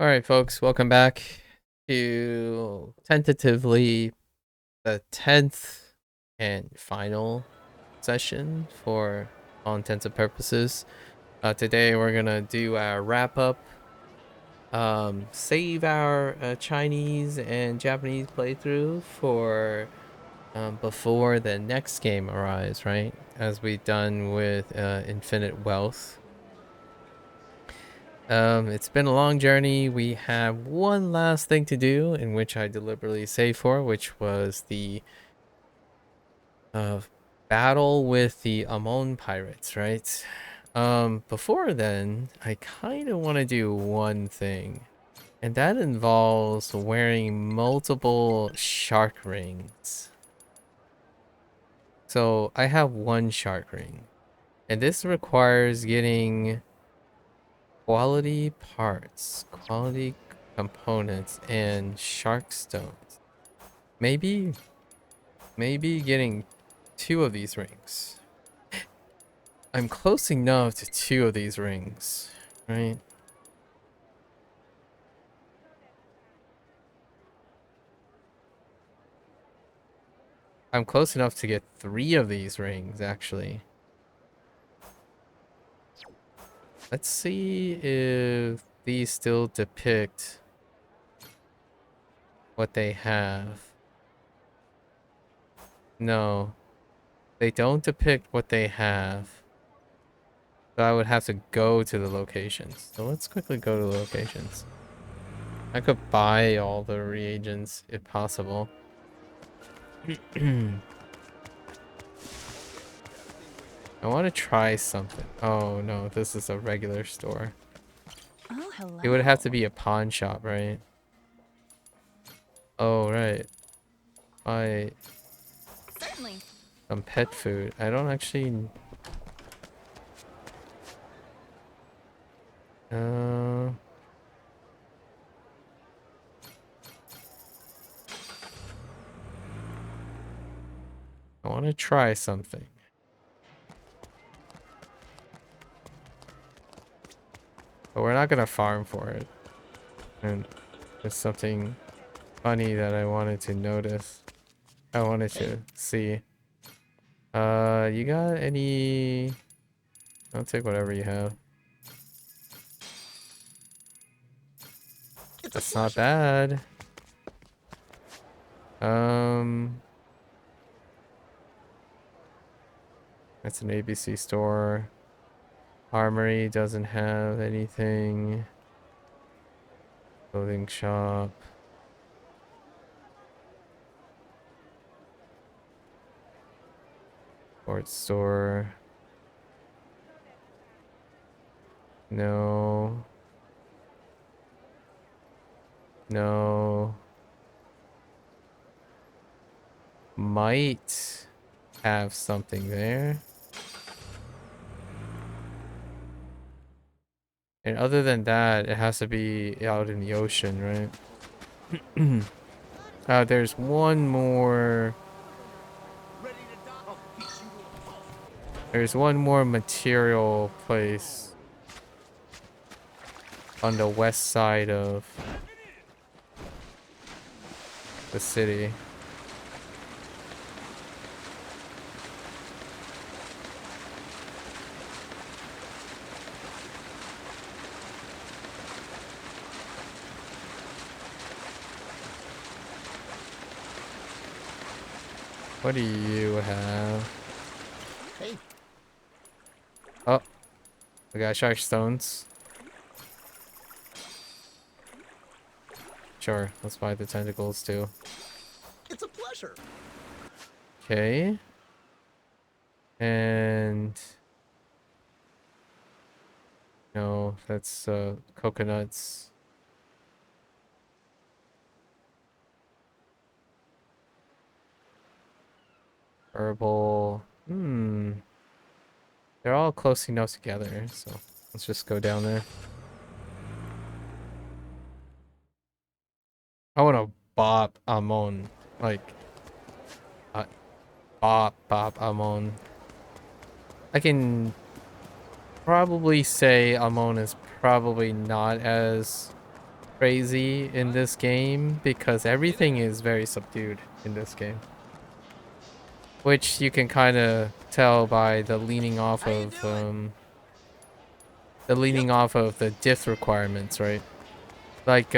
Alright, folks, welcome back to tentatively the 10th and final session for all intents and purposes. Today we're gonna do our wrap up, save our Chinese and Japanese playthrough for before the next game arrives, right? As we've done with Infinite Wealth. It's been a long journey. We have one last thing to do, in which I deliberately saved for, which was the battle with the Amon pirates, right? Before then, I kind of want to do one thing, and that involves wearing multiple shark rings. So I have one shark ring, and this requires getting quality parts, quality components, and shark stones. Maybe getting 2 of these rings. I'm close enough to 2 of these rings, right? I'm close enough to get 3 of these rings, actually. Let's see if these still depict what they have. No, they don't depict what they have. So I would have to go to the locations. So let's quickly go to the locations. I could buy all the reagents if possible. I want to try something. Oh no, this is a regular store. Oh, hello. It would have to be a pawn shop, right? Oh, right. Buy Certainly. some pet food. I don't actually... I want to try something. But we're not going to farm for it. And there's something funny that I wanted to notice. I wanted to see. You got any... I'll take whatever you have. That's not bad. That's an ABC store. Armory doesn't have anything. Clothing shop. Sports store. No. No. Might have something there. And other than that, it has to be out in the ocean, right? There's one more. There's one more material place on the west side of the city. What do you have? Hey. Oh, we got shark stones. Sure, let's buy the tentacles too. It's a pleasure. Okay. And no, that's coconuts. Herbal. They're all close enough together, so let's just go down there. I want to bop Amon. Like, bop Amon. I can probably say Amon is probably not as crazy in this game because everything is very subdued in this game. Which you can kind of tell by the leaning off of the diff requirements, right? Like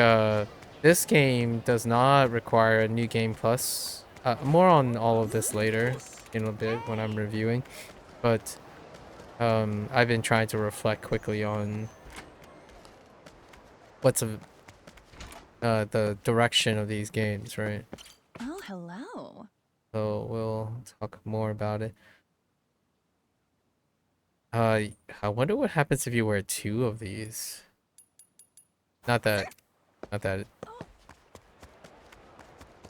this game does not require a new game plus. More on all of this later in a bit when I'm reviewing, but I've been trying to reflect quickly on what's the direction of these games, right? Oh, hello. So we'll talk more about it. I wonder what happens if you wear 2 of these. Not that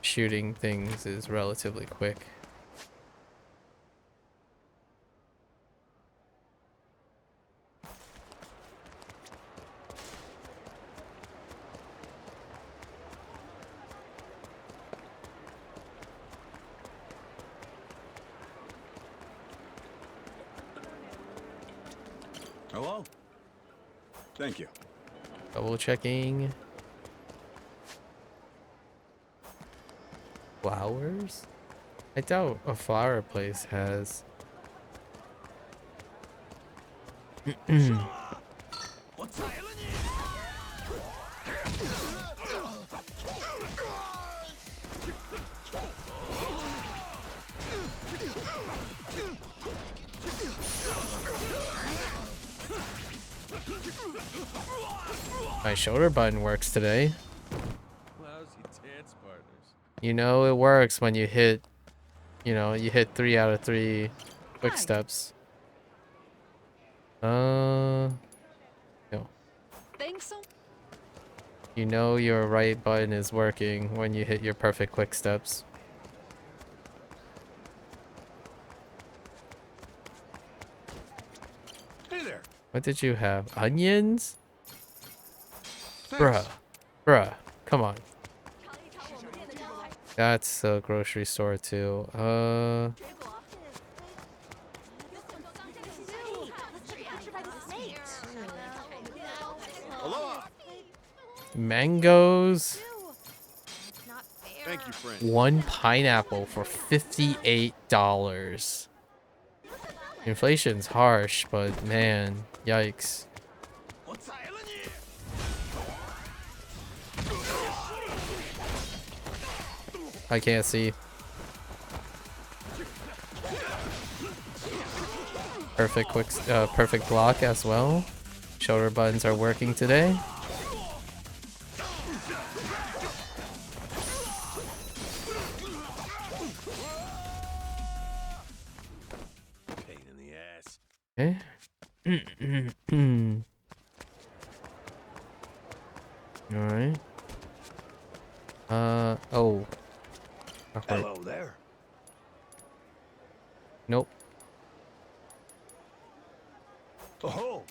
shooting things is relatively quick. Hello? Thank you. Double checking. Flowers? I doubt a flower place has. My shoulder button works today. Lousy dance partners. You know it works when you hit, you hit 3 out of 3 quick Hi. steps. No. Thanks so You know your right button is working when you hit your perfect quick steps. Hey there. What did you have? Onions? Thanks. Bruh. Come on. That's a grocery store too. Aloha. Mangoes. Thank you, friend. 1 pineapple for $58. Inflation's harsh, but man, yikes. I can't see. Perfect block as well. Shoulder buttons are working today. Pain in the ass. Okay. All right. Oh. Awkward. Hello there. Nope. Oh.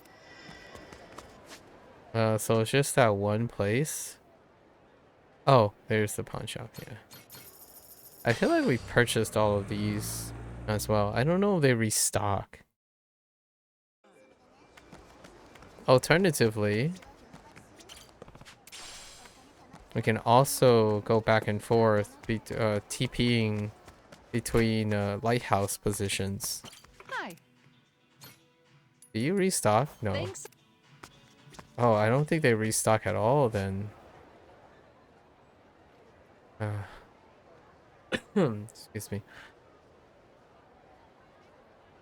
So it's just that one place. Oh, there's the pawn shop, yeah. I feel like we purchased all of these as well. I don't know if they restock. Alternatively, we can also go back and forth, TPing between lighthouse positions. Hi. Do you restock? No. Thanks. Oh, I don't think they restock at all then. Excuse me.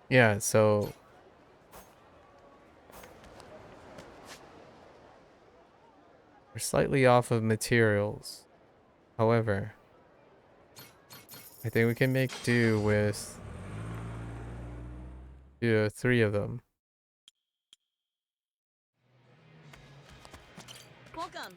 Yeah, so we're slightly off of materials. However, I think we can make do with 3 of them. Welcome.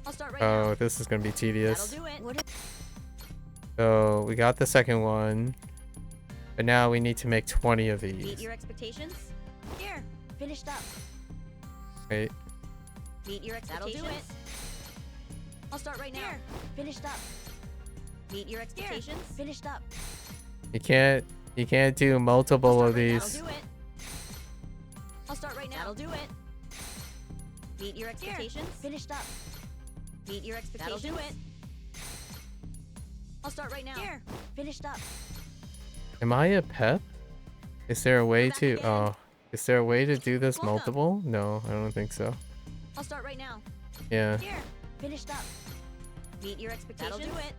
I'll start right now. Oh, this is gonna be tedious. That'll do it. What So we got the second one, but now we need to make 20 of Meet these. your expectations? Here. Finished up. Wait, Meet your That'll expectations? do it. I'll start right now. Finished up. Meet your expectations? Finished up. you can't You can't do multiple of That'll these. do it. I'll start right now. That'll do it. Meet your expectations. Finished up. Meet your expectations. That'll do it. I'll start right now. Here. Finished up. Am I a pep? Is there a way back to? again. Oh, is there a way to do this Welcome. multiple? No, I don't think so. I'll start right now. Yeah. Here. Finished up. Meet your expectations. That'll do it.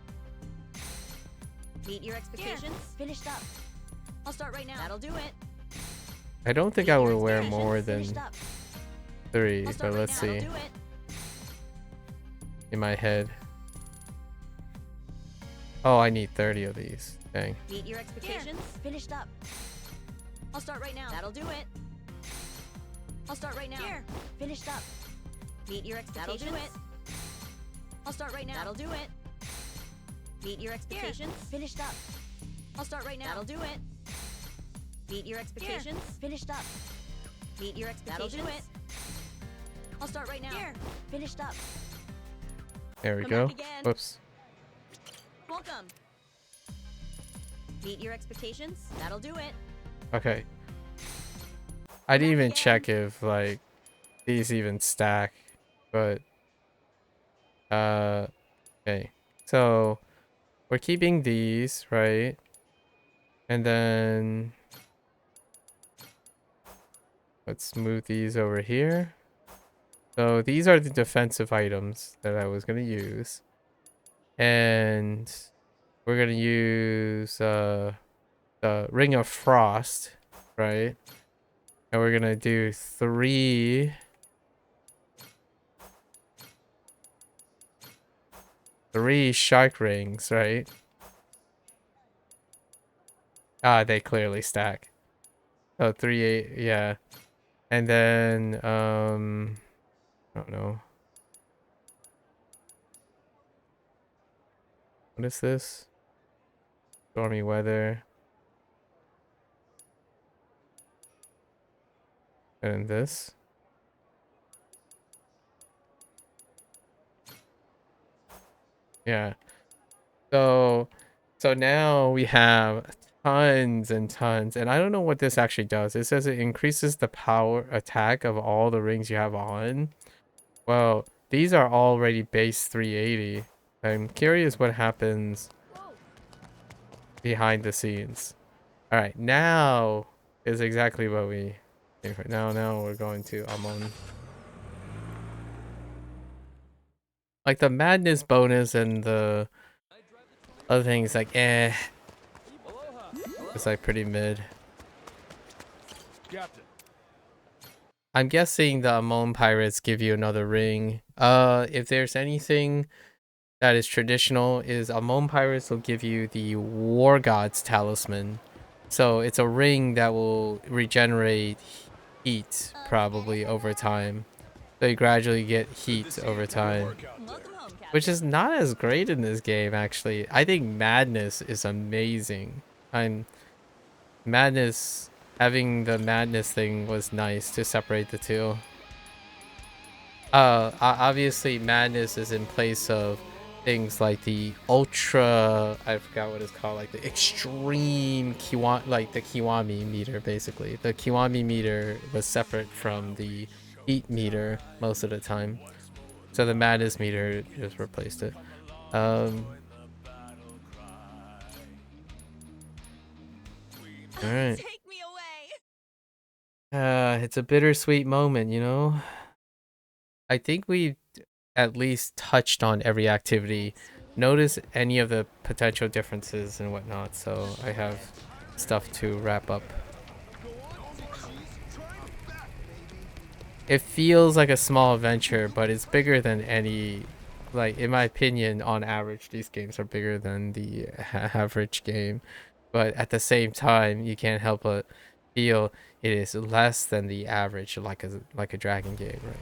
Meet your expectations. Finished up. I'll start right now. That'll do it. I don't think Meet I your will wear expectations. more than Finished up. 3, I'll start but right let's now. see. That'll do it. In my head. Oh, I need 30 of these. Dang. Meet your expectations. Finished up. I'll start right now. That'll do it. I'll start right now. Here. Finished up. Meet your That'll expectations. do it. I'll start right now. That'll do it. Meet your expectations. Finished up. I'll start right now. That'll do it. Meet your expectations. Finished up. Meet your That'll expectations. do it. I'll start right now. Here. Finished up. There we Come go. back again. Whoops. Welcome. Meet your expectations. That'll do it. Okay. I didn't back even again. check if like these even stack, but okay. So we're keeping these, right? And then let's move these over here. So these are the defensive items that I was gonna use. And we're gonna use the Ring of Frost, right? And we're gonna do 3 shark rings, right? Ah, they clearly stack. Oh, 3, 8, yeah. And then I don't know. What is this? Stormy weather. And this. Yeah. So now we have tons and tons, and I don't know what this actually does. It says it increases the power attack of all the rings you have on. Well, these are already base 380. I'm curious what happens behind the scenes. All right, now is exactly what we came for. Now we're going to Amon. Like the madness bonus and the other things, like it's like pretty mid. Captain. I'm guessing the Amon pirates give you another ring. If there's anything that is traditional, is Amon pirates will give you the War God's talisman. So it's a ring that will regenerate heat probably over time. So you gradually get heat over time, Welcome home, Captain. which is not as great in this game actually. I think madness is amazing. Madness, having the madness thing was nice to separate the two. Obviously madness is in place of things like the ultra, I forgot what it's called, like the extreme Kiwami, like the Kiwami meter basically. The Kiwami meter was separate from the heat meter most of the time. So the madness meter just replaced it. Alright. Take me away. It's a bittersweet moment, you know? I think we at least touched on every activity. Notice any of the potential differences and whatnot, so I have stuff to wrap up. It feels like a small adventure, but it's bigger than any, like, in my opinion, on average, these games are bigger than the average game. But at the same time, you can't help but feel it is less than the average, like a dragon game, right?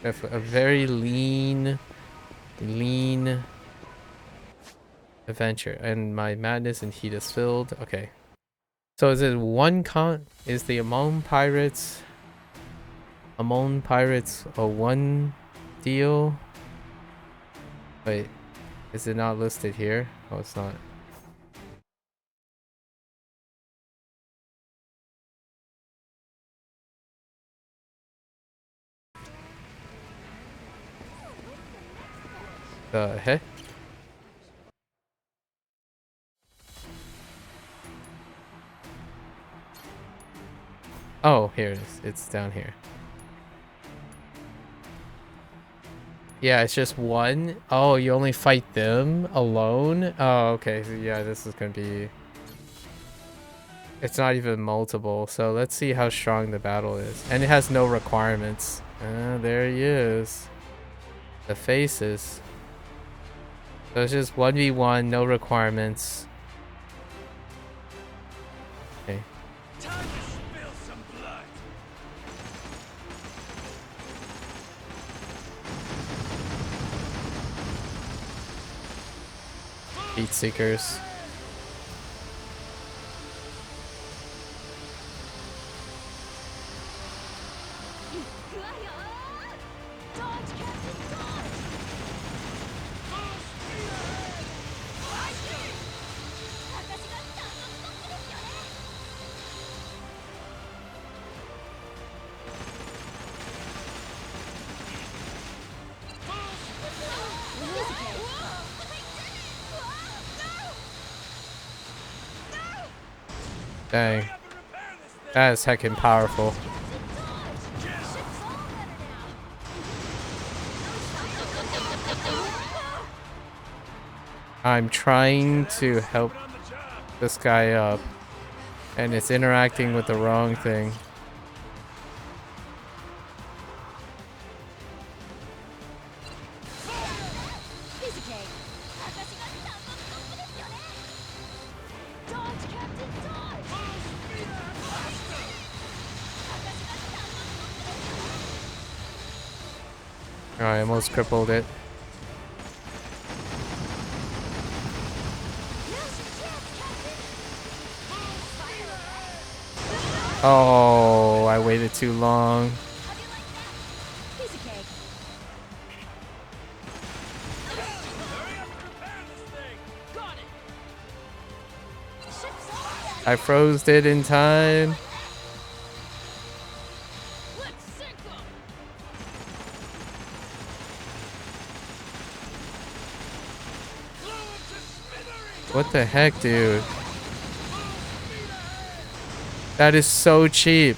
A very lean adventure, and my madness and heat is filled. Okay, so is it is the Amon Pirates a one deal? Wait, is it not listed here? Oh, it's not. The heck? Oh, here it is. It's down here. Yeah, it's just one. Oh, you only fight them alone? Oh, okay. So yeah, this is gonna be... It's not even multiple. So let's see how strong the battle is. And it has no requirements. There he is. The faces. So it's just 1v1, no requirements. Okay. Time to spill some blood. Heat Seekers. Dang. That is heckin' powerful. I'm trying to help this guy up, and it's interacting with the wrong thing. I almost crippled it. Oh, I waited too long. I froze it in time. What the heck, dude? That is so cheap.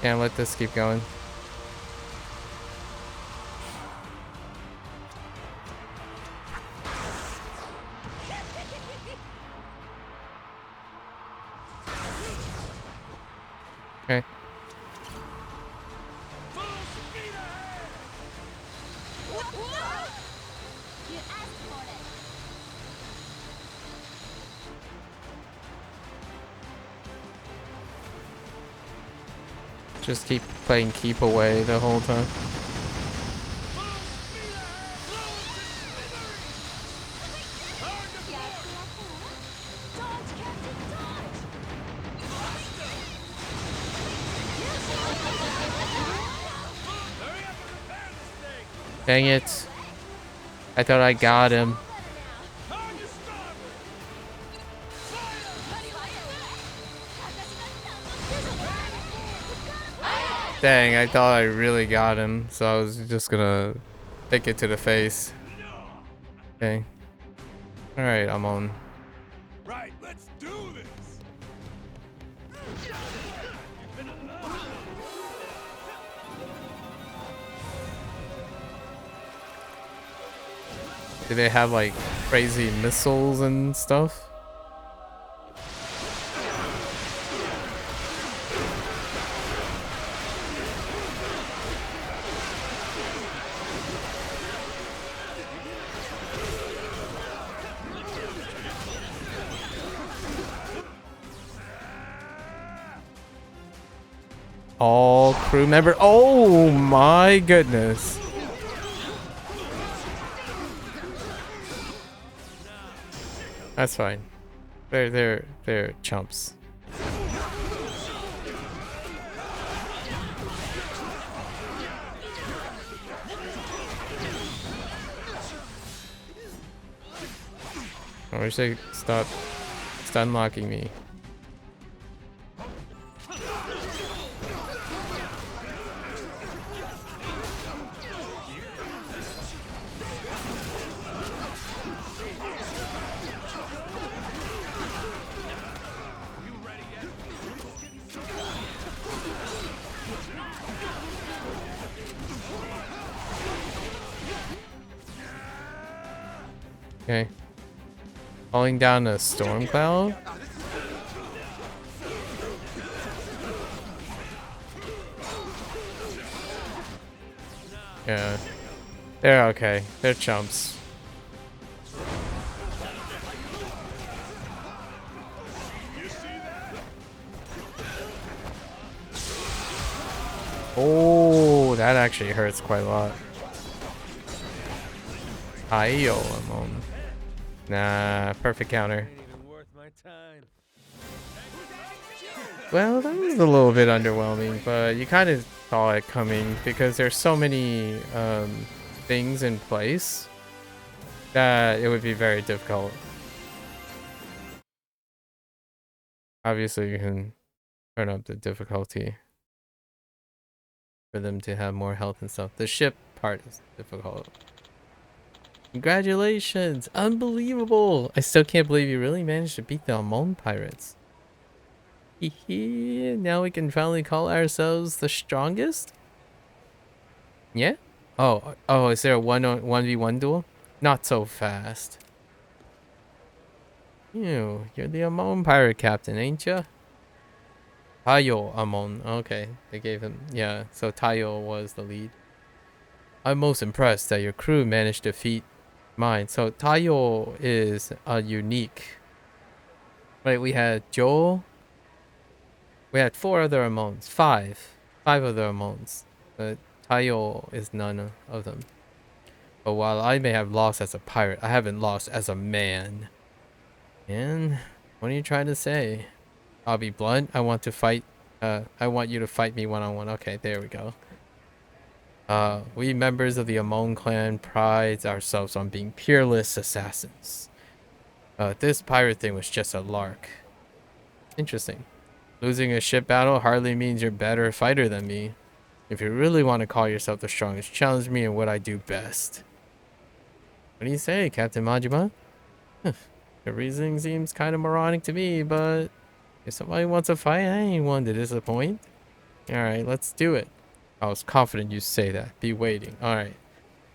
Can't let this keep going. Okay. Just keep playing keep away the whole time. Dang it. I thought I got him. Dang, I thought I really got him, so I was just gonna take it to the face. Okay. Alright, I'm on. Right, let's do this. Do they have like crazy missiles and stuff? all crew member. Oh my goodness. That's fine. They're chumps. I wish they stop stun locking me. Okay. Falling down a storm cloud? Yeah. They're okay. They're chumps. Oh, that actually hurts quite a lot. Ayo, I'm on. Nah, perfect counter. Ain't even worth my time. Well, that was a little bit underwhelming, but you kind of saw it coming because there's so many things in place that it would be very difficult. Obviously, you can turn up the difficulty for them to have more health and stuff. The ship part is difficult. Congratulations! Unbelievable! I still can't believe you really managed to beat the Amon pirates. Hehe, now we can finally call ourselves the strongest? Yeah? Oh, is there a 1v1 duel? Not so fast. You're the Amon pirate captain, ain't ya? Tayo Amon. Okay, they gave him, yeah, so Tayo was the lead. I'm most impressed that your crew managed to defeat mine. So Tayo is a unique. Right, we had Joel. We had 4 other Amons. 5 other Amons. But Tayo is none of them. But while I may have lost as a pirate, I haven't lost as a man. And what are you trying to say? I'll be blunt. I want to fight. I want you to fight me one-on-one. Okay, there we go. We members of the Amon clan pride ourselves on being peerless assassins. This pirate thing was just a lark. Interesting. Losing a ship battle hardly means you're a better fighter than me. If you really want to call yourself the strongest, challenge me in what I do best. What do you say, Captain Majima? The reasoning seems kind of moronic to me, but if somebody wants a fight, I ain't one to disappoint. Alright, let's do it. I was confident you'd say that. Be waiting. Alright.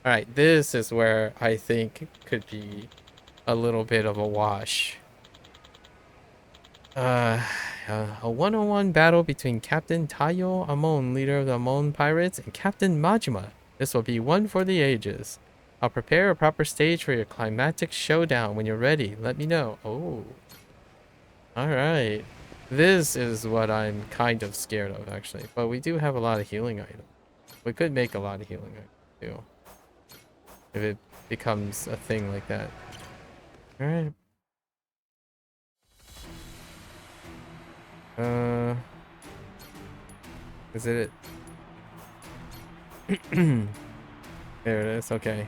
Alright, this is where I think could be a little bit of a wash. A one-on-one battle between Captain Tayo Amon, leader of the Amon pirates, and Captain Majima. This will be one for the ages. I'll prepare a proper stage for your climactic showdown. When you're ready, let me know. Oh. Alright. This is what I'm kind of scared of, actually. But we do have a lot of healing items. We could make a lot of healing items, too. If it becomes a thing like that. Alright. Is it? There it is. Okay.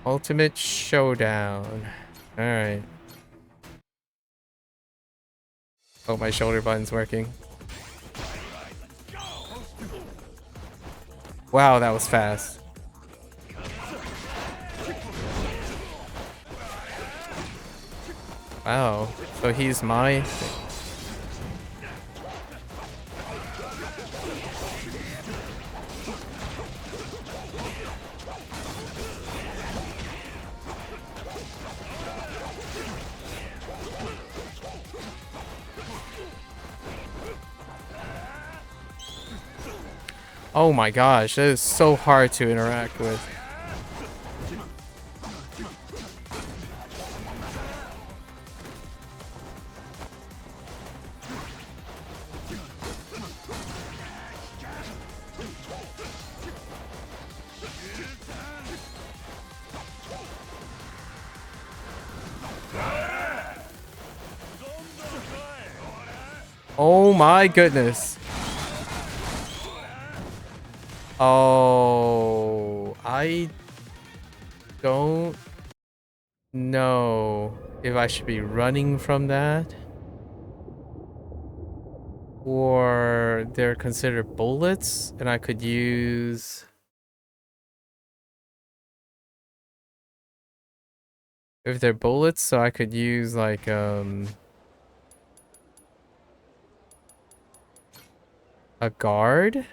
Ultimate showdown. All right. Oh, my shoulder button's working. Wow, that was fast. Wow. So he's my... Oh my gosh, that is so hard to interact with. Oh my goodness. Oh, I don't know if I should be running from that or they're considered bullets and I could use if they're bullets, so I could use like a guard.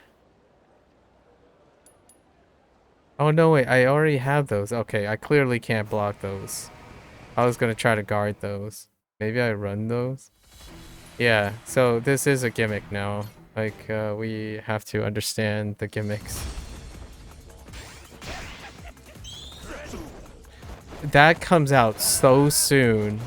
Oh no, wait, I already have those. Okay, I clearly can't block those. I was gonna try to guard those. Maybe I run those. Yeah, so this is a gimmick now. Like, we have to understand the gimmicks. That comes out so soon.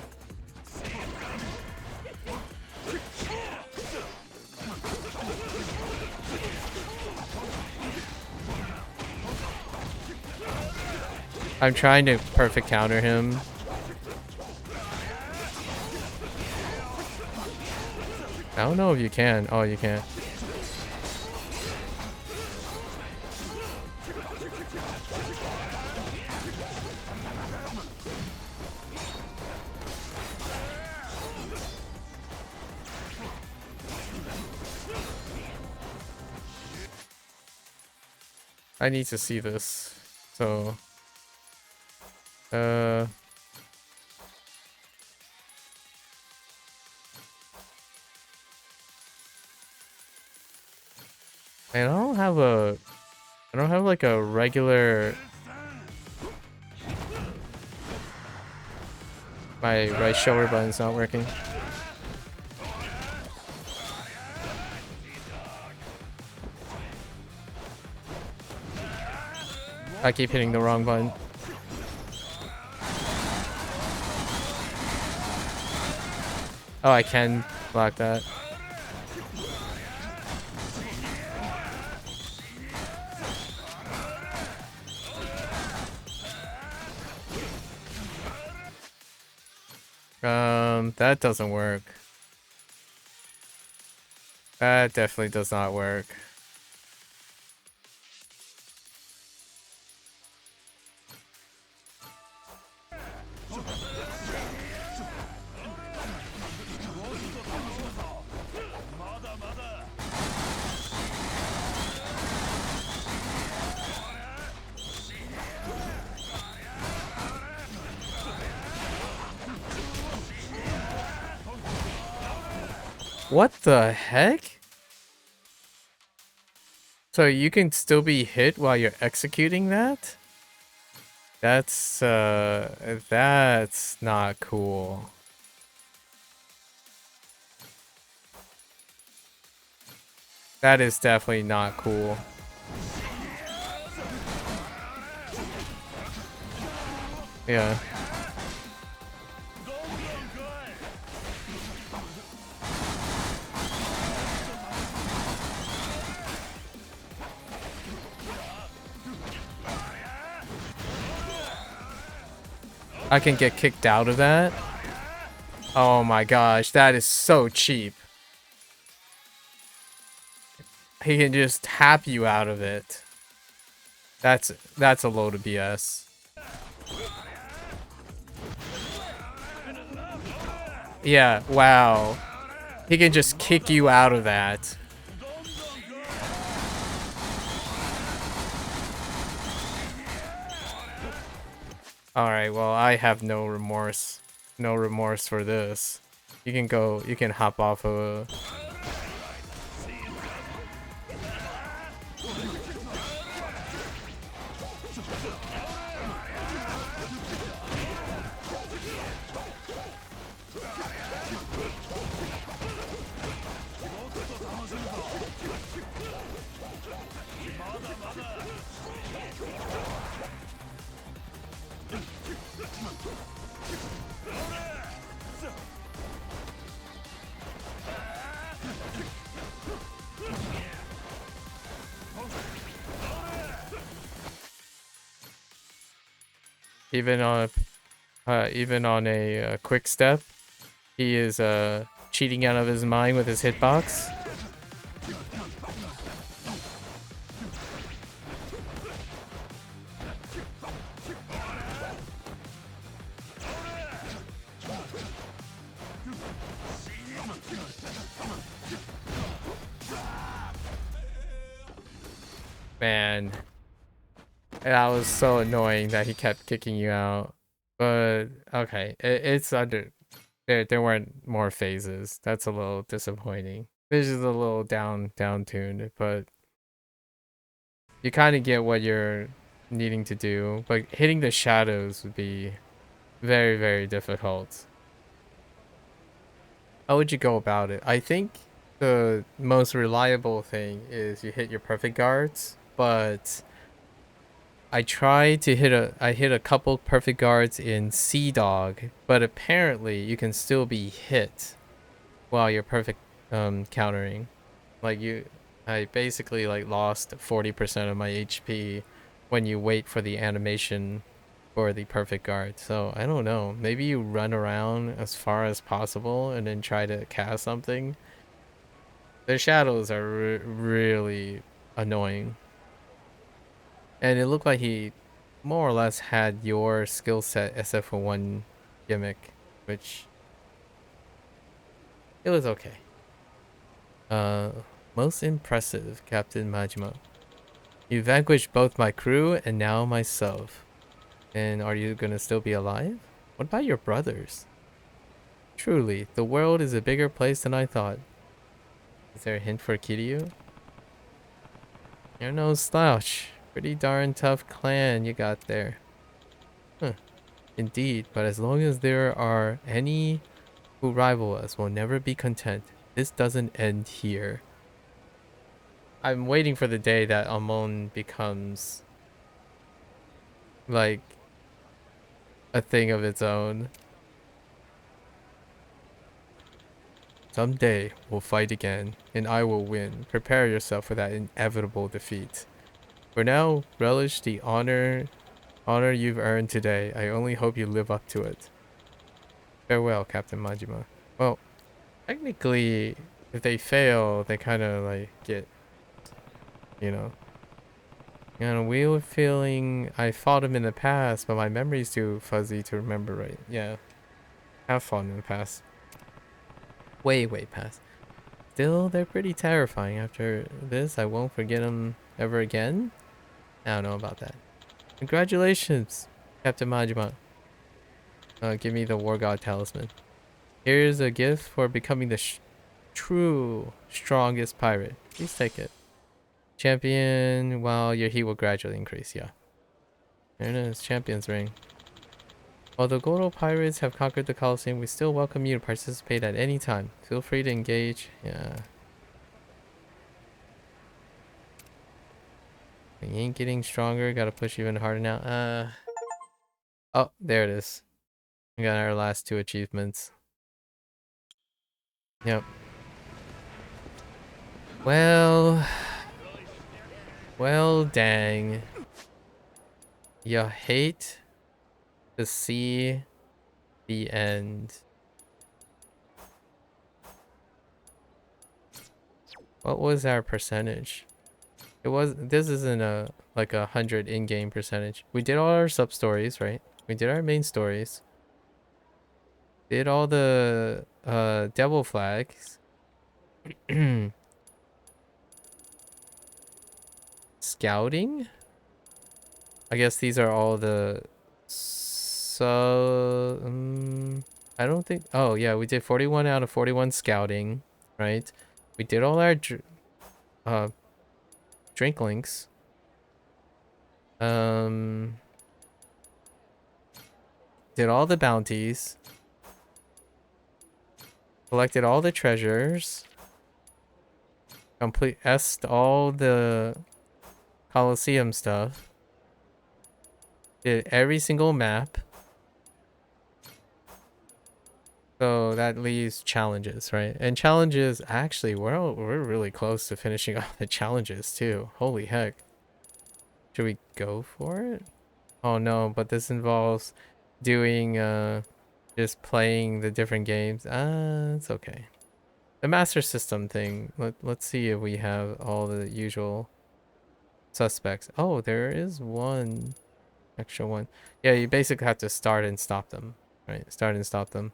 I'm trying to perfect counter him. I don't know if you can. Oh, you can. I need to see this. So, I don't have like a regular. My right shoulder button's not working. I keep hitting the wrong button. Oh, I can block that. That doesn't work. That definitely does not work. What the heck? So you can still be hit while you're executing that? That's not cool. That is definitely not cool. Yeah. I can get kicked out of that. Oh my gosh, that is so cheap. He can just tap you out of it. That's a load of BS. Yeah, wow. He can just kick you out of that. Alright, well, I have no remorse. No remorse for this. You can go, you can hop off of a... Even on a quick step, he is cheating out of his mind with his hitbox. Man, that was so annoying that he kept kicking you out. But okay, it's under. There weren't more phases. That's a little disappointing. This is a little down tuned, but you kind of get what you're needing to do. But hitting the shadows would be very, very difficult. How would you go about it? I think the most reliable thing is you hit your perfect guards, but I hit a couple perfect guards in Sea Dog, but apparently you can still be hit while you're perfect countering. Like I basically like lost 40% of my HP when you wait for the animation for the perfect guard. So I don't know. Maybe you run around as far as possible and then try to cast something. The shadows are really annoying. And it looked like he more or less had your skill set except for one gimmick, which it was okay. Most impressive, Captain Majima. You vanquished both my crew and now myself. And are you gonna still be alive? What about your brothers? Truly, the world is a bigger place than I thought. Is there a hint for Kiryu? You're no slouch. Pretty darn tough clan you got there. Huh. Indeed, but as long as there are any who rival us, we'll never be content. This doesn't end here. I'm waiting for the day that Amon becomes like a thing of its own. Someday we'll fight again, and I will win. Prepare yourself for that inevitable defeat. For now, relish the honor you've earned today. I only hope you live up to it. Farewell, Captain Majima. Well, technically, if they fail, they kind of like get, you know. And we were feeling I fought him in the past, but my memory's too fuzzy to remember right. Yeah, have fought in the past. Way past. Still, they're pretty terrifying. After this, I won't forget them ever again. I don't know about that. Congratulations, Captain Majima. Give me the War God Talisman. Here's a gift for becoming the true strongest pirate. Please take it. Champion, while your heat will gradually increase. Yeah. There it is. Champion's ring. While the Goto pirates have conquered the Colosseum, we still welcome you to participate at any time. Feel free to engage. Yeah. We ain't getting stronger. Gotta push even harder now. Oh, there it is. We got our last two achievements. Yep. Well, dang. You hate to see the end. What was our percentage? This isn't like 100 in-game percentage. We did all our sub stories, right? We did our main stories. Did all the devil flags. Scouting? I guess these are all the I don't think. Oh yeah, we did 41 out of 41 scouting, right? We did all our drink links. Did all the bounties. Collected all the treasures. S'd all the Colosseum stuff. Did every single map. So that leaves challenges, right? And challenges, actually, we're really close to finishing off the challenges too. Holy heck. Should we go for it? Oh no, but this involves doing just playing the different games. It's okay. The Master System thing. Let's see if we have all the usual suspects. Oh, there is one extra one. Yeah, you basically have to start and stop them. Right? Start and stop them.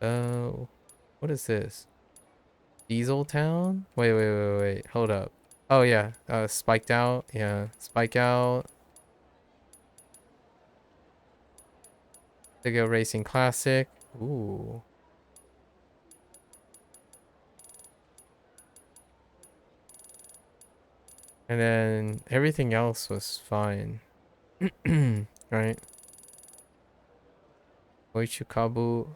Oh, what is this? Diesel Town? Wait. Hold up. Oh yeah. Spiked out. Yeah. Spike out. SEGA Racing Classic. Ooh. And then everything else was fine. Right? Oichukabu,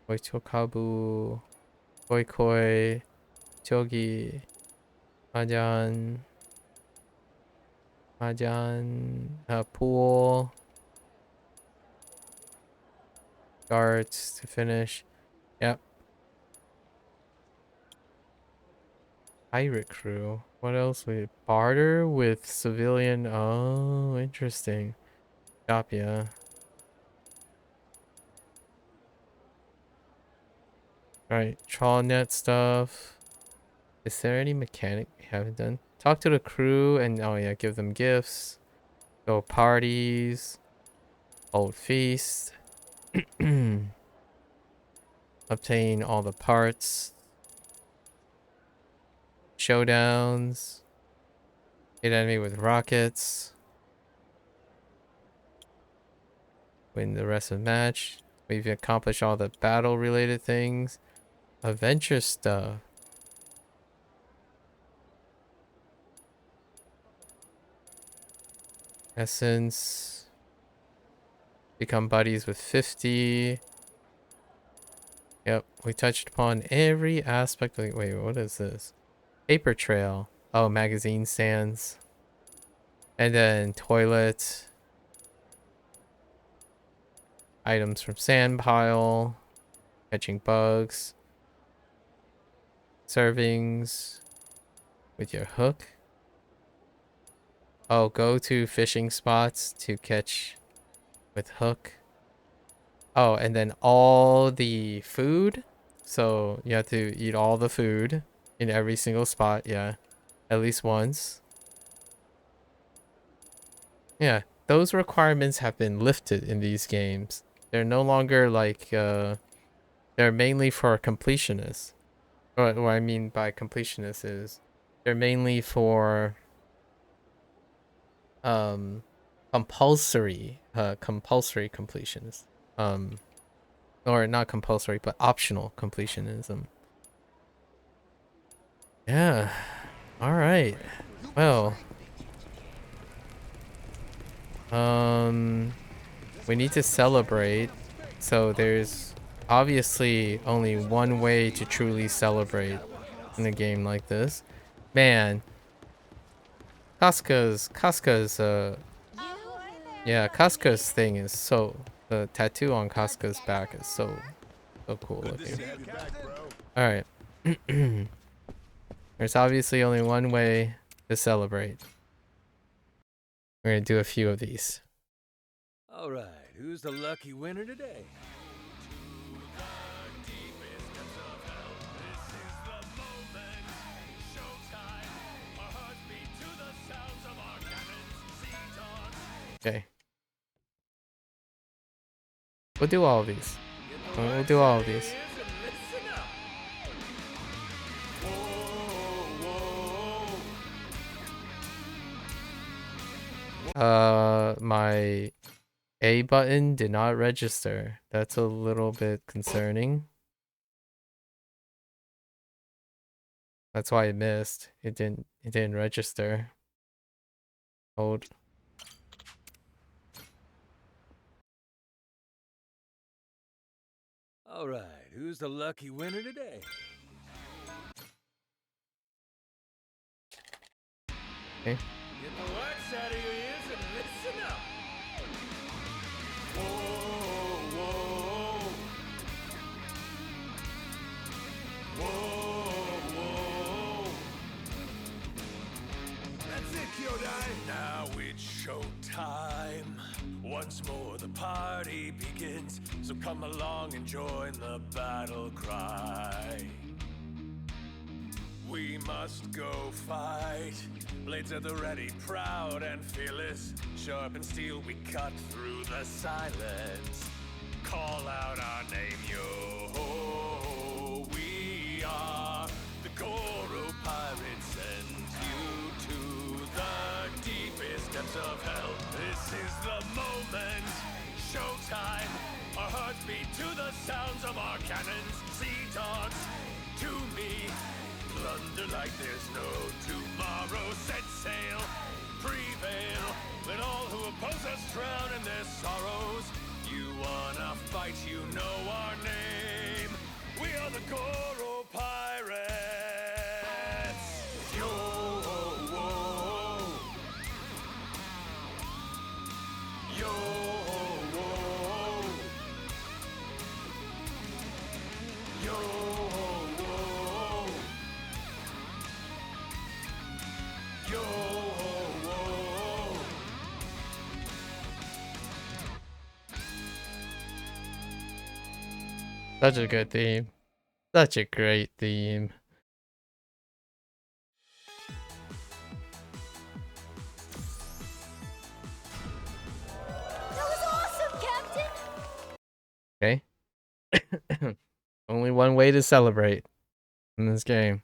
Oichokabu, Koi, Chogi, Mahjong, Pool, darts to finish. Yep. Pirate crew. What else? We barter with civilian. Oh, interesting. Shop, yeah. Alright, Trawlnet stuff. Is there any mechanic we haven't done? Talk to the crew and oh yeah, give them gifts. Go parties. Hold feast. Obtain all the parts. Showdowns. Hit enemy with rockets. Win the rest of the match. We've accomplished all the battle related things. Adventure stuff. Essence. Become buddies with 50. Yep, we touched upon every aspect of the— wait, what is this? Paper trail. Oh, magazine stands. And then toilet. Items from sand pile. Catching bugs. Servings. With your hook. Oh, go to fishing spots to catch with hook. Oh, and then all the food. So you have to eat all the food in every single spot. Yeah, at least once. Yeah, those requirements have been lifted in these games. They're no longer like, they're mainly for completionists. What I mean by completionists is they're mainly for compulsory completionists. Or not compulsory, but optional completionism. Yeah. All right. Well, we need to celebrate. So there's obviously only one way to truly celebrate in a game like this. Man, Casca's yeah, Casca's thing is so— the tattoo on Casca's back is so cool looking. All right. There's obviously only one way to celebrate. We're gonna do a few of these. All right, who's the lucky winner today? Okay. We'll do all of these. We'll do all of these. My A button did not register. That's a little bit concerning. That's why it missed. It didn't register. Hold. All right, who's the lucky winner today? Okay. Get the wax out of your ears and listen up. Whoa, whoa. Whoa, whoa. That's it, Kyodai. Now it's showtime. Once more the party begins. So come Come along and join the battle cry. We must go fight. Blades at the ready, proud and fearless. Sharpened steel, we cut through the silence. Call out our name, yo. We are the Goro Pirates, send you to the deepest depths of hell. This is the moment, showtime. Our hearts beat to the sounds of our cannons. Sea dogs to me, thunder like there's no tomorrow. Set sail, prevail. Let all who oppose us drown in their sorrows. You wanna fight, you know our name. We are the Goro Pirates. Yo, whoa. Yo, whoa. Yo, whoa. Yo, whoa. Such a good theme. Such a great theme. That was awesome, Captain! Okay. Only one way to celebrate in this game.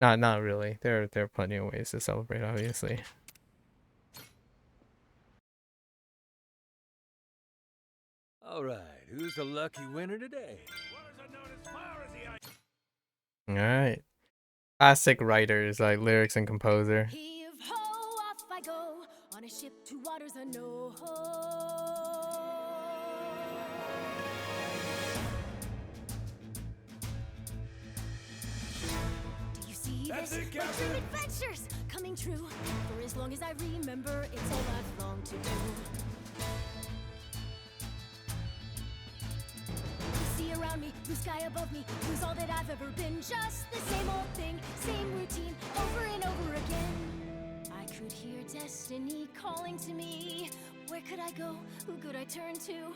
Not really. There are plenty of ways to celebrate, obviously. All right, who's the lucky winner today? All right. Classic writers like lyrics and composer. Heave ho, off I go on a ship to waters unknown. Do you see That's this? it, My Captain. dream adventures coming true. For as long as I remember, it's all I've longed to do. Sea around me, blue sky above me, who's all that I've ever been. Just the same old thing, same routine, over and over again. I could hear destiny calling to me. Where could I go? Who could I turn to?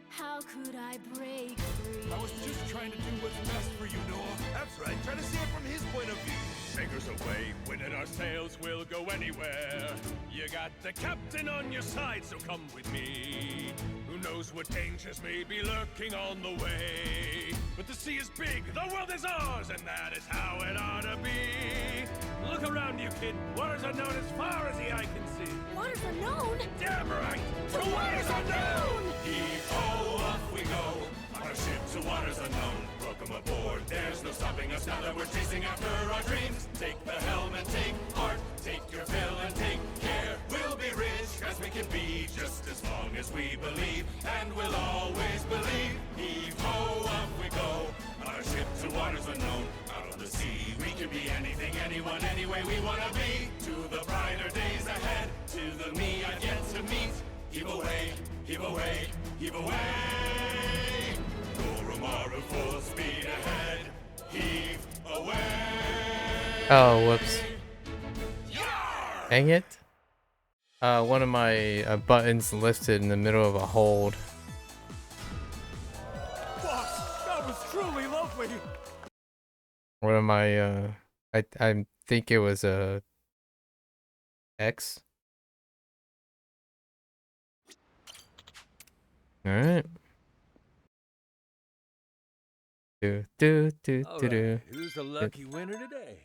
How could I break free? I was just trying to do what's best for you, Noah. That's right, trying to see it from his point of view. Fingers away, winning our sails, we'll go anywhere. You got the captain on your side, so come with me. Who knows what dangers may be lurking on the way. But the sea is big, the world is ours, and that is how it ought to be. Look around you, kid. Waters unknown as far as the eye can see. Waters unknown? Damn right! To waters unknown! Heave-ho, off we go. On our ship to waters unknown. Welcome aboard, there's no stopping us now that we're chasing after our dreams. Take the helm and take heart. Take your fill and take care. We'll be rich as we can be, just as long as we believe. And we'll always believe. Heave-ho, off we go. On our ship to waters unknown. Out on the sea, we can be anything, anyone, any way we wanna be. To the brighter days ahead, to the me I've yet to meet. Heave away, heave away, heave away. Goromaru full speed ahead. Heave away. Oh, whoops. Yarr! Dang it. One of my buttons lifted in the middle of a hold. Boss, that was truly lovely. One of my I think it was a X. All right. Do do do All do do. right, who's the lucky winner today?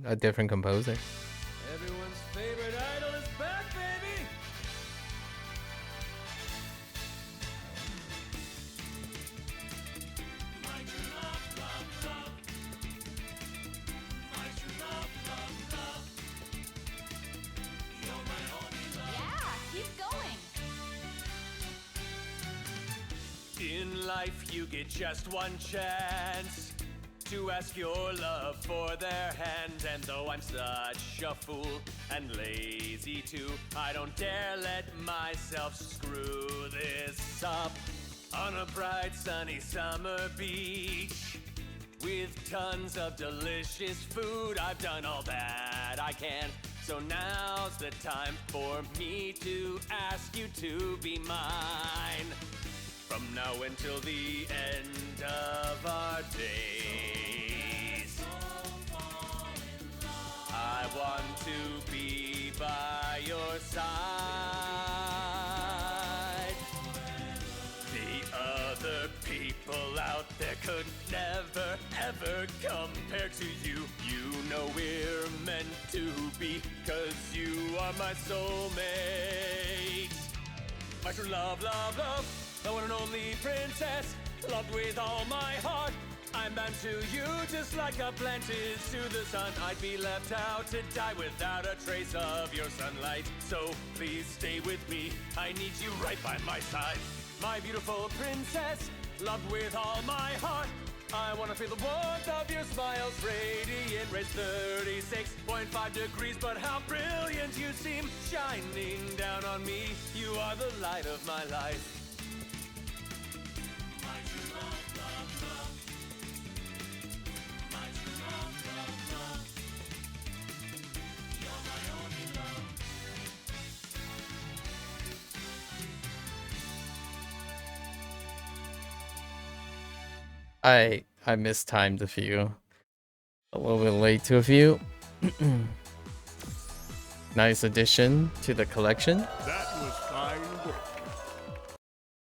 A different composer. Everyone's favorite idol is back, baby! Yeah, keep going. In life, you get just one chance to ask your love for their hand. And though I'm such a fool and lazy too, I don't dare let myself screw this up. On a bright sunny summer beach with tons of delicious food, I've done all that I can So now's the time for me to ask you to be mine. From now until the end of our days, I want to be by your side. The other people out there could never ever compare to you. You know we're meant to be, 'cause you are my soulmate. My true love, love, love, the one and only princess, loved with all my heart. I'm bound to you just like a plant is to the sun. I'd be left out to die without a trace of your sunlight. So please stay with me, I need you right by my side. My beautiful princess, loved with all my heart. I wanna feel the warmth of your smiles, radiant, rays 36.5 degrees. But how brilliant you seem, shining down on me. You are the light of my life. My true love, love, love. My true love, love, love. You're my only love. I mistimed a few. A little bit late to a few. Nice addition to the collection. That was fine work.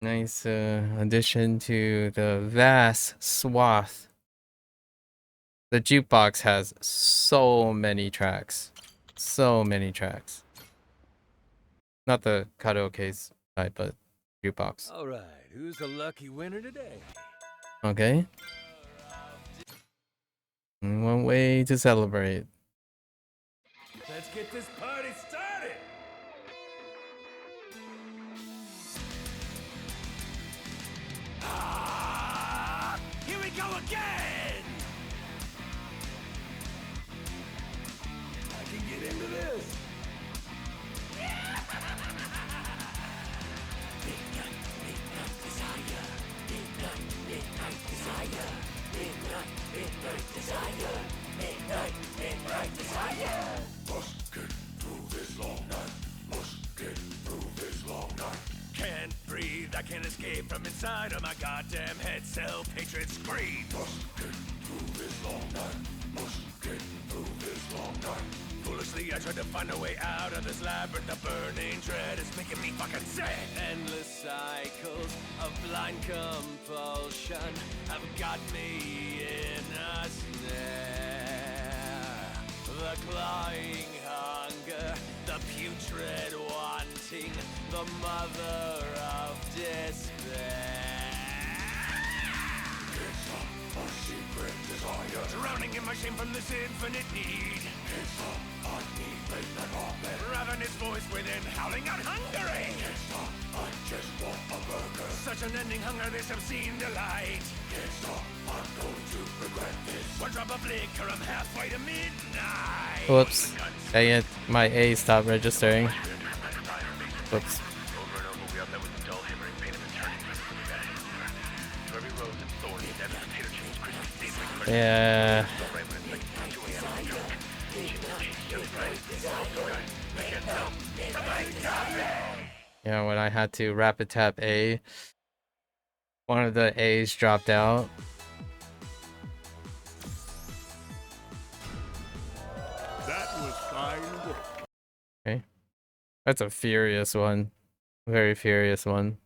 Nice addition to the vast swath. The jukebox has so many tracks. So many tracks. Not the karaoke's type, but jukebox. All right, who's the lucky winner today? Okay. One way to celebrate. Let's get this party started! Ah! Here we go again! I can get into this! Midnight desire. Midnight desire. Midnight desire. Midnight desire. Must get through this long night. Must get through this long night. Can't breathe, I can't escape from inside of my goddamn head. Self-hatred screams. Must get through this long night. Must get through this long night. Foolishly, I tried to find a way out of this labyrinth. The burning dread is making me fucking sick. Endless cycles of blind compulsion have got me in a snare. The clawing hunger, the putrid wanting, the mother of despair. It's a secret desire. Drowning in my shame from this infinite need. It's I need midnight vomit. Ravenous voice within, howling out hungering. It's I just want a burger. Such unending hunger, this obscene delight. It's I'm going to regret this. One drop of liquor, I'm halfway to midnight. Whoops. Dang it. My A stopped registering. Whoops. Over and over, we are met with the dull, hammering pain of eternity. To every rose and thorn, devastator chains, Christmas Eve, like Yeah. Yeah, when I had to rapid tap A, one of the A's dropped out. That was fine work. Okay. That's a furious one. Very furious one.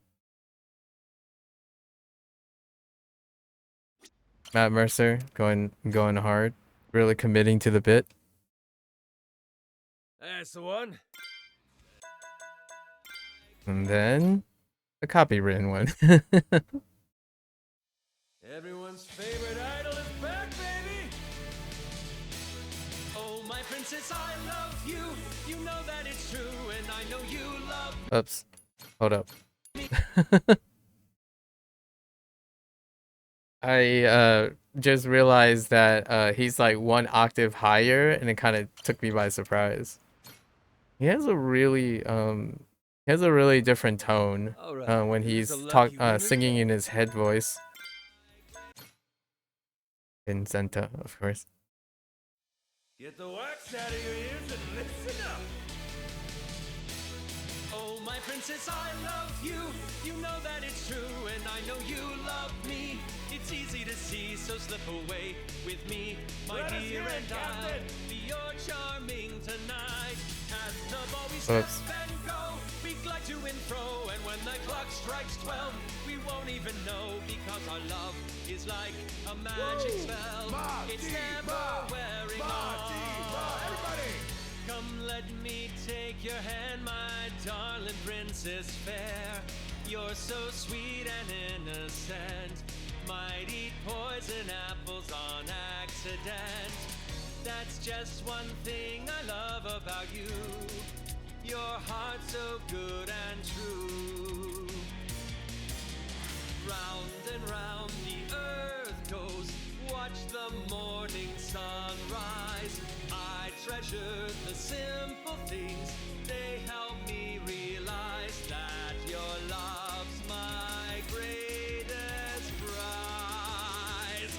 Matt Mercer going hard. Really committing to the bit. That's the one. And then the copywritten one. Everyone's favorite idol is back, baby. Oh, my princess, I love you. You know that it's true, and I know you love Oops. Hold up. I just realized that he's like one octave higher, and it kind of took me by surprise. He has a really different tone All right, when who's he's the lucky winner singing today? in his head voice. Vincenta, of course. Get the wax out of your ears and listen up. princess, I love you. You know that it's true, and I know you love me. It's easy to see, so slip away with me, my dear, and I'll be your charming tonight. At the ball we step and go, we glide to and fro, and when the clock strikes 12, we won't even know, because our love is like a magic spell. It's never wearing off. Everybody! Come, let me take your hand, my darling princess fair. You're so sweet and innocent. Might eat poison apples on accident. That's just one thing I love about you. Your heart so good and true. Round and round the earth goes. Watch the morning sun rise. I treasure the simple things. They help me realize that your love's my greatest prize.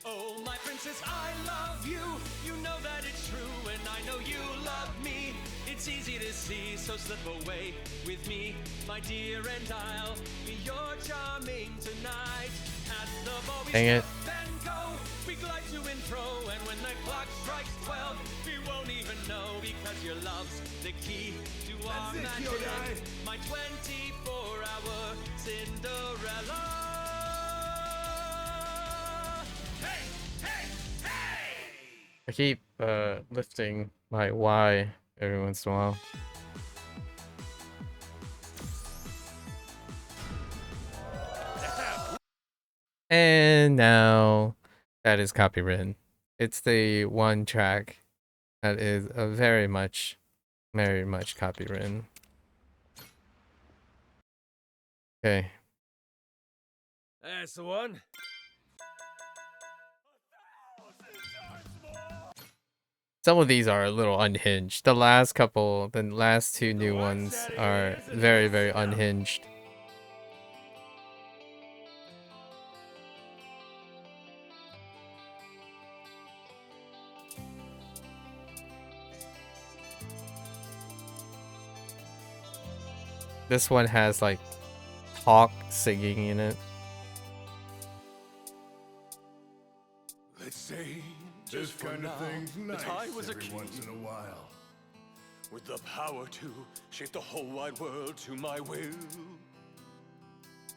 Oh, my princess, I love you. You know that it's true, and I know you love me. It's easy to see, so slip away with me, my dear, and I'll be your charming tonight. At the ball we Dang it. step and go, we glide to and fro, and when the clock strikes 12, we won't even know, because your love's the key to our magic. My 24-hour Cinderella. Hey, hey, hey! I keep lifting my Y every once in a while. And now that is copywritten. It's the one track that is very much copywritten. Okay. That's the one. Some of these are a little unhinged. The last two new ones are very, very unhinged. This one has like talk singing in it. Let's say this kind of thing's nice I was a every king. once in a while. With the power to shape the whole wide world to my will.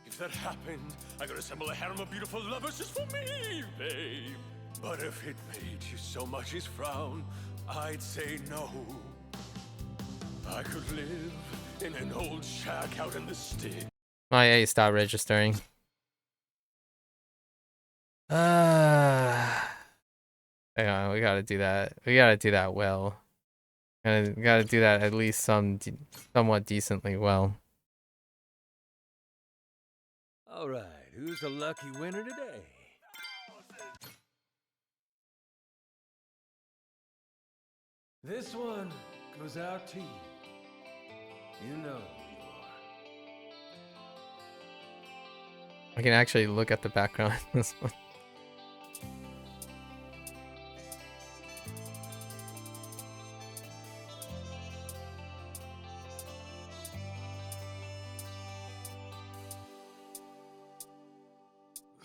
If that happened, I could assemble a harem of beautiful lovers just for me, babe. But if it made you so much as frown, I'd say no. I could live in an old shack out in the sticks. My A stopped registering. Hang on, we gotta do that. We gotta do that well. Gotta do that at least somewhat decently well. All right, who's the lucky winner today? This one goes out to you. You know who you are. I can actually look at the background in this one.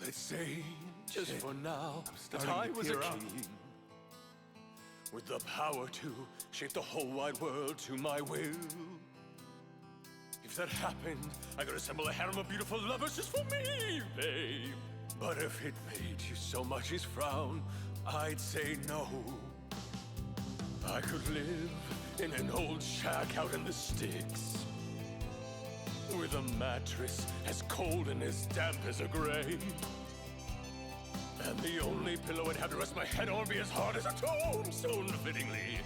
Let's say, Just for now, that starting I was to a tear up. king. With the power to shape the whole wide world to my will. If that happened, I could assemble a harem of beautiful lovers just for me, babe. But if it made you so much as frown, I'd say no. I could live in an old shack out in the sticks. With a mattress as cold and as damp as a grave. And the only pillow I'd have to rest my head on would be as hard as a tombstone, fittingly.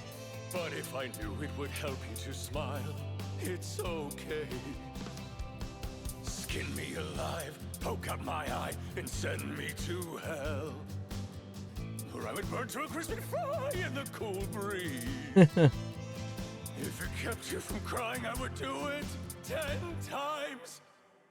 But if I knew it would help you to smile, it's okay. Skin me alive, poke out my eye, and send me to hell. Or I would burn to a crispy fry in the cool breeze. If it kept you from crying, I would do it 10 times,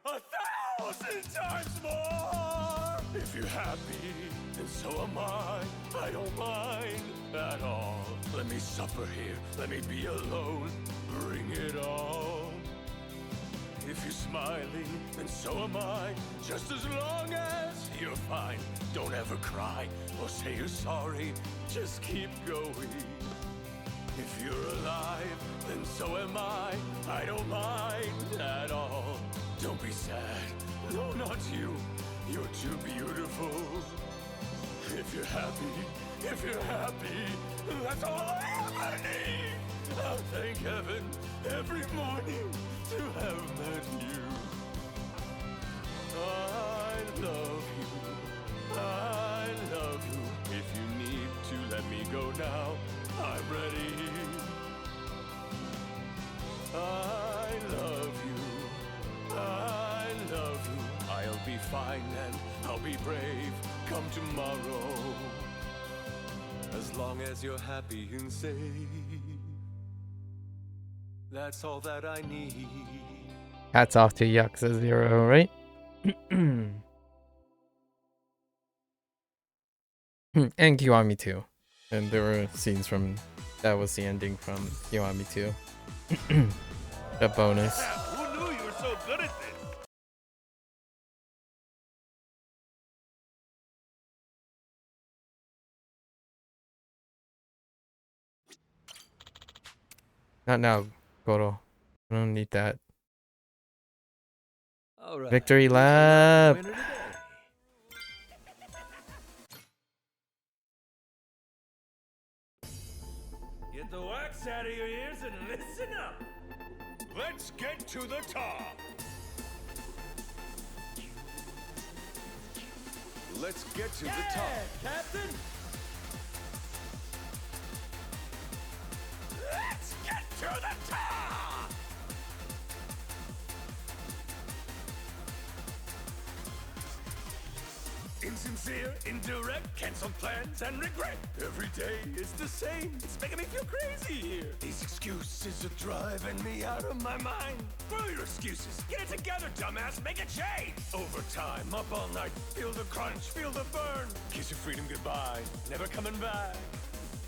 1,000 times more. If you're happy, then so am I don't mind at all. Let me suffer here, let me be alone. Bring it on. If you're smiling, then so am I. Just as long as you're fine. Don't ever cry or say you're sorry. Just keep going. If you're alive, then so am I. I don't mind at all. Don't be sad. No, not you. You're too beautiful. If you're happy, that's all I ever need. I'll thank heaven every morning to have met you. I love you. I love you. If you need to let me go now, I'm ready. I love you. I love you. I'll be fine and I'll be brave come tomorrow. As long as you're happy and safe. That's all that I need. Hats off to Yakuza 0, right? And Kiwami 2. And there were scenes from that was the ending from Kiwami 2. The bonus. Who knew you were so good at this? Not now, Goro. I don't need that. All right. Victory who's the lap! lucky winner today? Get the wax out of your ears and listen up. Let's get to the top. Let's get to the top. Captain. Let's get to the top. Insincere, indirect, canceled plans and regret. Every day is the same. It's making me feel crazy here. These excuses are driving me out of my mind. Screw your excuses. Get it together, dumbass. Make a change. Overtime, up all night. Feel the crunch, feel the burn. Kiss your freedom goodbye. Never coming back.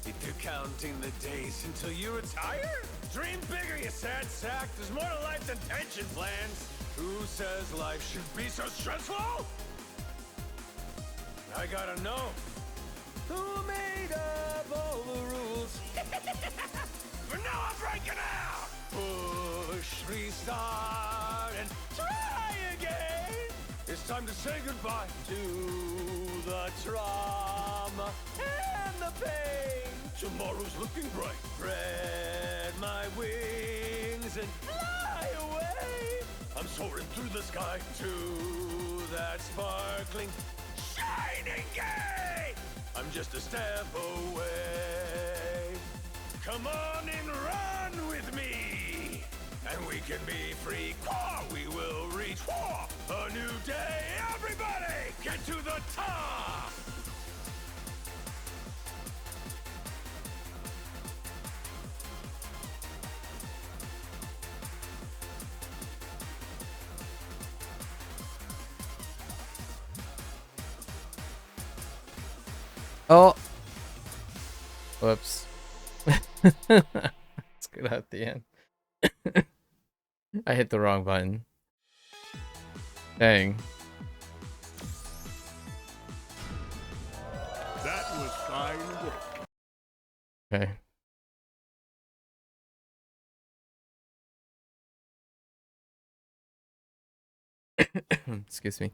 If you're counting the days until you retire, dream bigger, you sad sack. There's more to life than pension plans. Who says life should be so stressful? I gotta know. Who made up all the rules? For now, I'm breaking out. Push, restart, and try again. It's time to say goodbye to the trauma and the pain. Tomorrow's looking bright. Spread my wings and fly away. I'm soaring through the sky to that sparkling, shining gate. I'm just a step away. Come on and run with me, and we can be free. We will reach a new day. Everybody, get to the top. Oh! Whoops. It's good at the end. I hit the wrong button. Dang. That was fine work. Okay. Excuse me.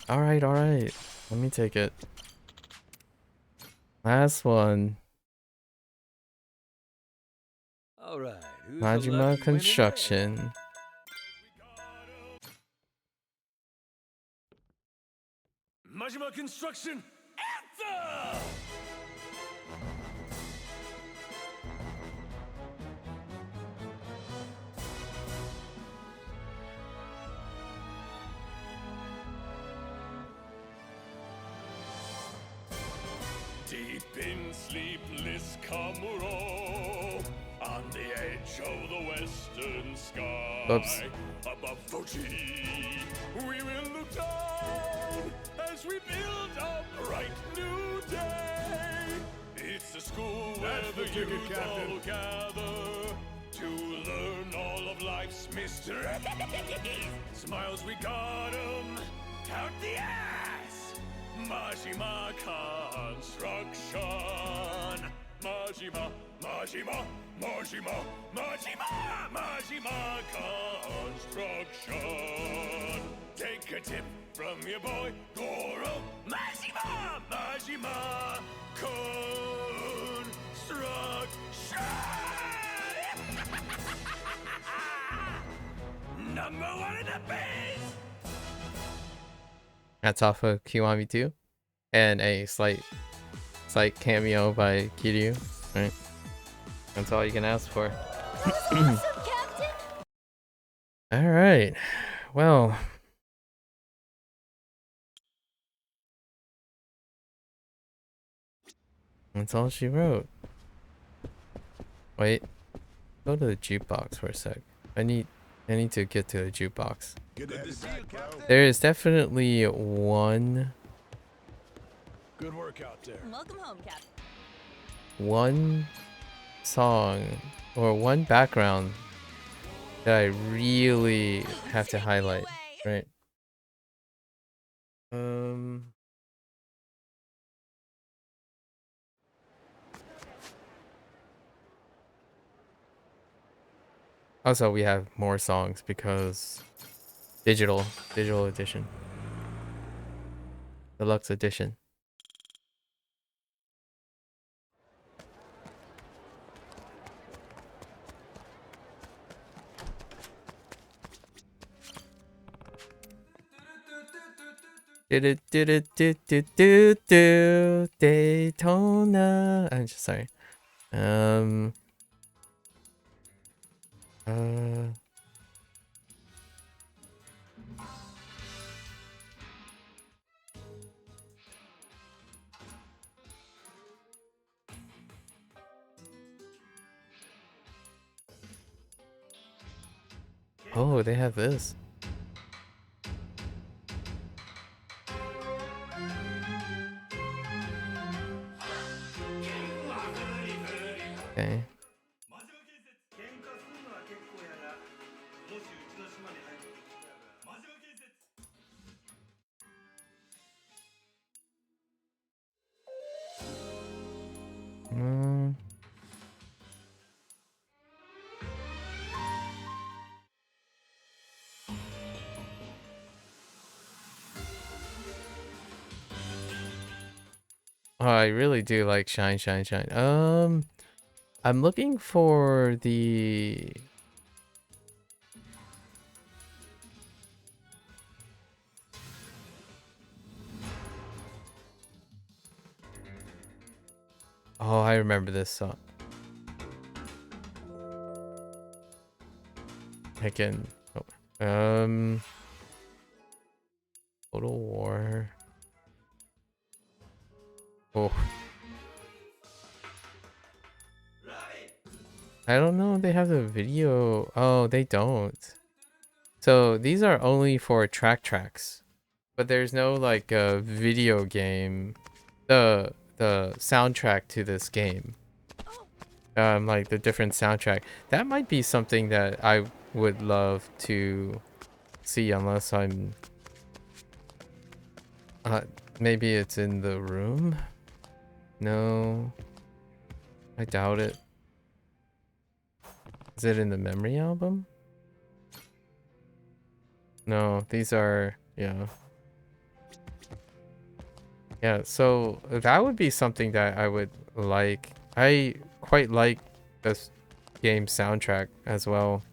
Alright, alright. Let me take it. Last one. All right. Who's the Majima lucky winner Construction. Majima Construction Anthem! Deep in sleepless Kamuro, on the edge of the western sky, Oops. above Fuji, we will look down as we build a bright new day. It's a school where the youth all gather, to learn all of life's mysteries. Smiles we got 'em, count the ass. Majima construction. Majima, Majima, Majima, Majima, Majima construction. Take a tip from your boy Goro. Majima, Majima construction. Number one in the biz. That's off of Kiwami 2. And a slight cameo by Kiryu. Right? That's all you can ask for. Awesome, Captain! Alright. Well. That's all she wrote. Wait. Go to the jukebox for a sec. I need to get to the jukebox. Good to see you, Captain. There is definitely one Good work out there. Welcome home, Cap. song or one background that I really have to highlight, right? Also, we have more songs because digital edition, deluxe edition. Daytona. I'm just sorry. Oh, they have this. Okay. Oh, I really do like Shine, Shine, Shine. I'm looking for the... Oh, I remember this song. I can... Oh. Total War... Oh. I don't know if they have the video. Oh, they don't. So these are only for tracks. But there's no like video game. The soundtrack to this game. Like the different soundtrack. That might be something that I would love to see unless I'm maybe it's in the room? No, I doubt it. Is it in the memory album? No, these are, yeah. Yeah, so that would be something that I would like. I quite like this game soundtrack as well.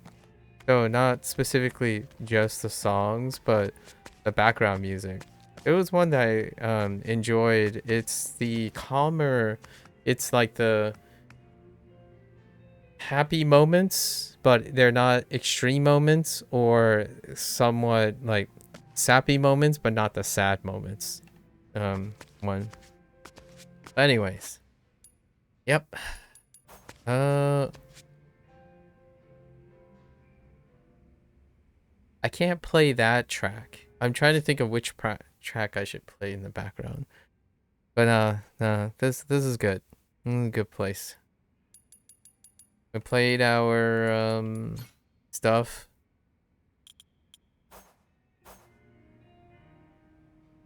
So not specifically just the songs, but the background music. It was one that I enjoyed. It's the calmer, it's like the happy moments, but they're not extreme moments, or somewhat like sappy moments, but not the sad moments. One. Anyways. Yep. I can't play that track. I'm trying to think of which track I should play in the background. But no, this is good. Good place. We played our stuff.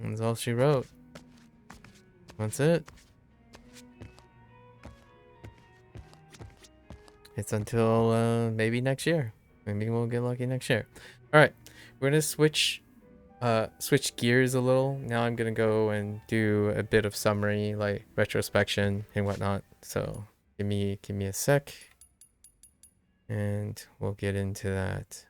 That's all she wrote. That's it. It's until maybe next year. Maybe we'll get lucky next year. All right, we're gonna switch gears a little. Now I'm gonna go and do a bit of summary, like retrospection and whatnot. So give me a sec, and we'll get into that.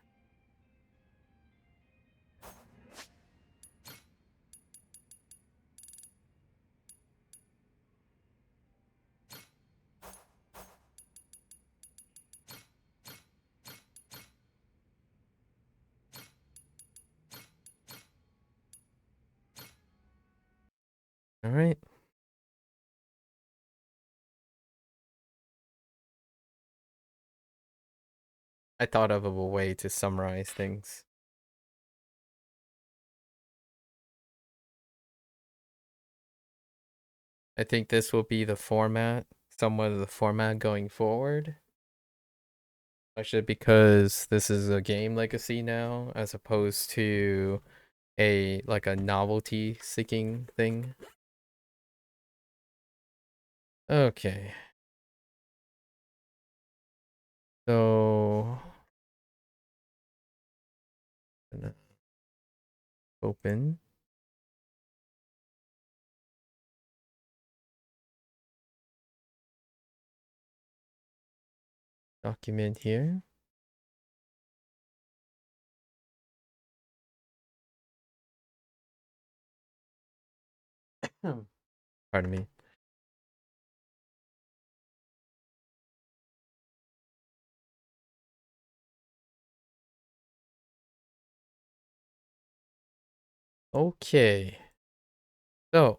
All right. I thought of a way to summarize things. I think this will be the format, somewhat of the format going forward. Actually, because this is a game legacy now, as opposed to a novelty seeking thing. Okay. So gonna open document here. Pardon me. Okay. So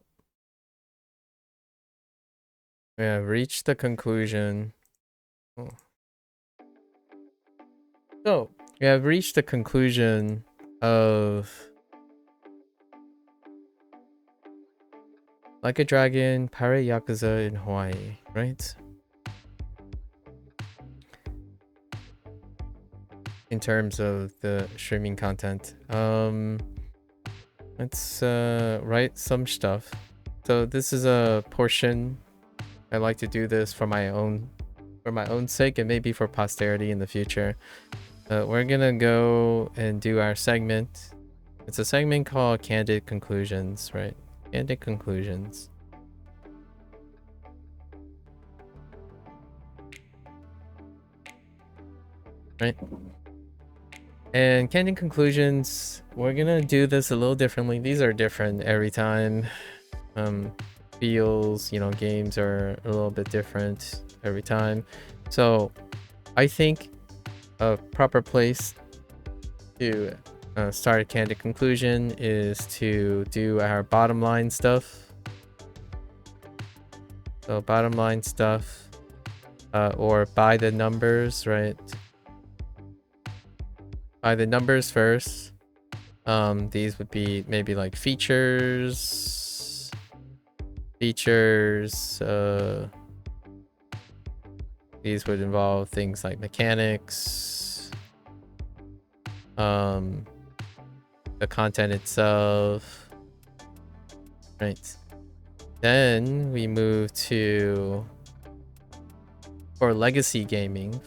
we have reached the conclusion. Oh. So we have reached the conclusion of Like a Dragon, Pirate Yakuza in Hawaii, right? In terms of the streaming content. Let's write some stuff. So this is a portion. I like to do this for my own sake and maybe for posterity in the future. We're gonna go and do our segment. It's a segment called Candid Conclusions, right? Candid Conclusions. Right? And Candid Conclusions, we're gonna do this a little differently. These are different every time. Feels, games are a little bit different every time. So I think a proper place to start a Candid Conclusion is to do our bottom line stuff. So bottom line stuff, or by the numbers, right? By the numbers first. These would be maybe like features. These would involve things like mechanics, the content itself, right? Then we move to for legacy gaming.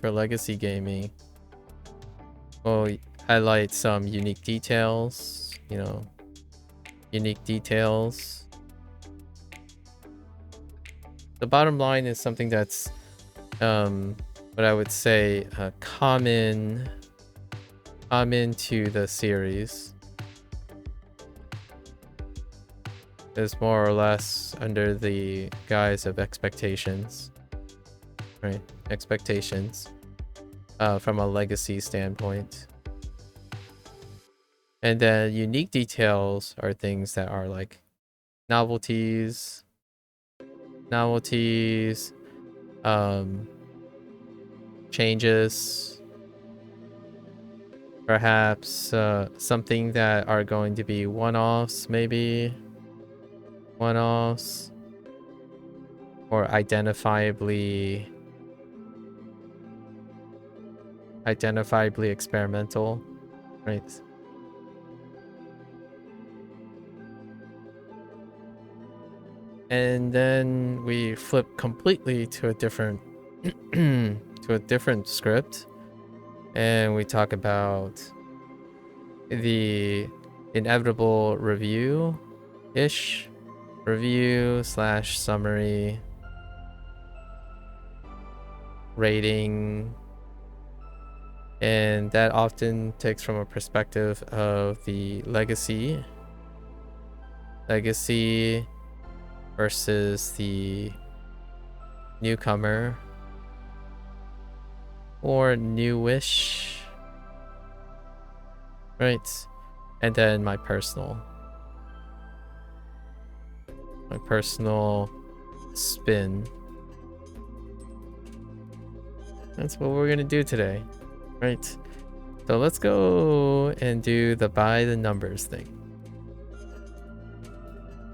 We'll highlight some unique details, unique details. The bottom line is something that's what I would say common to the series. Is more or less under the guise of expectations, right? Expectations from a legacy standpoint. And then unique details are things that are like novelties, changes, perhaps something that are going to be one-offs, maybe one-offs, or identifiably identifiably experimental, right? And then we flip completely to a different to a different script, and we talk about the inevitable review-ish, review/summary, rating, and that often takes from a perspective of the legacy versus the newcomer or newish, right? And then my personal spin. That's what we're gonna do today, right? So let's go and do the by the numbers thing.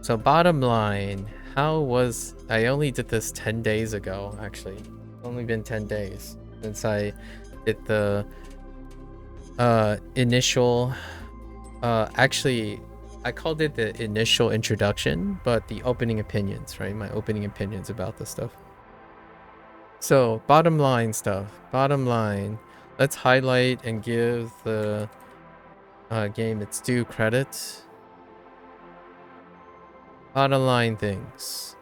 So bottom line, how was I only did this 10 days ago, actually. It's only been 10 days since I did the initial actually I called it the initial introduction, but the opening opinions, right? My opening opinions about the stuff. So bottom line stuff. Bottom line, let's highlight and give the game its due credit. Bottom line things.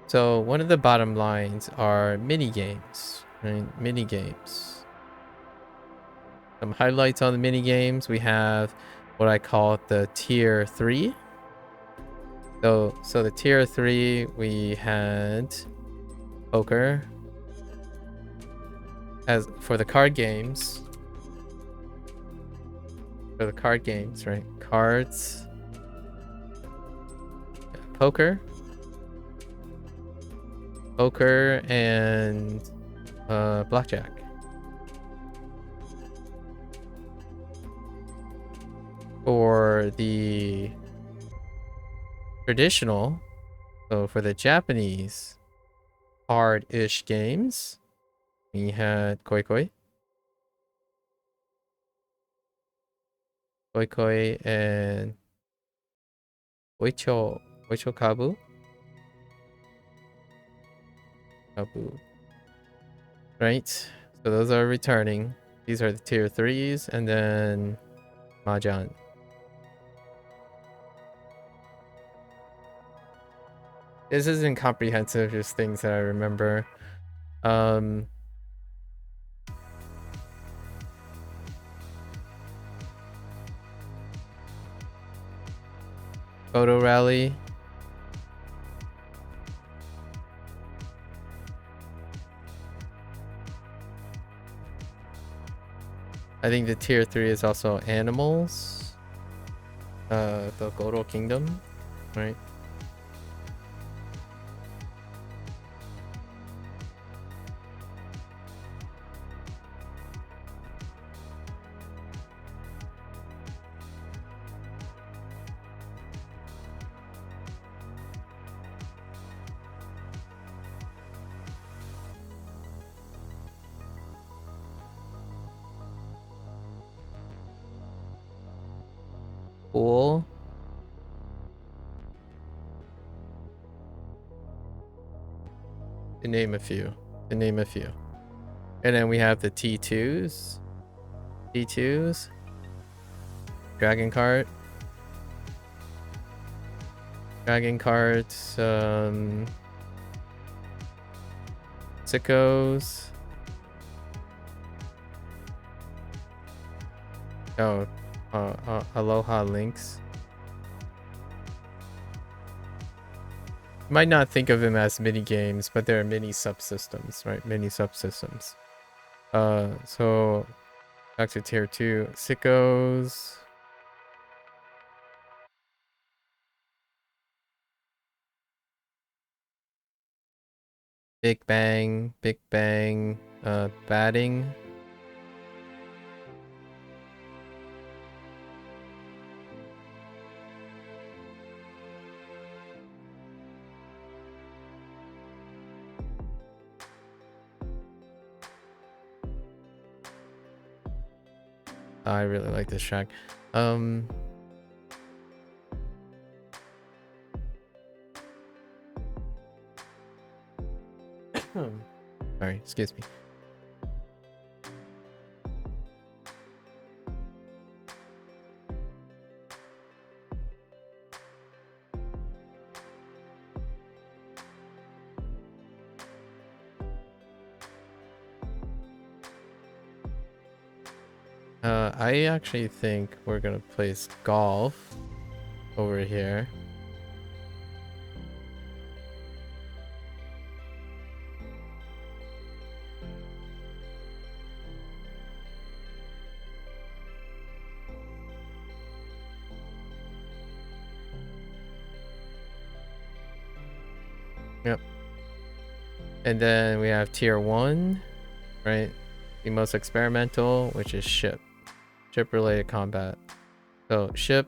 So one of the bottom lines are mini games, right? Mini games. Some highlights on the mini games. We have what I call the tier 3. So the tier 3, we had poker. As for the card games, right? Cards, poker, and blackjack. For the traditional, so for the Japanese hard-ish games, we had koi koi, and oicho kabu. Right? So those are returning. These are the tier 3s, and then Mahjong. This isn't comprehensive, just things that I remember. Photo rally. I think the tier 3 is also animals. The Goto Kingdom, right? Cool. To name a few. And then we have the T2s. Dragon Cart. Sickos. Oh, Aloha Links. You might not think of them as mini games, but they're mini subsystems, right? Mini subsystems. So back to tier 2, Sickos. Big Bang, batting. I really like this track. Sorry, excuse me. I actually think we're gonna place golf over here. Yep. And then we have tier 1, right? The most experimental, which is ship. Ship related combat. So ship,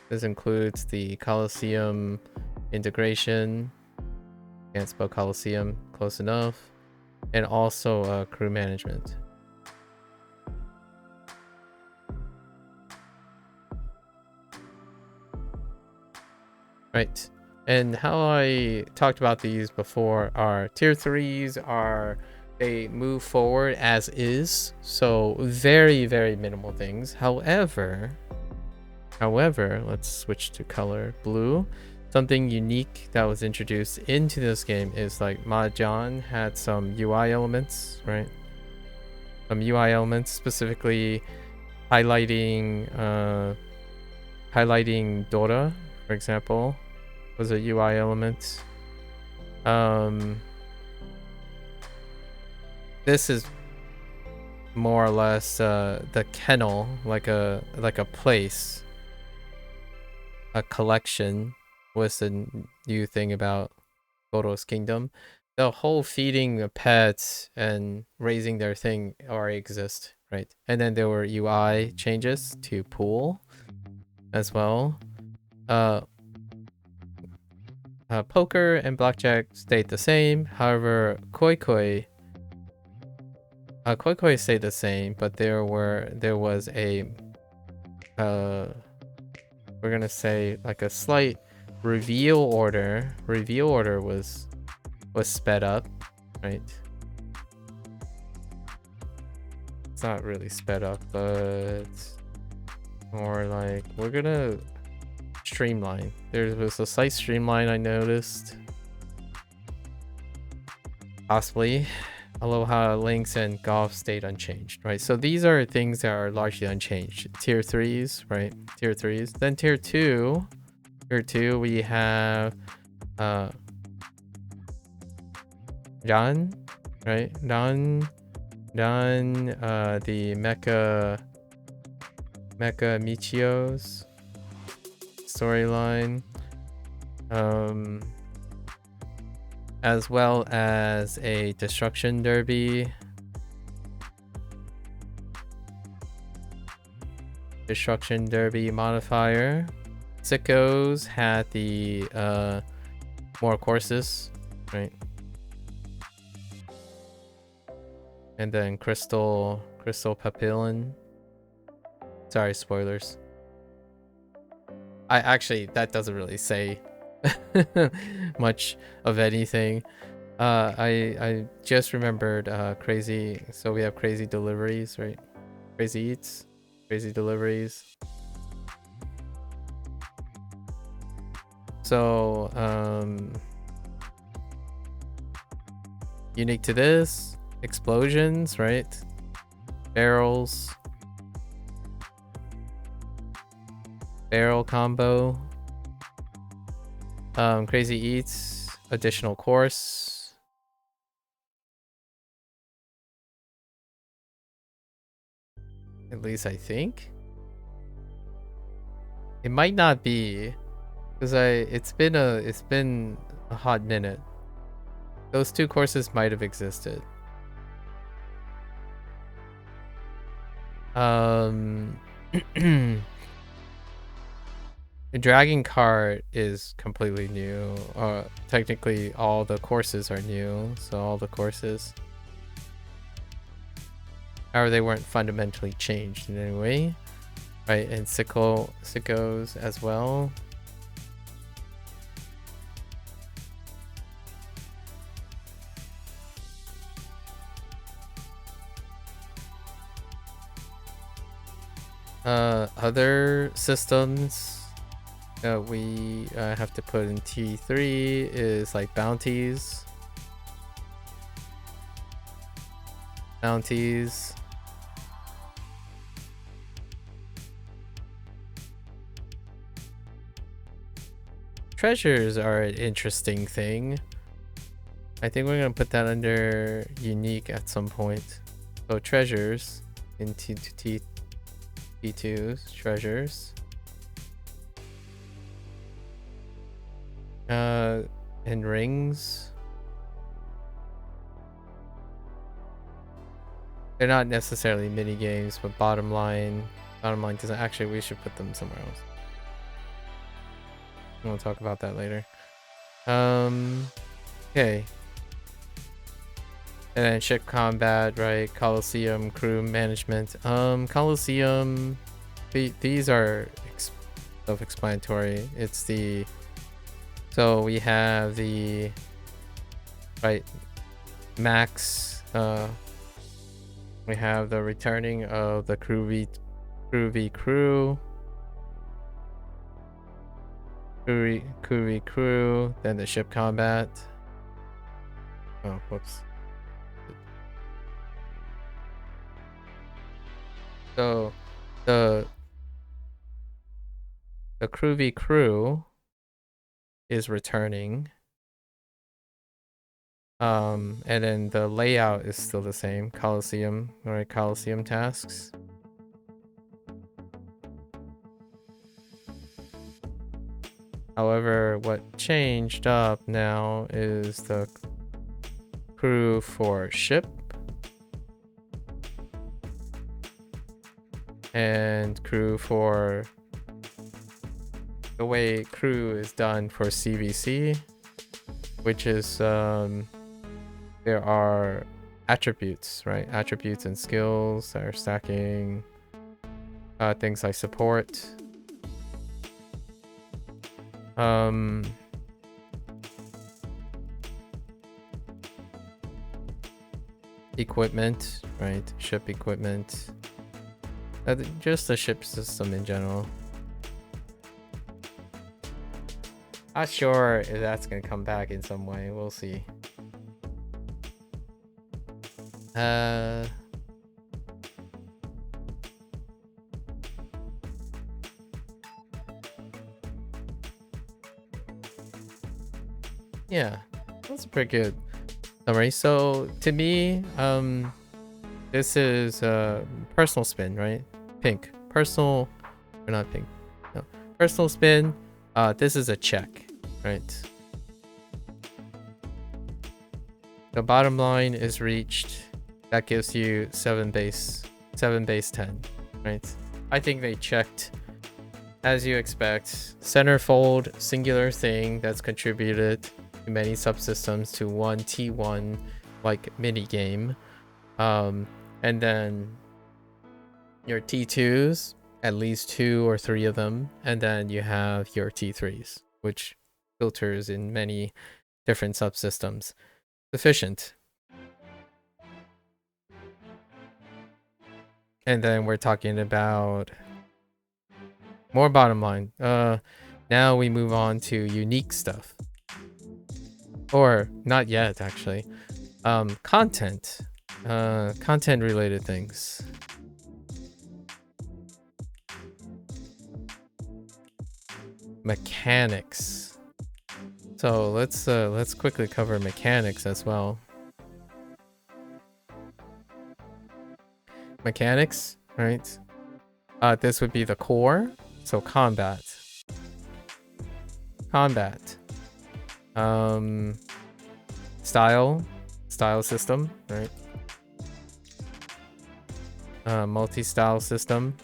this includes the Coliseum integration. Can't spell Coliseum, close enough. And also crew management. Right. And how I talked about these before are tier 3s are they move forward as is, so very minimal things. However, let's switch to color blue. Something unique that was introduced into this game is like Mahjong had some UI elements, right? Some UI elements specifically highlighting Dora, for example, was a UI element. This is more or less the kennel, like a place, a collection was the new thing about Goto's Kingdom. The whole feeding the pets and raising their thing already exist, right? And then there were UI changes to pool as well. Poker and blackjack stayed the same. However, koi koi stayed the same, but there was a we're gonna say like a slight reveal order. Reveal order was sped up, right? It's not really sped up, but more like we're gonna streamline. There was a slight streamline I noticed. Possibly. Aloha, Links, and Golf stayed unchanged, right? So these are things that are largely unchanged. Tier 3s, right? Tier 3s. Then tier 2. Tier 2, we have Ran, right? Ran, the Mecha Michio's storyline. As well as a destruction derby. Destruction derby modifier. Sickos had the more courses, right? And then Crystal Papillon. Sorry, spoilers. I actually, that doesn't really say much of anything. I just remembered crazy. So we have crazy deliveries, right? Crazy eats, crazy deliveries. So unique to this, explosions, right? Barrels, barrel combo. Crazy eats, additional course. At least I think. It might not be, because it's been a hot minute. Those two courses might have existed. The Dragon Cart is completely new. Technically, all the courses are new, so all the courses. Or they weren't fundamentally changed in any way. Right, and sickos as well. Other systems that we have to put in T3 is like bounties. Treasures are an interesting thing. I think we're gonna put that under unique at some point. So treasures in T2's treasures. And rings. They're not necessarily mini games, but bottom line doesn't actually. We should put them somewhere else. We'll talk about that later. Okay. And then ship combat, right? Coliseum, crew management. Coliseum. These are self-explanatory. It's the. So we have the. Right. Max. We have the returning of the crew v crew. Crew, then the ship combat. Oh, whoops. So the crew v crew is returning. And then the layout is still the same. Coliseum, right? Coliseum tasks. However, what changed up now is the crew for ship and crew for the way crew is done for CVC, which is there are attributes, right? Attributes and skills that are stacking, things like support. Equipment, right? Ship equipment. Just the ship system in general. Not sure if that's gonna come back in some way. We'll see. Yeah, that's a pretty good summary. So to me, this is personal spin, right? Pink. Personal, or not pink. No, personal spin. This is a check, right? The bottom line is reached. That gives you 7 base 10, right? I think they checked, as you expect, centerfold, singular thing that's contributed to many subsystems to one T1 like mini game, and then your T2s, at least 2 or 3 of them, and then you have your T3s, which filters in many different subsystems. Sufficient. And then we're talking about more bottom line. Now we move on to unique stuff. Or not yet, actually. Content. Content related things. Mechanics. So let's quickly cover mechanics as well. Mechanics, right? This would be the core. So combat. Style system, right? Multi-style system.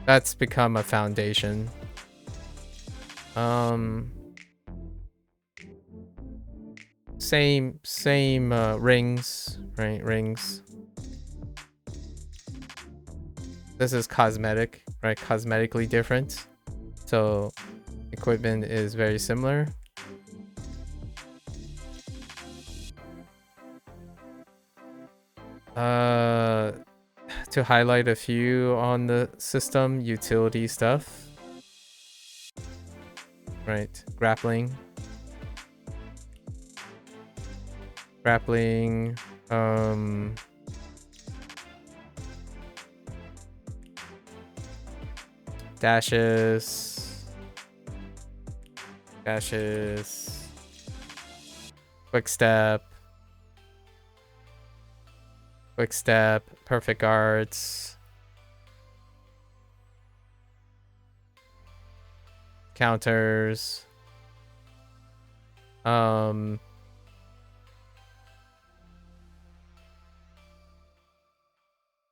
That's become a foundation. same rings, right? Rings. This is cosmetic, right? Cosmetically different. So equipment is very similar. To highlight a few on the system, utility stuff. Right, grappling. Grappling, dashes, quick step, perfect guards, counters,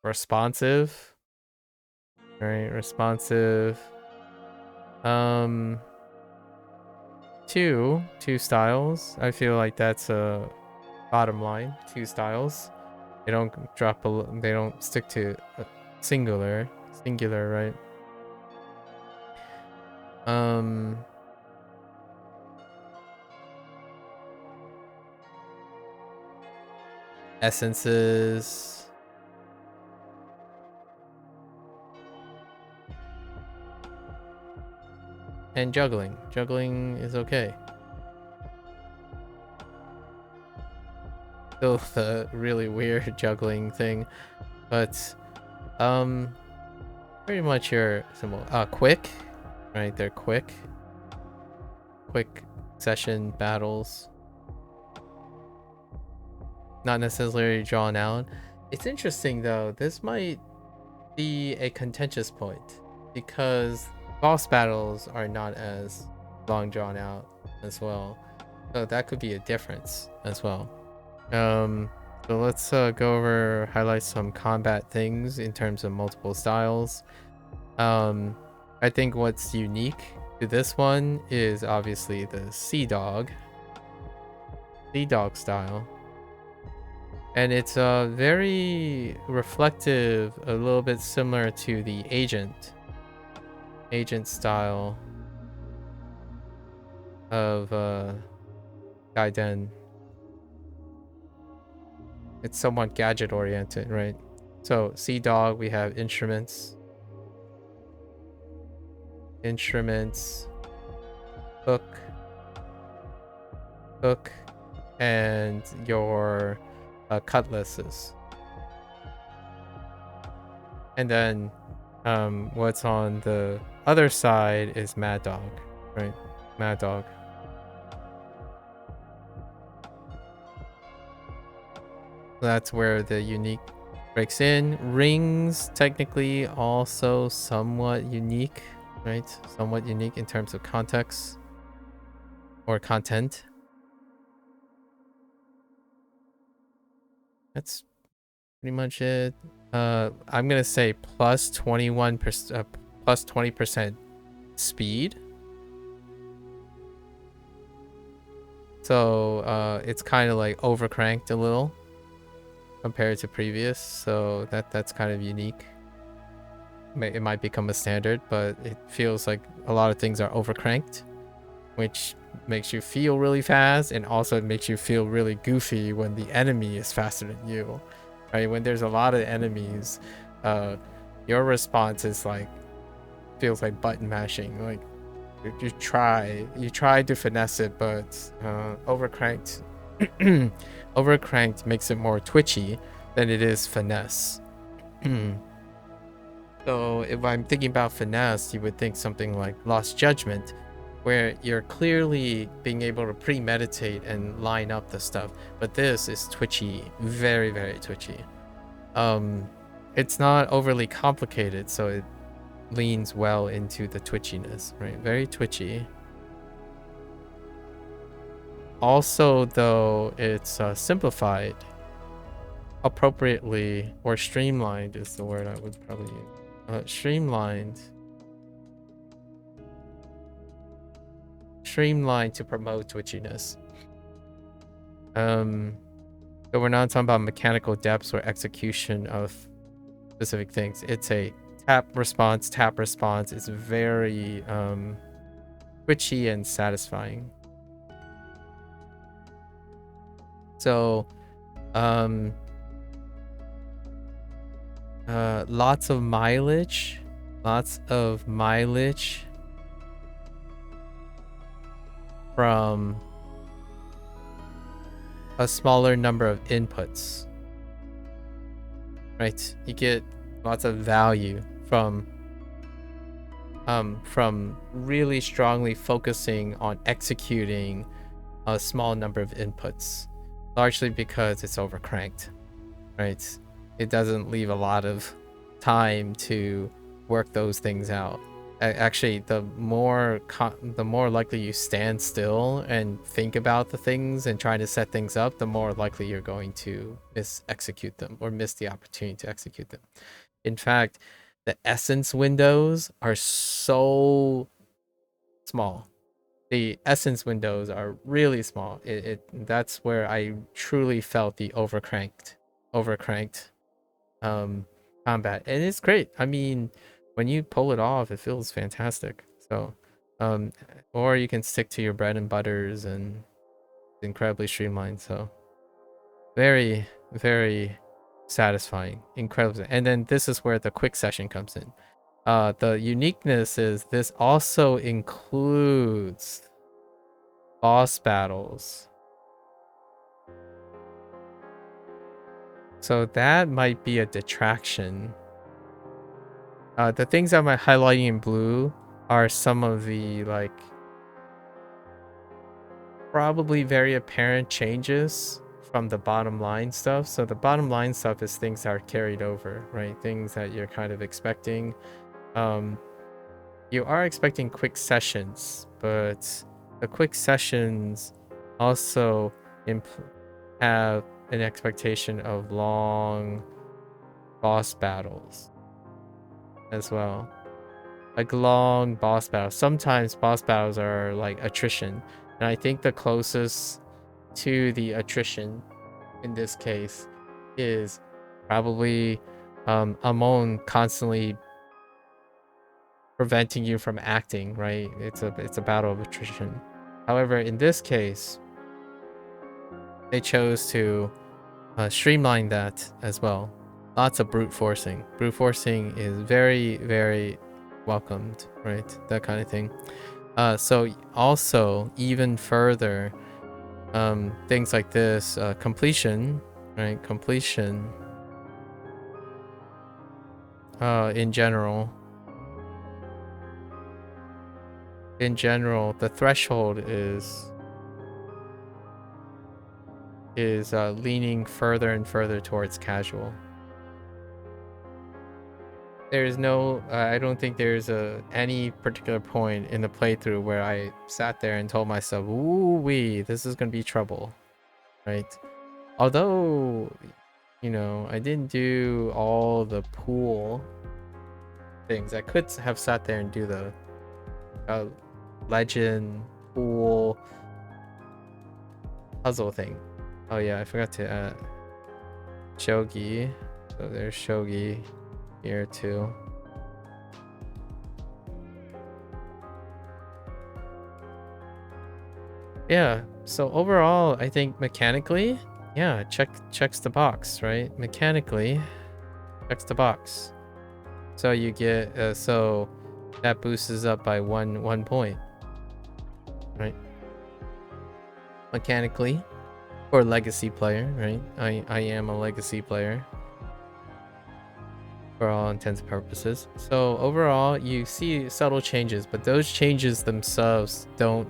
responsive, right? Responsive. Two styles. I feel like that's a bottom line. Two styles. They don't drop they don't stick to singular, right? Essences. And juggling. Juggling is okay. Still the really weird juggling thing, but pretty much your symbol. Quick, right? They're quick session battles, not necessarily drawn out. It's interesting though, this might be a contentious point because boss battles are not as long drawn out as well, so that could be a difference as well. So let's go over, highlight some combat things in terms of multiple styles. I think what's unique to this one is obviously the Sea Dog style, and it's very reflective, a little bit similar to the Agent style of Gaiden. It's somewhat gadget oriented, right? So Sea Dog, we have instruments, hook, and your cutlasses. And then what's on the other side is Mad Dog, right? Mad Dog. That's where the unique breaks in. Rings, technically also somewhat unique, right? Somewhat unique in terms of context or content. That's pretty much it. I'm gonna say plus 21%, plus 20% speed. So it's kind of like overcranked a little compared to previous, so that's kind of unique. It might become a standard, but it feels like a lot of things are overcranked, which makes you feel really fast, and also it makes you feel really goofy when the enemy is faster than you, right? When there's a lot of enemies, your response is like, feels like button mashing. Like you try to finesse it, but overcranked overcranked makes it more twitchy than it is finesse. So if I'm thinking about finesse, you would think something like Lost Judgment, where you're clearly being able to premeditate and line up the stuff, but this is twitchy, very, very twitchy. It's not overly complicated, so it leans well into the twitchiness, right? Very twitchy. Also, though, it's simplified appropriately, or streamlined is the word I would probably use. Streamlined to promote twitchiness. So we're not talking about mechanical depths or execution of specific things. It's a tap response. It's very twitchy and satisfying. So lots of mileage from a smaller number of inputs, right? You get lots of value from really strongly focusing on executing a small number of inputs, largely because it's overcranked, right? It doesn't leave a lot of time to work those things out. Actually, the more likely you stand still and think about the things and try to set things up, the more likely you're going to execute them or miss the opportunity to execute them. In fact, the essence windows are so small. The essence windows are really small. That's where I truly felt the overcranked combat, and it's great. I mean, when you pull it off, it feels fantastic. So or you can stick to your bread and butters, and it's incredibly streamlined. So very, very satisfying, incredible. And then this is where the quick session comes in. The uniqueness is this also includes boss battles. So that might be a detraction. The things I'm highlighting in blue are some of the like probably very apparent changes from the bottom line stuff. So the bottom line stuff is things that are carried over, right? Things that you're kind of expecting. You are expecting quick sessions, but the quick sessions also have an expectation of long boss battles as well. Like long boss battles. Sometimes boss battles are like attrition. And I think the closest to the attrition in this case is probably Amon constantly preventing you from acting, right? It's a battle of attrition. However, in this case, they chose to streamline that as well. Lots of brute forcing. Brute forcing is very, very welcomed, right? That kind of thing. So also even further, things like this, completion, right? Completion in general, the threshold is leaning further and further towards casual. There's no I don't think there's any particular point in the playthrough where I sat there and told myself, ooh wee, this is gonna be trouble, right? Although, you know, I didn't do all the pool things. I could have sat there and do the legend pool puzzle thing. Oh yeah, I forgot to add shogi. So there's shogi here too. Yeah, so overall I think mechanically, yeah, checks the box, right? Mechanically checks the box. So you get so that boosts up by one point, right? Mechanically, for a legacy player, right? I am a legacy player for all intents and purposes. So overall, you see subtle changes, but those changes themselves don't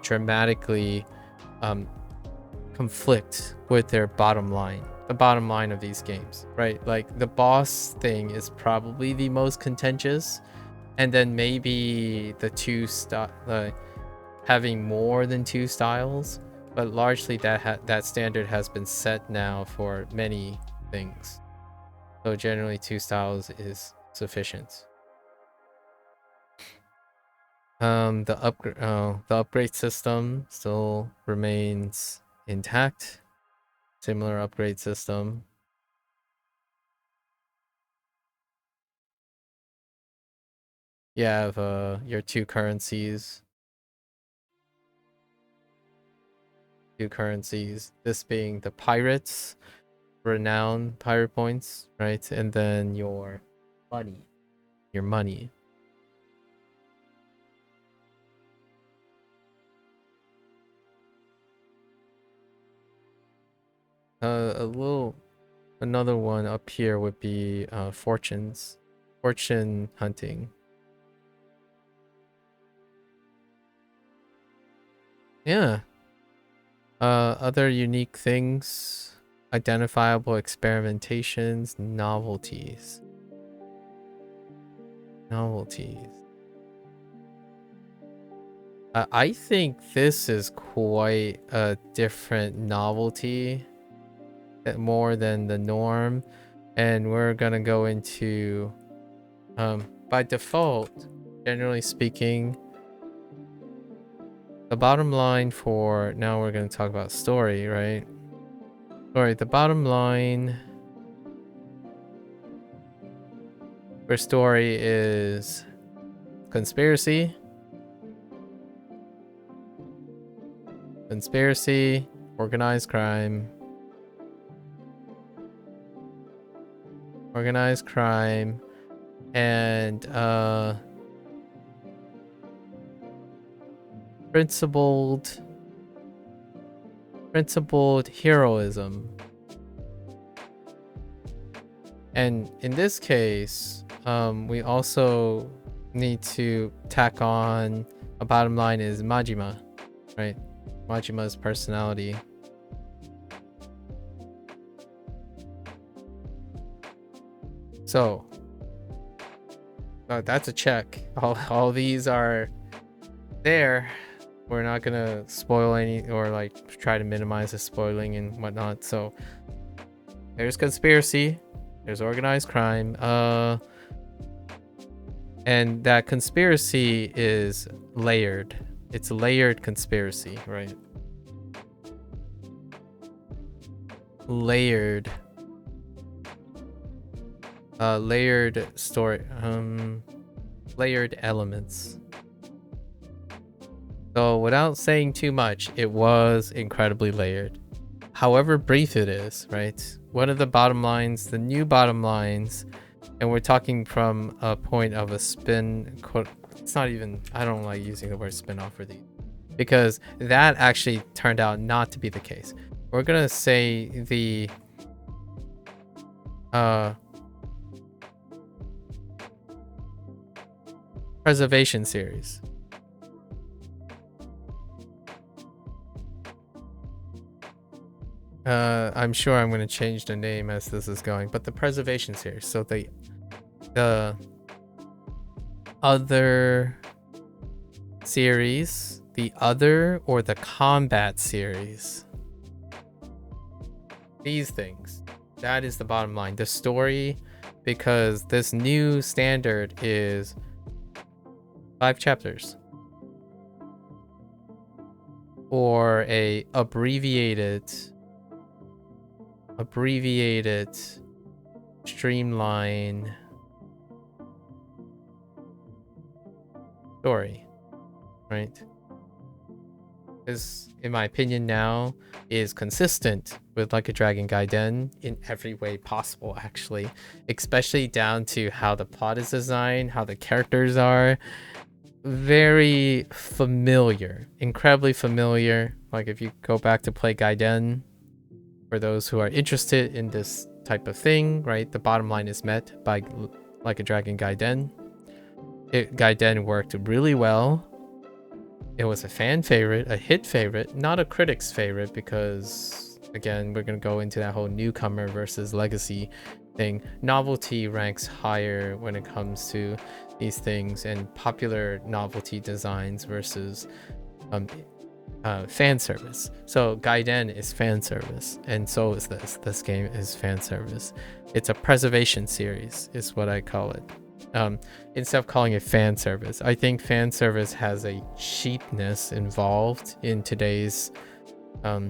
dramatically conflict with their bottom line. The bottom line of these games, right? Like the boss thing is probably the most contentious, and then maybe the having more than two styles, but largely that standard has been set now for many things. So generally 2 styles is sufficient. The upgrade system still remains intact. Similar upgrade system. You have your two currencies. This being the pirates, renown pirate points, right? And then your money. Another one up here would be fortune hunting. Yeah. Other unique things, identifiable experimentations, novelties. I think this is quite a different novelty, more than the norm, and we're gonna go into by default, generally speaking, the bottom line for now we're going to talk about story, right? The bottom line for story is conspiracy, organized crime, and principled heroism. And in this case, we also need to tack on a bottom line is Majima, right? Majima's personality. So that's a check. All these are there. We're not gonna spoil any or like try to minimize the spoiling and whatnot. So there's conspiracy, there's organized crime, and that conspiracy is layered. It's a layered conspiracy, right? Layered story, layered elements. So without saying too much, it was incredibly layered. However brief it is, right? One of the bottom lines, the new bottom lines, and we're talking from a point of a spin, it's not even, I don't like using the word spin-off for these, because that actually turned out not to be the case. We're gonna say the preservation series. I'm sure I'm going to change the name as this is going, but the preservation series. So the other series, or the combat series. These things. That is the bottom line. The story, because this new standard is 5 chapters. Or a abbreviated, streamline story, right? This, in my opinion, now is consistent with Like a Dragon Gaiden in every way possible, actually, especially down to how the plot is designed, how the characters are. Very familiar, incredibly familiar. Like if you go back to play Gaiden, for those who are interested in this type of thing, right? The bottom line is met by Like a Dragon Gaiden. Gaiden worked really well. It was a fan favorite, a hit favorite, not a critic's favorite, because again, we're gonna go into that whole newcomer versus legacy thing. Novelty ranks higher when it comes to these things, and popular novelty designs versus fan service. So Gaiden is fan service, and so is this game is fan service. It's a preservation series is what I call it. Instead of calling it fan service, I think fan service has a cheapness involved in today's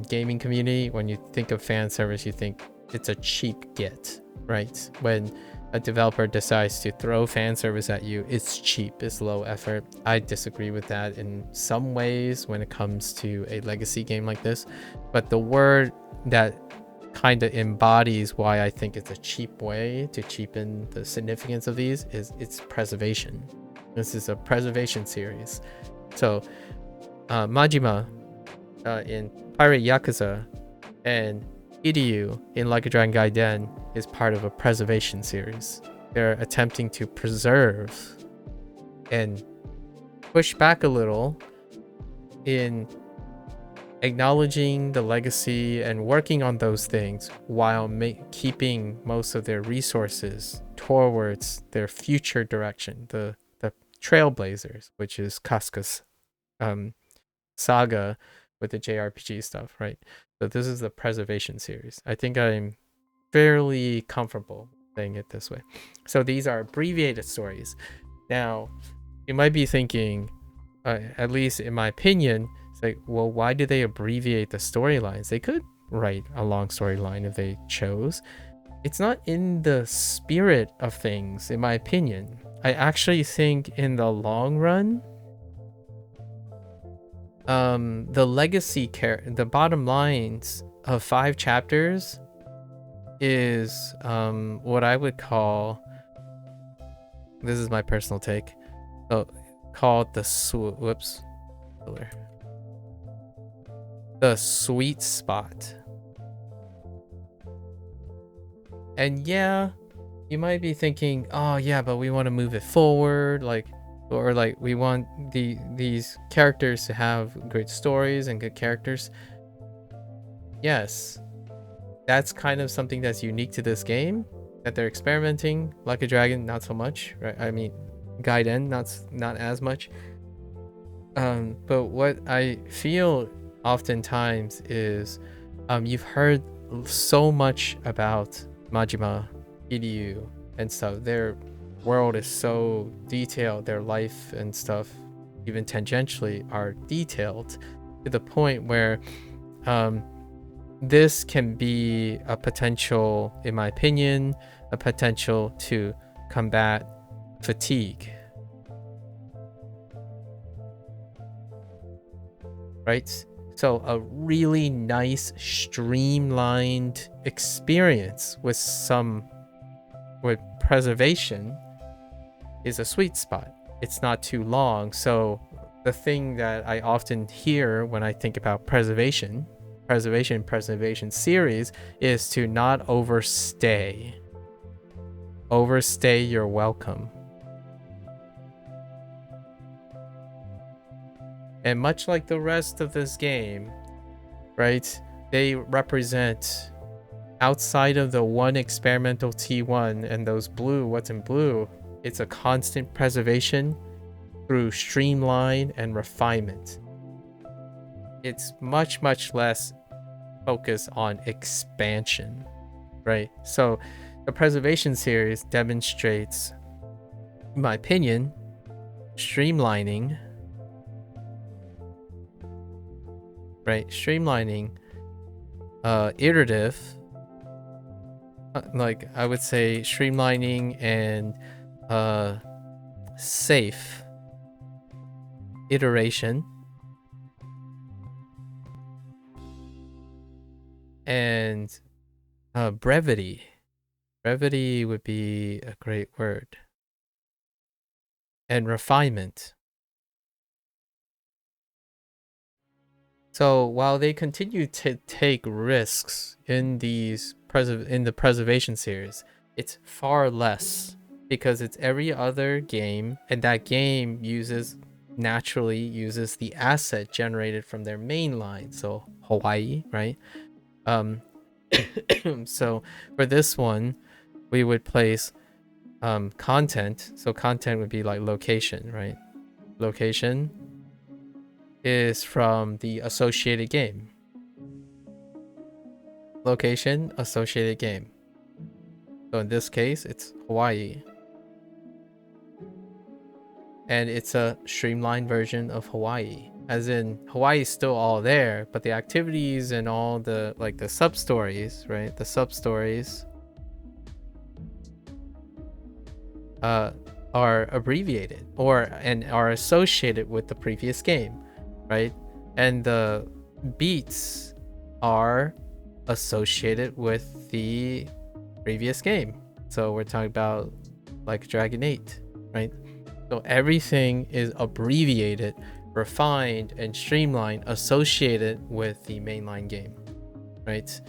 gaming community, when you think of fan service, you think it's a cheap get, right? When a developer decides to throw fan service at you, it's cheap, it's low effort. I disagree with that in some ways when it comes to a legacy game like this, but the word that kind of embodies why I think it's a cheap way to cheapen the significance of these is it's preservation. This is a preservation series. So Majima in Pirate Yakuza and Kiryu in Like a Dragon Gaiden is part of a preservation series. They're attempting to preserve and push back a little in acknowledging the legacy and working on those things while keeping most of their resources towards their future direction, the Trailblazers, which is Kafka's saga with the JRPG stuff, right? So this is the preservation series. I think I'm fairly comfortable saying it this way. So these are abbreviated stories. Now, you might be thinking, at least in my opinion, it's like, well, why do they abbreviate the storylines? They could write a long storyline if they chose. It's not in the spirit of things, in my opinion. I actually think in the long run, the legacy the bottom lines of 5 chapters is what I would call, this is my personal take, so called the sweet spot. And yeah, you might be thinking, oh yeah, but we want to move it forward, or we want these characters to have great stories and good characters. Yes, that's kind of something that's unique to this game, that they're experimenting. Like a Dragon, not so much, right? I mean, Gaiden, not as much. But what I feel oftentimes is, you've heard so much about Majima, Kiryu, and stuff. Their world is so detailed, their life and stuff, even tangentially, are detailed to the point where this can be a potential, in my opinion, a potential to combat fatigue. Right? So a really nice streamlined experience with preservation is a sweet spot. It's not too long. So the thing that I often hear when I think about preservation series is to not overstay your welcome. And much like the rest of this game, right, they represent, outside of the one experimental T1 and those blue, what's in blue, it's a constant preservation through streamline and refinement. It's much, much less focus on expansion, right? So the preservation series demonstrates, in my opinion, streamlining, right? Streamlining, iterative, like I would say streamlining and safe iteration, and brevity. Brevity would be a great word. And refinement. So while they continue to take risks in these the preservation series, it's far less, because it's every other game, and that game naturally uses the asset generated from their main line, so Hawaii, right? So for this one, we would place content. So content would be like location, right? Location is from the associated game. Location, associated game. So in this case, it's Hawaii. And it's a streamlined version of Hawaii. as in Hawaii is still all there, but the activities and all the like the sub stories, right? The sub stories are abbreviated and are associated with the previous game, right? And the beats are associated with the previous game. So we're talking about like Dragon 8, right? So everything is abbreviated, refined, and streamlined, associated with the mainline game, right?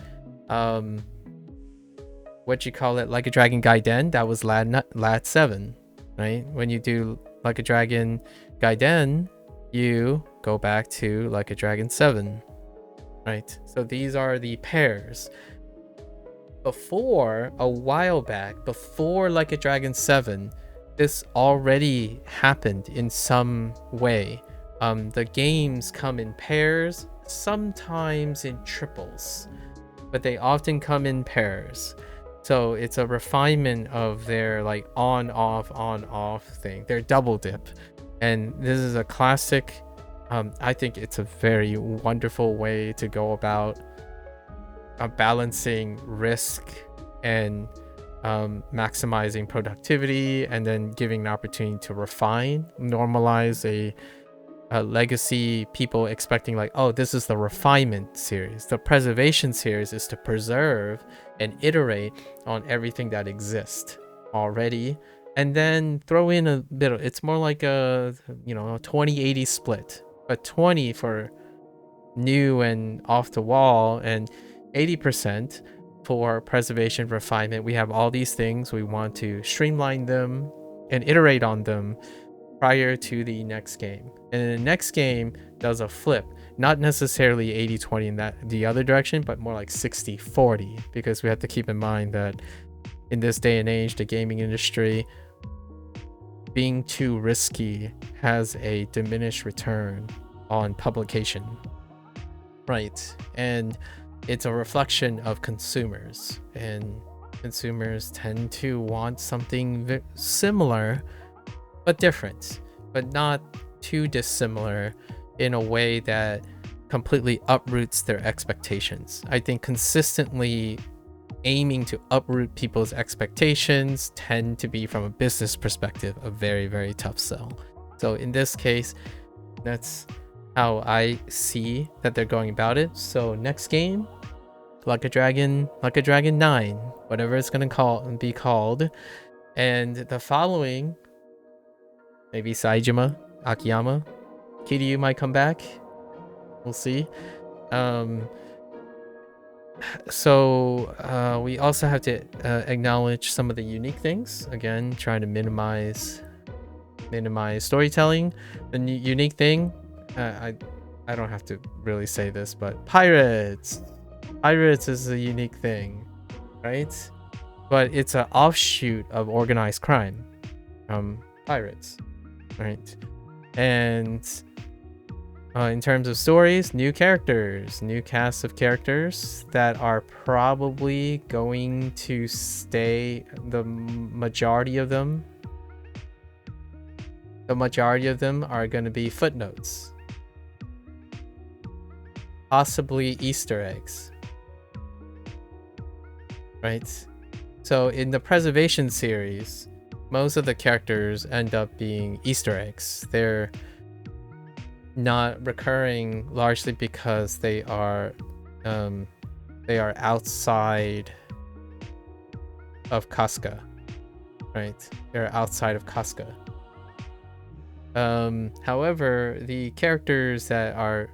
What you call it, Like a Dragon Gaiden, that was Lat 7, right? When you do Like a Dragon Gaiden, you go back to Like a Dragon 7, right? So these are the pairs. Before, a while back, before Like a Dragon 7, this already happened in some way. The games come in pairs, sometimes in triples, but they often come in pairs. So it's a refinement of their like on off thing, their double dip. And this is a classic. I think it's a very wonderful way to go about balancing risk and maximizing productivity, and then giving an opportunity to refine, normalize a legacy. People expecting like, oh, this is the refinement series. The preservation series is to preserve and iterate on everything that exists already, and then throw in a bit of, it's more like a, you know, a 20-80 split, but 20 for new and off the wall, and 80% for preservation, refinement. We have all these things, we want to streamline them and iterate on them prior to the next game. And the next game does a flip, not necessarily 80-20 in that the other direction, but more like 60-40, because we have to keep in mind that in this day and age, the gaming industry, being too risky has a diminished return on publication, right? And it's a reflection of consumers, and consumers tend to want something similar but different, but not too dissimilar in a way that completely uproots their expectations. I think consistently aiming to uproot people's expectations tend to be, from a business perspective, a very, very tough sell. So in this case, that's how I see that they're going about it. So next game, Like a Dragon 9, whatever it's gonna be called. And the following, maybe Saejima, Akiyama, Kiryu might come back. We'll see. So we also have to acknowledge some of the unique things. Again, trying to minimize storytelling. The unique thing, I don't have to really say this, but pirates is a unique thing, right? But it's an offshoot of organized crime, pirates, right? And in terms of stories, new characters, new cast of characters that are probably going to stay. The majority of them are going to be footnotes, possibly Easter eggs, right? So in the preservation series, most of the characters end up being Easter eggs. They're not recurring, largely because they are outside of Casca, right? They're outside of Casca. However, the characters that are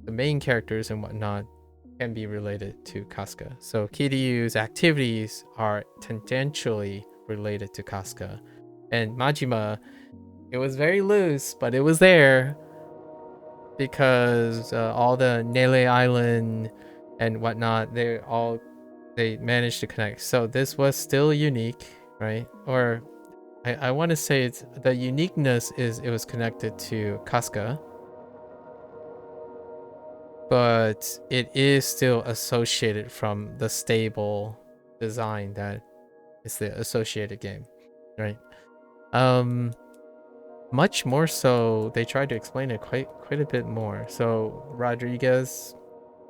the main characters and whatnot can be related to Casca. So Kiryu's activities are tangentially related to Casca. And Majima, it was very loose, but it was there because all the Nele Island and whatnot, they managed to connect. So this was still unique, right? Or I want to say it's the uniqueness is it was connected to Casca, but it is still associated from the stable design that is the associated game, right? much more so, they tried to explain it quite a bit more. So Rodriguez,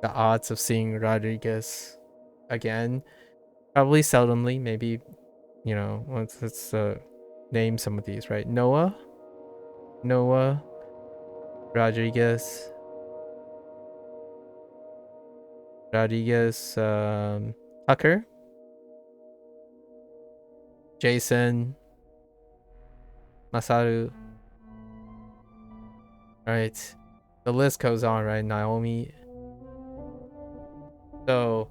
the odds of seeing Rodriguez again, probably seldomly. Maybe, you know, let's name some of these, right? Noah, Rodriguez, Tucker, Jason, Masaru. Right, the list goes on, right? Naomi. So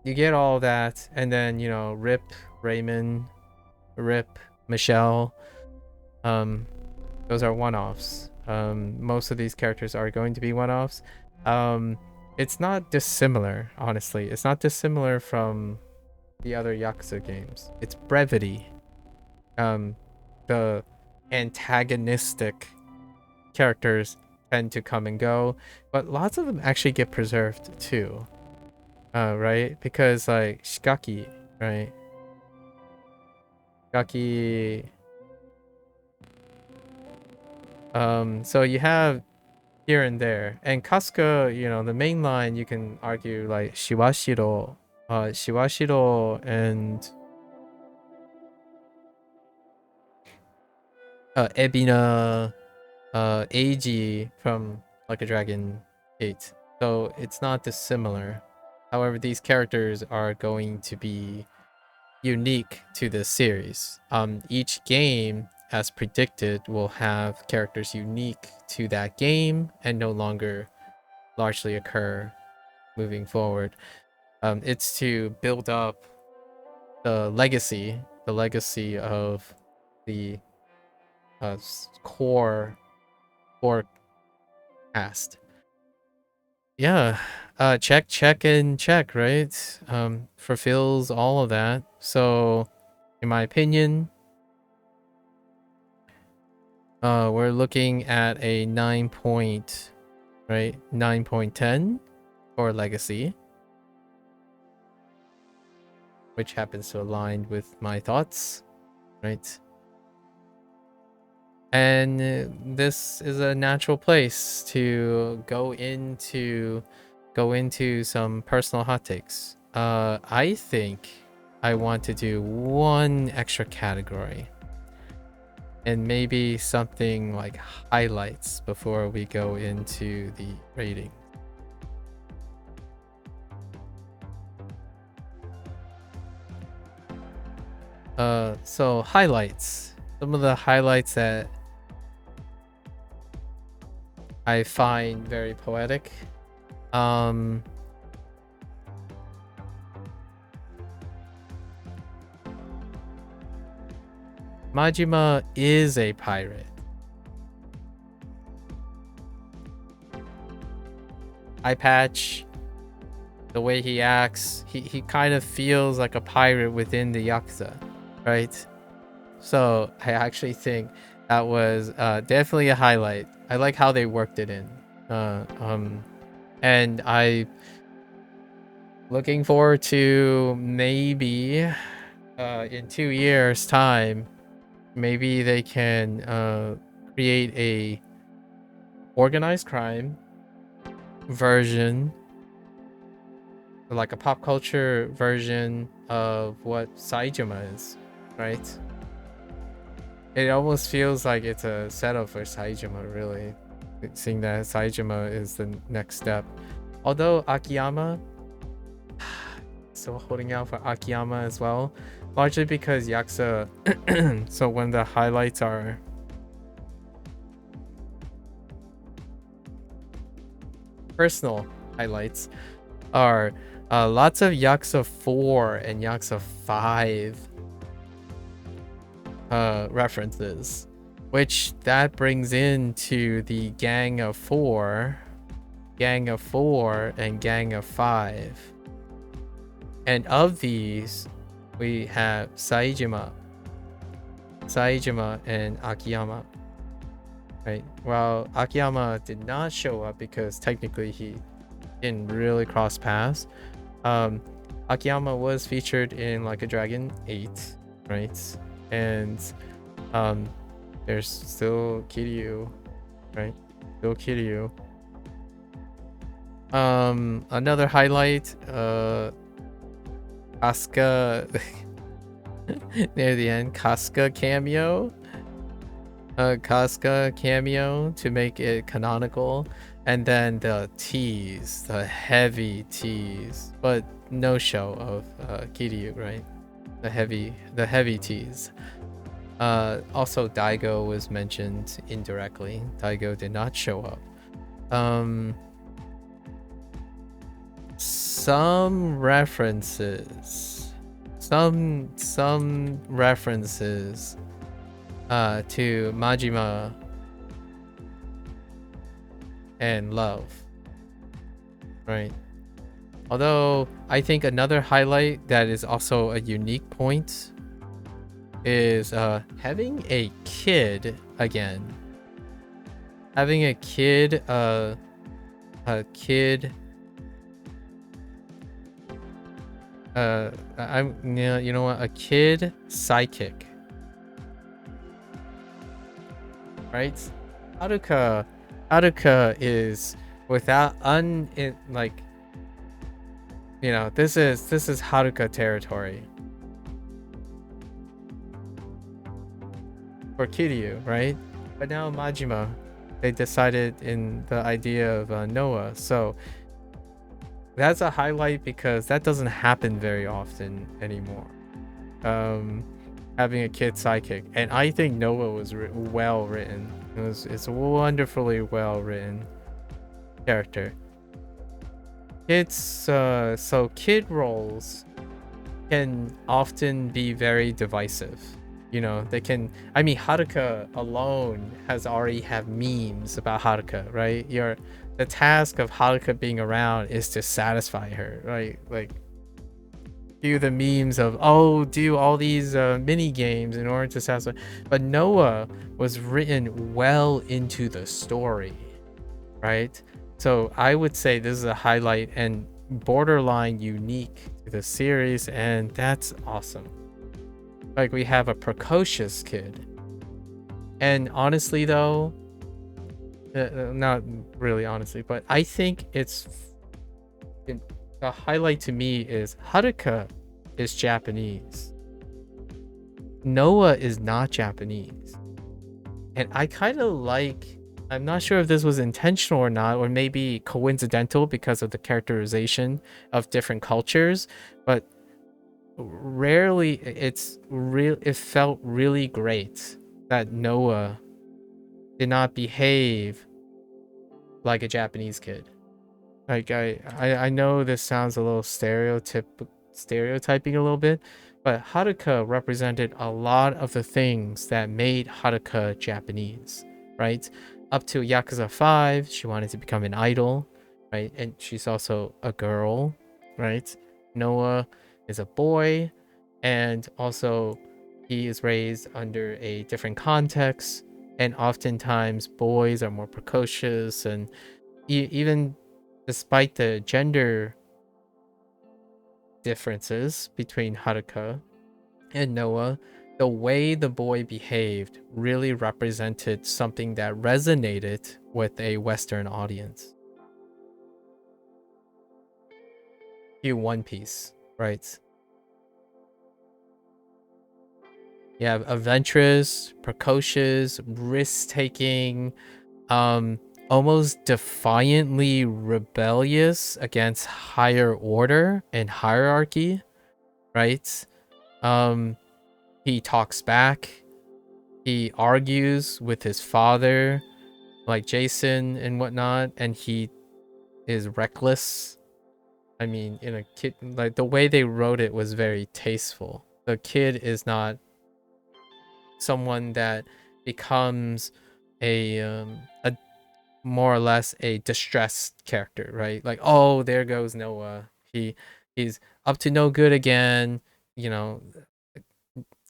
you get all that, and then, you know, Rip Raymond, Rip Michelle. Those are one-offs. Most of these characters are going to be one-offs. It's not dissimilar, honestly. It's not dissimilar from the other Yakuza games. It's brevity. The antagonistic characters tend to come and go, but lots of them actually get preserved too. Right? Because like Shikaki, right? Shikaki. So you have here and there, and Kasuga, you know, the main line, you can argue like Shiwashiro and Ebina, Eiji from Like a Dragon 8. So it's not dissimilar. However, these characters are going to be unique to this series. Each game, as predicted, will have characters unique to that game and no longer largely occur moving forward. It's to build up the legacy of the core cast. Yeah, check and check, right? Fulfills all of that. So, in my opinion, we're looking at a 9.10 for legacy, which happens to align with my thoughts, right? And this is a natural place to go into some personal hot takes. I think I want to do one extra category, and maybe something like highlights before we go into the rating. So highlights. Some of the highlights that I find very poetic. Majima is a pirate. Eye patch, the way he acts, he kind of feels like a pirate within the Yakuza, right? So I actually think that was definitely a highlight. I like how they worked it in. And I looking forward to maybe in 2 years time, maybe they can create a organized crime version, like a pop culture version of what Saijima is, right? It almost feels like it's a setup for Saijima, really. Seeing that Saijima is the next step. Although Akiyama, still holding out for Akiyama as well. Largely because Yakuza, so when the highlights are personal highlights are lots of Yakuza 4 and Yakuza 5 references, which that brings into the Gang of Four and Gang of 5. And of these, we have Saijima and Akiyama. Right. Well, Akiyama did not show up because technically he didn't really cross paths. Akiyama was featured in Like a Dragon 8, right? And There's still Kiryu, right? Still Kiryu. Another highlight, Casca near the end, Casca cameo. Casca cameo to make it canonical, and then the tease, the heavy tease, but no show of Kiryu, right? The heavy tease. Also Daigo was mentioned indirectly. Daigo did not show up. Some references to Majima and Love, right? Although I think another highlight that is also a unique point is having a kid again. Having a kid, you know what, a kid sidekick, right? Haruka is without like, you know, this is Haruka territory for Kiryu, right? But now Majima, they decided in the idea of Noah, so that's a highlight because that doesn't happen very often anymore. Having a kid sidekick, and I think Noah was well written. It's a wonderfully well written character. It's so kid roles can often be very divisive. You know, they can. I mean, Haruka alone has already have memes about Haruka, right? The task of Haruka being around is to satisfy her, right? Like, do the memes of, oh, do all these mini games in order to satisfy. But Noah was written well into the story, right? So I would say this is a highlight and borderline unique to the series, and that's awesome. Like, we have a precocious kid, and honestly though, not really honestly, but I think the highlight to me is Haruka is Japanese. Noah is not Japanese. And I kind of like, I'm not sure if this was intentional or not, or maybe coincidental because of the characterization of different cultures, but rarely it felt really great that Noah did not behave like a Japanese kid. Like, I know this sounds a little stereotyping a little bit, but Haruka represented a lot of the things that made Haruka Japanese, right? Up to Yakuza 5, she wanted to become an idol, right? And she's also a girl, right? Noah is a boy, and also he is raised under a different context, and oftentimes boys are more precocious, and even despite the gender differences between Haruka and Noah, the way the boy behaved really represented something that resonated with a Western audience. One Piece, right? You have adventurous, precocious, risk-taking, almost defiantly rebellious against higher order and hierarchy, right? He talks back, he argues with his father, like Jason and whatnot, and he is reckless. I mean, in a kid, like, the way they wrote it was very tasteful. The kid is not someone that becomes a more or less a distressed character, right? Like, oh, there goes Noah. He's up to no good again. You know,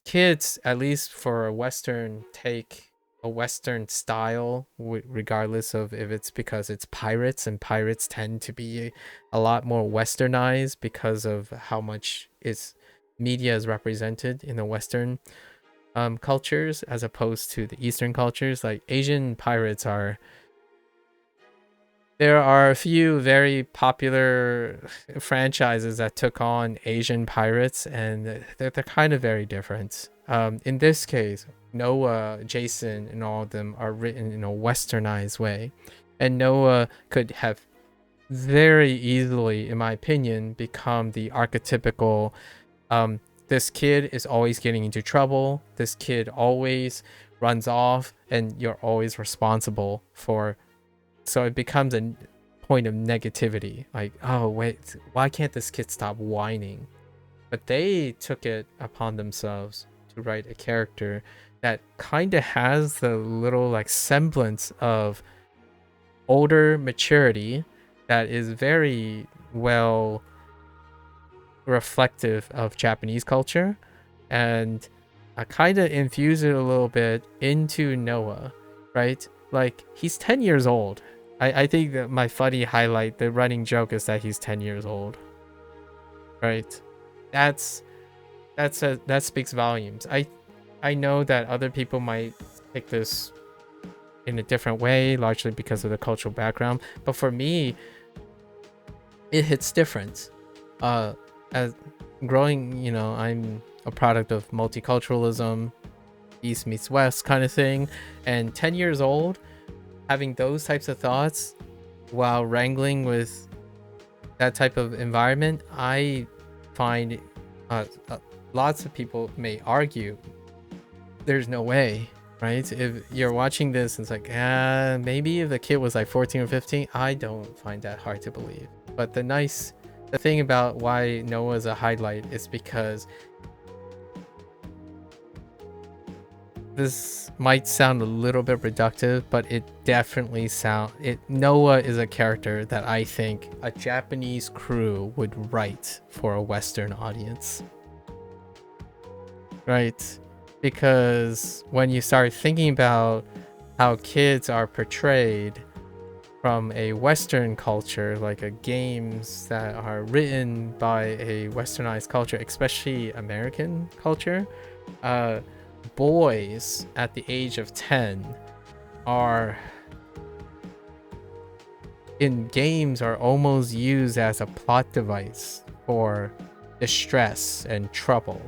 kids, at least for a Western take, a Western style, regardless of if it's because it's pirates, and pirates tend to be a lot more Westernized because of how much its media is represented in the Western cultures as opposed to the Eastern cultures. Like Asian pirates are. There are a few very popular franchises that took on Asian pirates, and they're kind of very different. In this case, Noah, Jason, and all of them are written in a westernized way. And Noah could have very easily, in my opinion, become the archetypical this kid is always getting into trouble. This kid always runs off, and you're always responsible for. So it becomes a point of negativity. Like, oh, wait, why can't this kid stop whining? But they took it upon themselves to write a character that kind of has the little like semblance of older maturity that is very well reflective of Japanese culture, and I kind of infuse it a little bit into Noah, right? Like, he's 10 years old. I think that my funny highlight, the running joke, is that he's 10 years old, right? That speaks volumes. I know that other people might take this in a different way, largely because of the cultural background, but for me, it hits different. As growing, you know, I'm a product of multiculturalism, East meets West kind of thing, and 10 years old, having those types of thoughts while wrangling with that type of environment, I find lots of people may argue there's no way, right? If you're watching this, it's like, maybe if the kid was like 14 or 15, I don't find that hard to believe. But the thing about why Noah is a highlight is because this might sound a little bit reductive, but it definitely Noah is a character that I think a Japanese crew would write for a Western audience. Right? Because when you start thinking about how kids are portrayed from a Western culture, like games that are written by a Westernized culture, especially American culture, boys at the age of 10 are in games are almost used as a plot device for distress and trouble.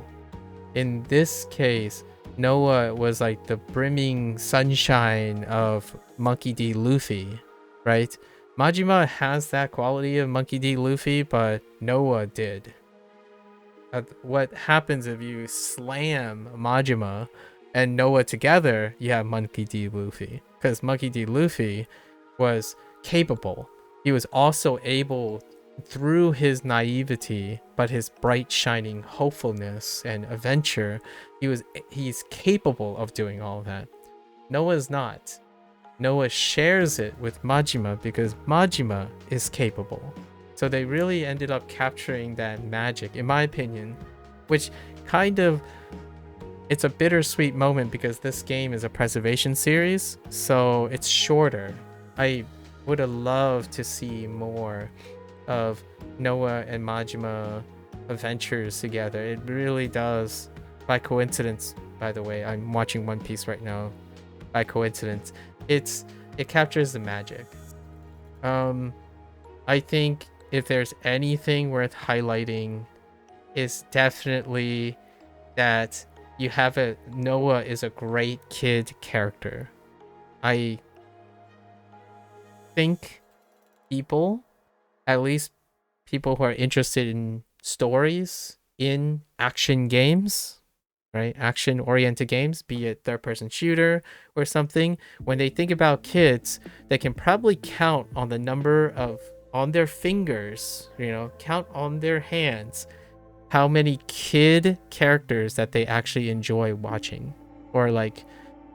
In this case, Noah was like the brimming sunshine of Monkey D. Luffy, right? Majima has that quality of Monkey D. Luffy, but Noah did. What happens if you slam Majima and Noah together? You have Monkey D. Luffy, because Monkey D. Luffy was capable. He was also able, through his naivety but his bright shining hopefulness and adventure, he's capable of doing all of that. Noah's not. Noah shares it with Majima because Majima is capable. So they really ended up capturing that magic, in my opinion, which kind of, it's a bittersweet moment because this game is a preservation series, so it's shorter. I would have loved to see more of Noah and Majima adventures together. It really does. By coincidence, by the way, I'm watching One Piece right now. By coincidence, it captures the magic. I think if there's anything worth highlighting, is definitely that you have Noah is a great kid character. I think people, at least people who are interested in stories in action games, right? Action oriented games, be it third person shooter or something, when they think about kids, they can probably count on the number of, on their fingers, count on their hands how many kid characters that they actually enjoy watching, or like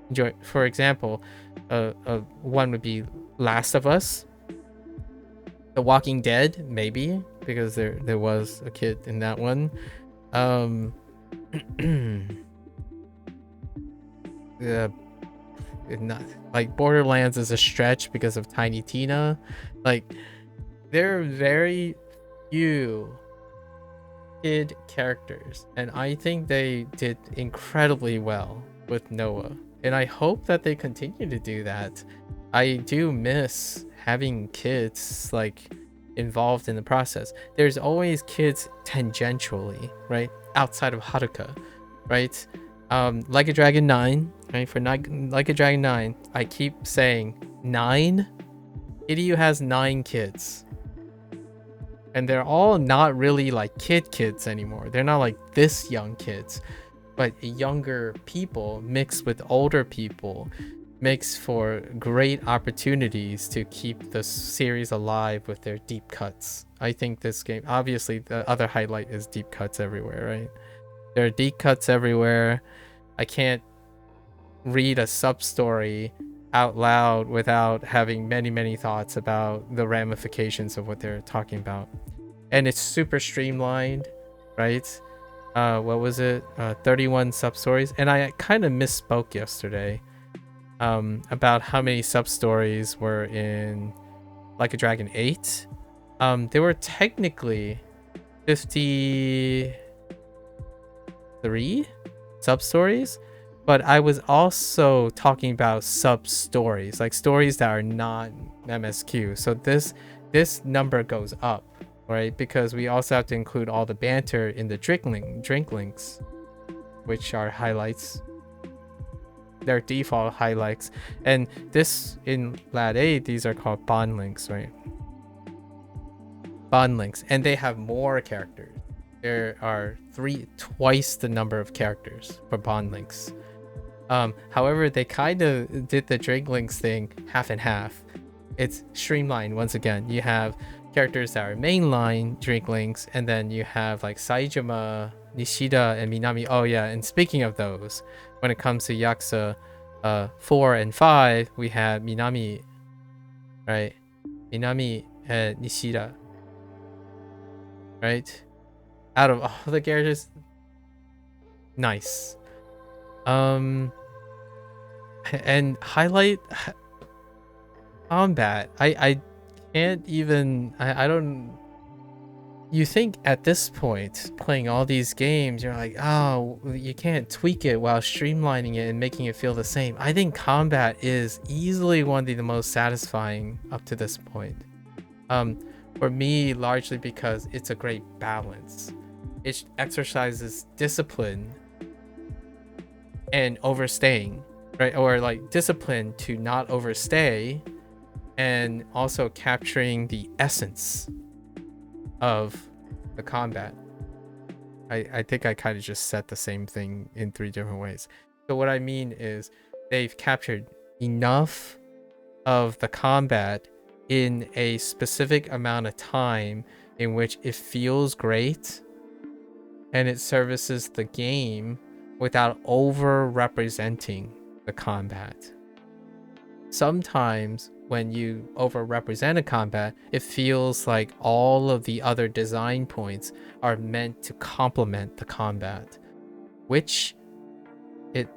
enjoy. For example, one would be Last of Us, The Walking Dead, maybe because there was a kid in that one. Not like Borderlands is a stretch because of Tiny Tina. Like, there are very few kid characters, and I think they did incredibly well with Noah, and I hope that they continue to do that. I do miss having kids like involved in the process. There's always kids tangentially, right, outside of Haruka, right? Like a Dragon 9, right? For Like a Dragon 9, I keep saying 9. Kiryu has 9 kids. And they're all not really like kids anymore. They're not like this young kids, but younger people mixed with older people makes for great opportunities to keep the series alive with their deep cuts. I think this game, obviously the other highlight is deep cuts everywhere, right? There are deep cuts everywhere. I can't read a sub-story out loud without having many thoughts about the ramifications of what they're talking about. And it's super streamlined, right? What was it? 31 sub-stories. And I kind of misspoke yesterday about how many sub-stories were in Like a Dragon 8. There were technically 53 sub-stories, but I was also talking about sub-stories, like stories that are not MSQ. So this number goes up, right? Because we also have to include all the banter in the drink links, which are highlights. They're default highlights. And this in Lat 8, these are called bond links, right? Bond links. And they have more characters. There are twice the number of characters for bond links. However, they kind of did the drink links thing half and half. It's streamlined once again. You have characters that are mainline drink links, and then you have like Saijima, Nishida, and Minami. Oh yeah, and speaking of those, when it comes to Yakuza 4 and 5, we had Minami, right? Minami and Nishida, right? Out of all the characters, nice. And highlight combat. I can't even. I don't. You think at this point, playing all these games, you're like, oh, you can't tweak it while streamlining it and making it feel the same. I think combat is easily one of the most satisfying up to this point. For me, largely because it's a great balance. It exercises discipline and overstaying, right? Or like discipline to not overstay, and also capturing the essence of the combat. I think I kind of just said the same thing in 3 different ways. So what I mean is they've captured enough of the combat in a specific amount of time in which it feels great and it services the game without over representing the combat. Sometimes when you over represent a combat, it feels like all of the other design points are meant to complement the combat, which it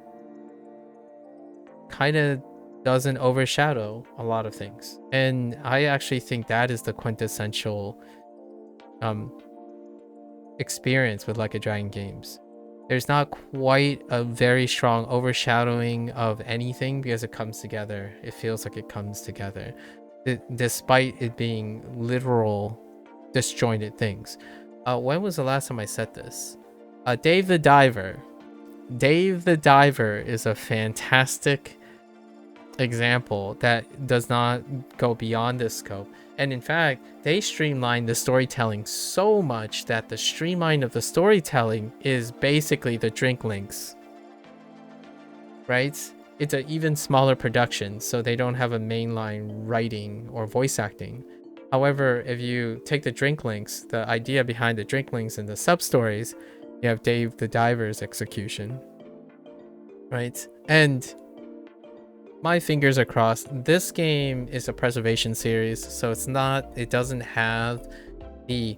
kind of doesn't overshadow a lot of things. And I actually think that is the quintessential experience with Like a Dragon games. There's not quite a very strong overshadowing of anything because it comes together. It feels like it comes together, despite it being literal disjointed things. When was the last time I said this? Dave the Diver. Dave the Diver is a fantastic example that does not go beyond this scope. And in fact, they streamlined the storytelling so much that the streamline of the storytelling is basically the drink links, right? It's an even smaller production, so they don't have a mainline writing or voice acting. However, if you take the drink links, the idea behind the drink links and the sub-stories, you have Dave the Diver's execution, right? And my fingers are crossed. This game is a preservation series, so it doesn't have the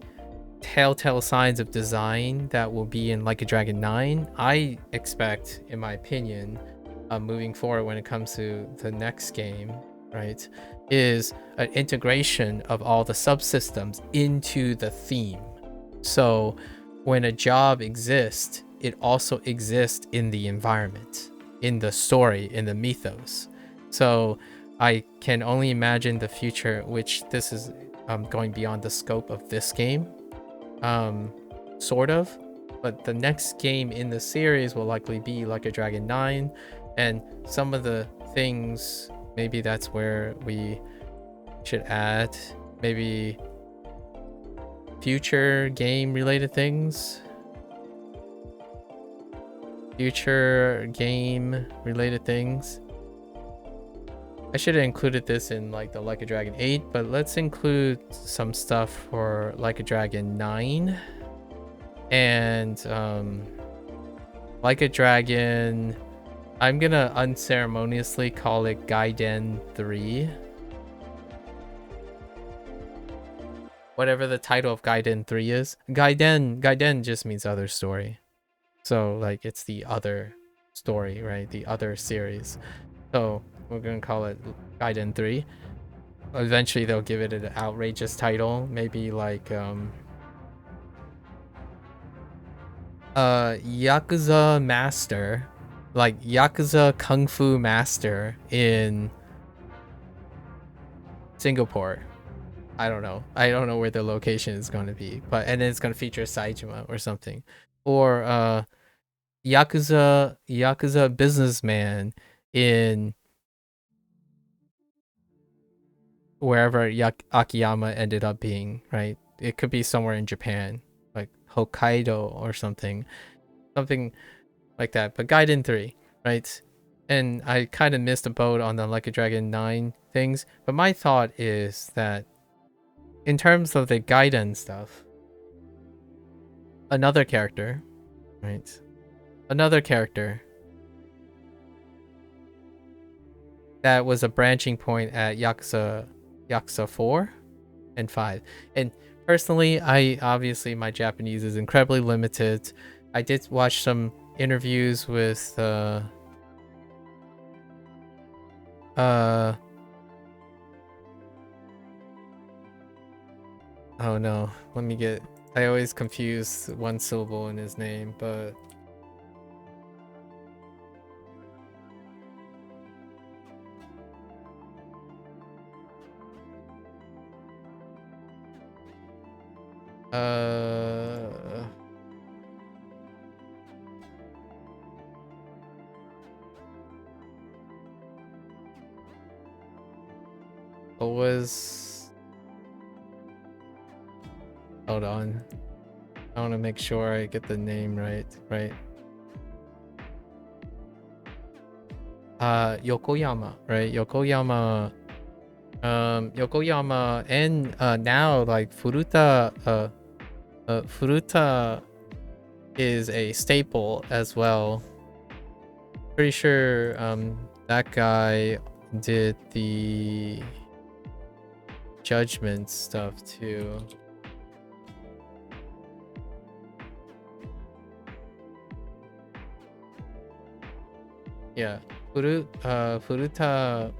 telltale signs of design that will be in Like a Dragon 9. I expect, in my opinion, moving forward when it comes to the next game, right, is an integration of all the subsystems into the theme. So when a job exists, it also exists in the environment, in the story, in the mythos. So I can only imagine the future, which this is going beyond the scope of this game, sort of. But the next game in the series will likely be Like a Dragon 9, and some of the things, maybe that's where we should add maybe future game related things. Future game related things. I should have included this in like the Like a Dragon 8, but let's include some stuff for Like a Dragon 9. And Like a Dragon, I'm gonna unceremoniously call it Gaiden 3. Whatever the title of Gaiden 3 is. Gaiden just means other story. So like it's the other story, right? The other series. So we're gonna call it Gaiden 3. Eventually they'll give it an outrageous title, maybe like Yakuza Master, like Yakuza Kung Fu Master in Singapore. I don't know where the location is going to be, but and then it's going to feature Saejima or something, or Yakuza Businessman in wherever Akiyama ended up being, right? It could be somewhere in Japan, like Hokkaido or something like that. But Gaiden 3, right? And I kind of missed the boat on the Like a Dragon 9 things, but my thought is that in terms of the Gaiden stuff, another character, right? Another character that was a branching point at Yakuza 4 and 5. And personally, obviously my Japanese is incredibly limited. I did watch some interviews with oh no, I always confuse one syllable in his name, but what was, hold on, I want to make sure I get the name right. Yokoyama, right? Yokoyama, and now like Furuta is a staple as well. Pretty sure that guy did the Judgment stuff too. Yeah, Furuta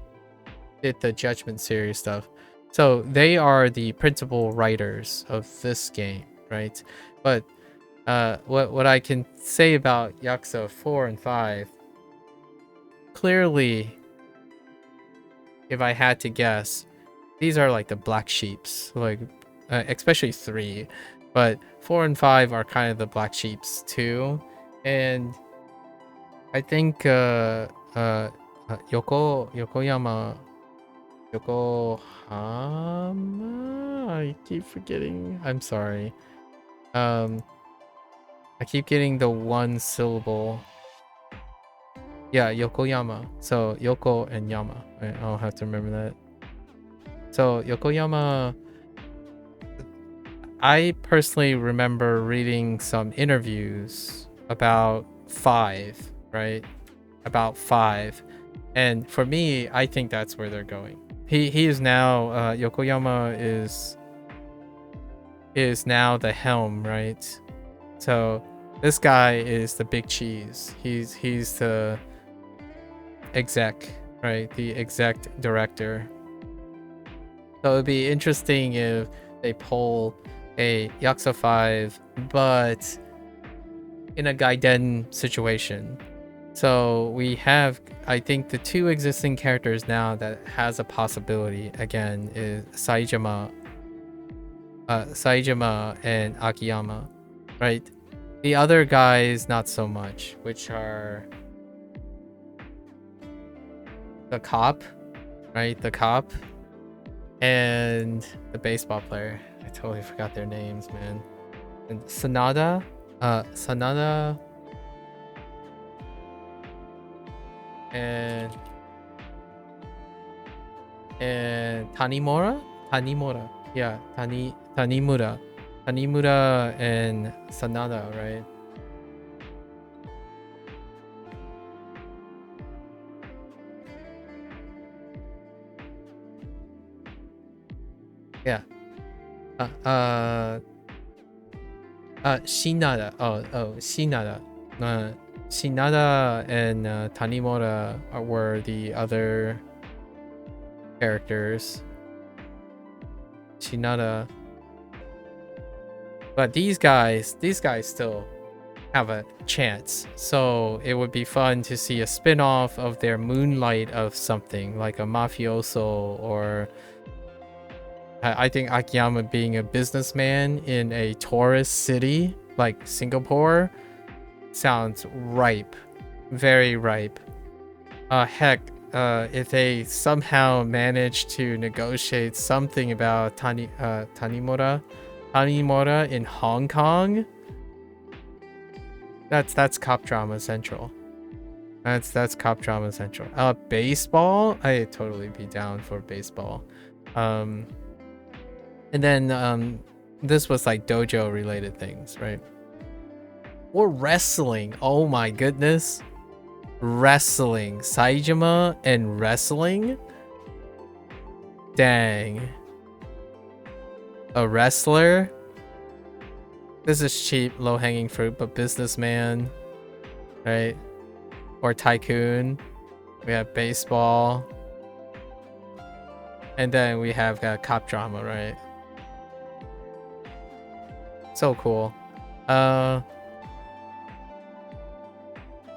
did the Judgment series stuff. So they are the principal writers of this game, right? But what I can say about Yakuza 4 and 5, clearly, if I had to guess, these are like the black sheeps, like especially 3, but 4 and 5 are kind of the black sheeps too. And I think Yokohama, I keep forgetting. I'm sorry. I keep getting the one syllable. Yeah, Yokoyama. So Yoko and Yama. I'll have to remember that. So Yokoyama, I personally remember reading some interviews about 5, right? About 5. And for me, I think that's where they're going. He is now Yokoyama is now the helm, right? So this guy is the big cheese. He's the exec, right? The exec director. So it'd be interesting if they pull a Yakuza 5, but in a Gaiden situation. So we have, I think, the two existing characters now that has a possibility again is Saejima and Akiyama, right? The other guys not so much, which are the cop, right? The cop and the baseball player. I totally forgot their names, man. And Sanada and Tanimura, yeah, Tanimura and Sanada, right? Yeah. Shinada. Shinada. Shinada and Tanimura were the other characters. Shinada. But these guys still have a chance. So it would be fun to see a spin-off of their moonlight of something like a mafioso, or I think Akiyama being a businessman in a tourist city like Singapore sounds ripe, very ripe. Heck, if they somehow manage to negotiate something about Tanimura in Hong Kong, that's cop drama central. That's cop drama central. Baseball, I'd totally be down for baseball. And then this was like dojo related things, right? Or wrestling. Oh my goodness. Wrestling. Saejima and wrestling? Dang. A wrestler? This is cheap, low-hanging fruit, but businessman, right? Or tycoon. We have baseball. And then we have cop drama, right? So cool.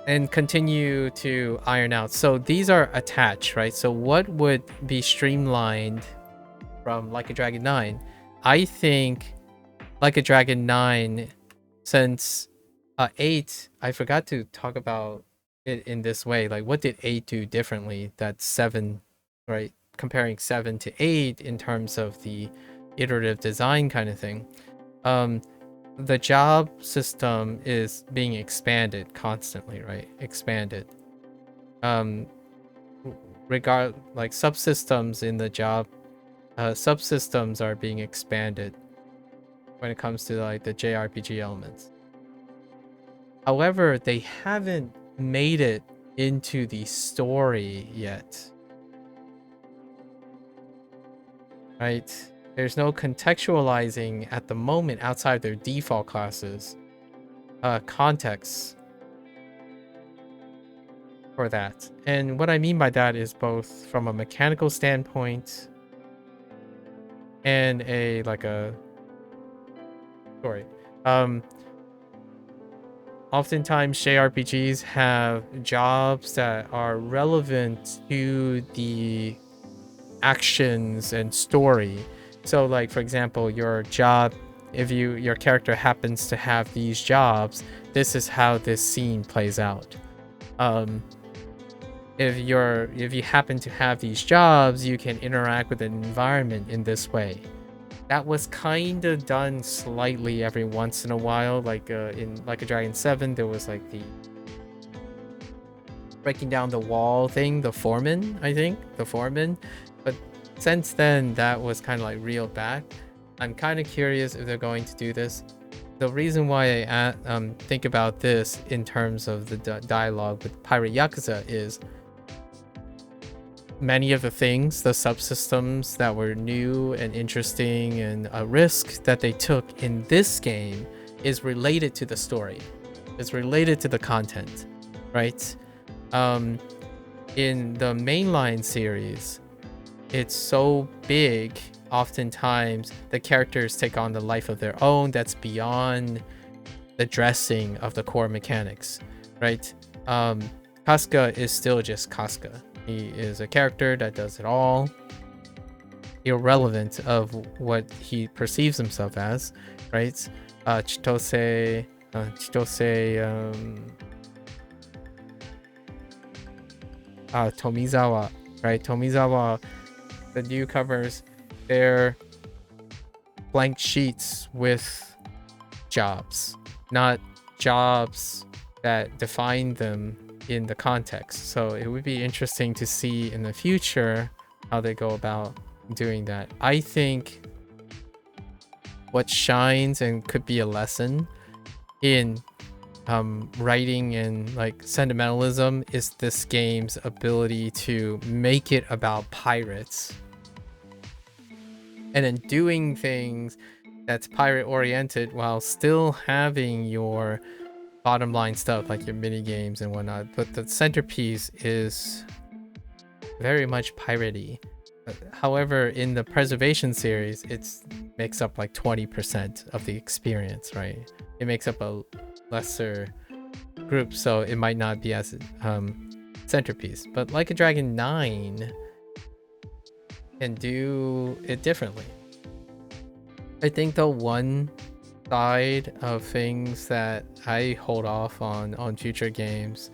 And continue to iron out. So these are attached, right? So what would be streamlined from Like a Dragon 9? I think Like a Dragon 9, since 8, I forgot to talk about it in this way. Like, what did 8 do differently that 7, right? Comparing 7 to 8 in terms of the iterative design kind of thing. The job system is being expanded constantly, right? Expanded. Like subsystems in the job, subsystems are being expanded when it comes to like the JRPG elements. However, they haven't made it into the story yet, right? There's no contextualizing at the moment outside their default classes, context for that. And what I mean by that is both from a mechanical standpoint and a story. Oftentimes JRPGs have jobs that are relevant to the actions and story. So like, for example, your job, if your character happens to have these jobs, this is how this scene plays out. If you happen to have these jobs, you can interact with the environment in this way. That was kind of done slightly every once in a while, like in Like a Dragon 7, there was like the breaking down the wall thing, the foreman, but since then that was kind of like reeled back. I'm kind of curious if they're going to do this. The reason why I think about this in terms of the dialogue with Pirate Yakuza is many of the things, the subsystems that were new and interesting and a risk that they took in this game is related to the story. It's related to the content, right? In the mainline series, it's so big oftentimes the characters take on the life of their own that's beyond the dressing of the core mechanics, right? Casca is still just Casca. He is a character that does it all, irrelevant of what he perceives himself as, right? Chitose, Tomizawa, right? Tomizawa, the newcomers, they're blank sheets with jobs, not jobs that define them in the context. So it would be interesting to see in the future how they go about doing that. I think what shines and could be a lesson in writing and like sentimentalism is this game's ability to make it about pirates and then doing things that's pirate oriented while still having your bottom line stuff like your mini games and whatnot, but the centerpiece is very much piratey. However, in the preservation series, it's makes up like 20% of the experience, right? It makes up a lesser group, so it might not be as centerpiece. But Like a Dragon 9 can do it differently. I think the one side of things that I hold off on future games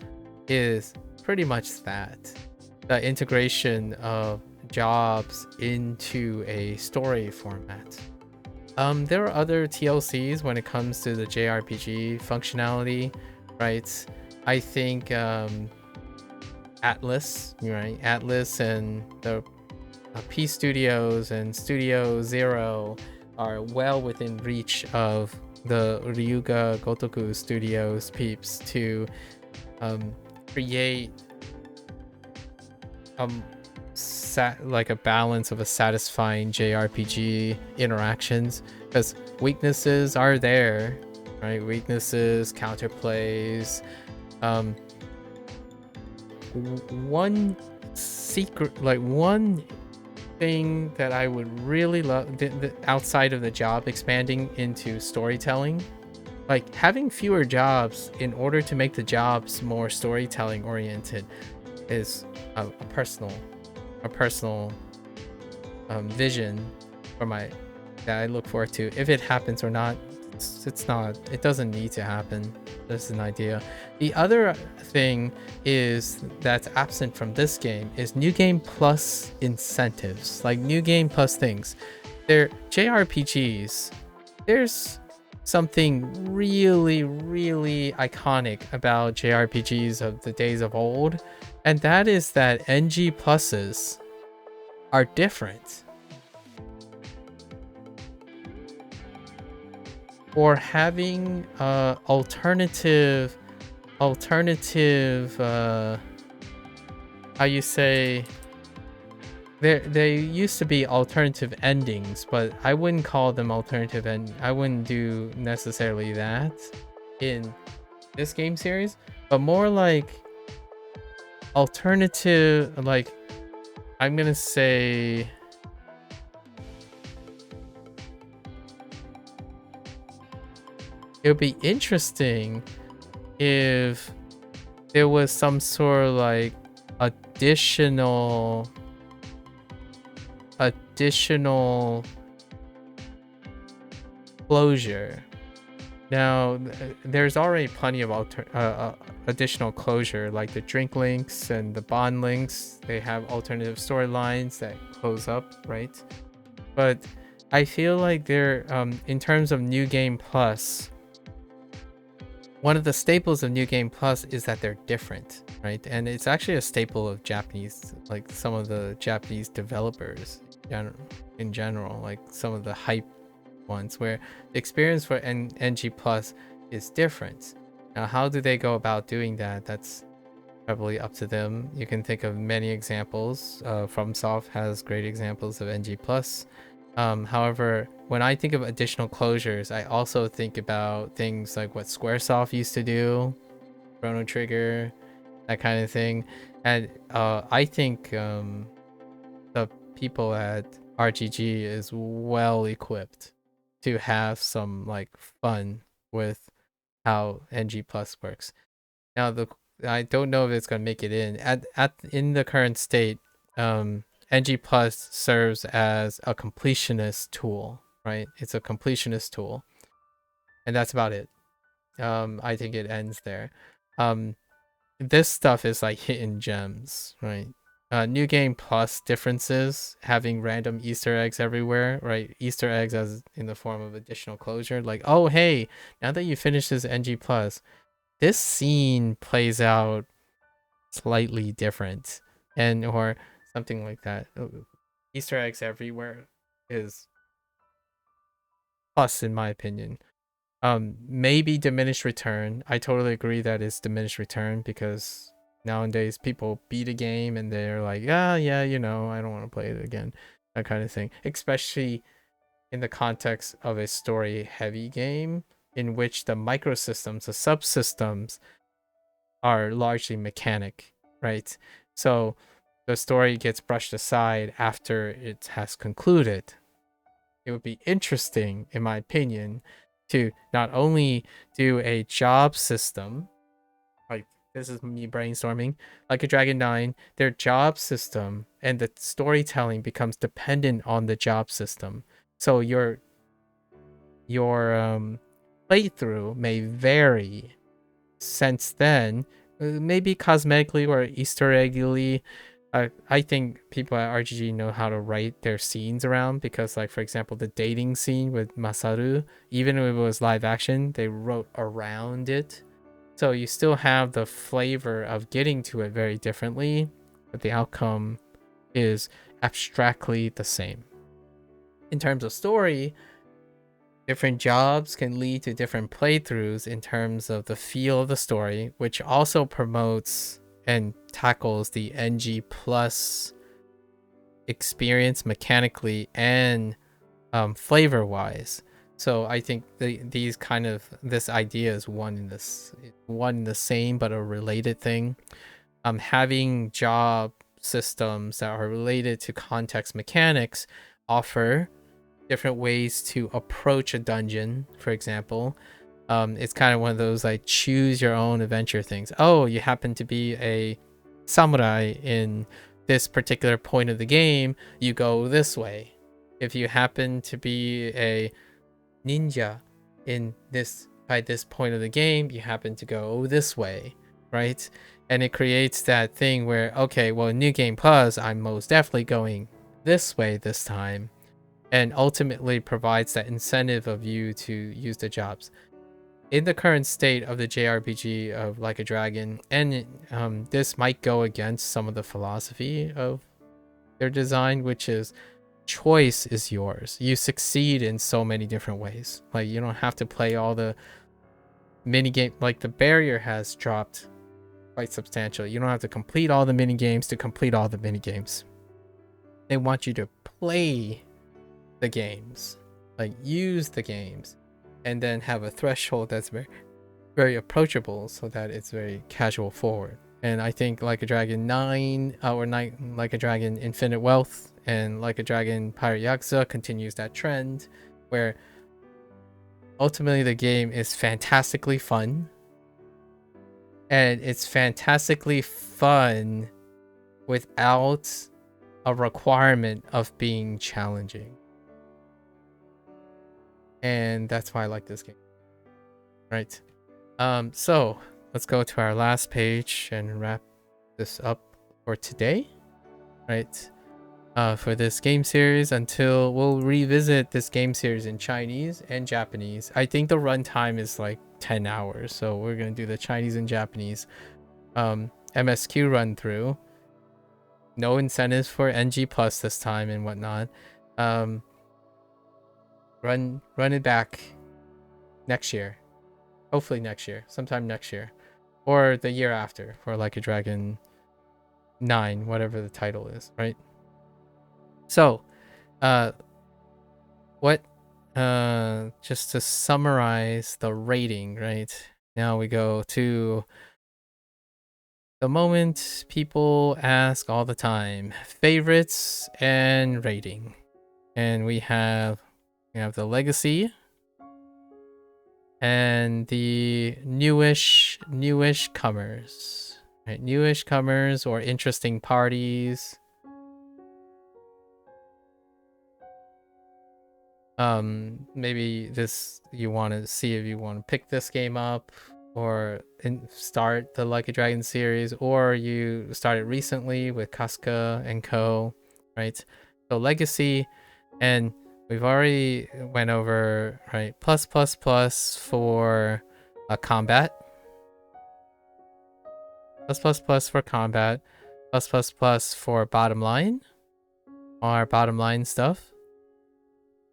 is pretty much that. The integration of jobs into a story format. There are other TLCs when it comes to the JRPG functionality, right? I think Atlas, right? Atlas and the P Studios and Studio Zero are well within reach of the Ryuga Gotoku Studios peeps to create like a balance of a satisfying JRPG interactions, because weaknesses are there, right? Weaknesses, counterplays. One secret, like one thing that I would really love outside of the job expanding into storytelling, like having fewer jobs in order to make the jobs more storytelling oriented is a personal vision for my that I look forward to. If it happens or not, it doesn't need to happen. That's an idea. The other thing is that's absent from this game is new game plus incentives, like new game plus things. They're JRPGs. There's something really iconic about JRPGs of the days of old, and that is that NG pluses are different. Or having alternative how you say, they used to be alternative endings, but I wouldn't call them alternative, and I wouldn't do necessarily that in this game series, but more like alternative, like I'm gonna say it would be interesting if there was some sort of like additional closure. Now there's already plenty of additional closure, like the drink links and the bond links. They have alternative storylines that close up, right? But I feel like they're in terms of New Game Plus, one of the staples of New Game Plus is that they're different, right? And it's actually a staple of Japanese, like some of the Japanese developers in general, like some of the hype ones, where the experience for NG Plus is different. Now, how do they go about doing that? That's probably up to them. You can think of many examples. FromSoft has great examples of NG Plus. However, when I think of additional closures, I also think about things like what Squaresoft used to do, Chrono Trigger, that kind of thing. And I think the people at RGG is well equipped to have some like fun with how NG Plus works. Now I don't know if it's gonna make it in the current state. NG Plus serves as a completionist tool, right? It's a completionist tool, and that's about it. I think it ends there. This stuff is like hidden gems, right? New game plus differences, having random Easter eggs everywhere, right? Easter eggs as in the form of additional closure, like, oh hey, now that you finish this NG plus, this scene plays out slightly different, and or something like that. Easter eggs everywhere is plus in my opinion. Maybe diminished return. I totally agree that it's diminished return because nowadays people beat a game and they're like, yeah, I don't want to play it again, that kind of thing. Especially in the context of a story heavy game in which the microsystems, the subsystems are largely mechanic, right? So the story gets brushed aside after it has concluded. It would be interesting, in my opinion, to not only do a job system, like this is me brainstorming, like a Dragon 9, their job system and the storytelling becomes dependent on the job system. So your playthrough may vary since then, maybe cosmetically or Easter eggly. I think people at RGG know how to write their scenes around because, like, for example, the dating scene with Masaru, even if it was live action, they wrote around it. So you still have the flavor of getting to it very differently, but the outcome is abstractly the same. In terms of story, different jobs can lead to different playthroughs in terms of the feel of the story, which also promotes and tackles the NG plus experience mechanically and flavor wise. So I think this idea is one in the same but a related thing. Having job systems that are related to context mechanics offer different ways to approach a dungeon, for example. It's kind of one of those like choose your own adventure things. Oh, you happen to be a samurai in this particular point of the game, you go this way. If you happen to be a ninja in this by this point of the game, you happen to go this way, right? And it creates that thing where, okay, well, New Game Plus, I'm most definitely going this way this time, and ultimately provides that incentive of you to use the jobs. In the current state of the JRPG of Like a Dragon, and this might go against some of the philosophy of their design, which is choice is yours. You succeed in so many different ways. Like, you don't have to play all the mini game. Like, the barrier has dropped quite substantially. You don't have to complete all the mini games to complete all the mini games. They want you to play the games, like use the games, and then have a threshold that's very, very approachable so that it's very casual forward. And I think Like a Dragon 9 Like a Dragon Infinite Wealth and Like a Dragon Pirate Yakuza continues that trend where ultimately the game is fantastically fun, and it's fantastically fun without a requirement of being challenging. And that's why I like this game. Right. So let's go to our last page and wrap this up for today. Right. For this game series, until we'll revisit this game series in Chinese and Japanese. I think the runtime is like 10 hours, so we're gonna do the Chinese and Japanese MSQ run through. No incentives for NG plus this time and whatnot. Run it back next year, hopefully next year, sometime next year, or the year after for Like a Dragon 9, whatever the title is, right? So, just to summarize the rating, right? Now we go to the moment people ask all the time: favorites and rating. And we have the legacy and the newish comers. Right, newish comers or interesting parties. Maybe this you want to see if you want to pick this game up or start the Like a Dragon series, or you started recently with Casca and Co. Right? So legacy, and we've already went over right plus for combat, plus for combat, plus for bottom line, our bottom line stuff.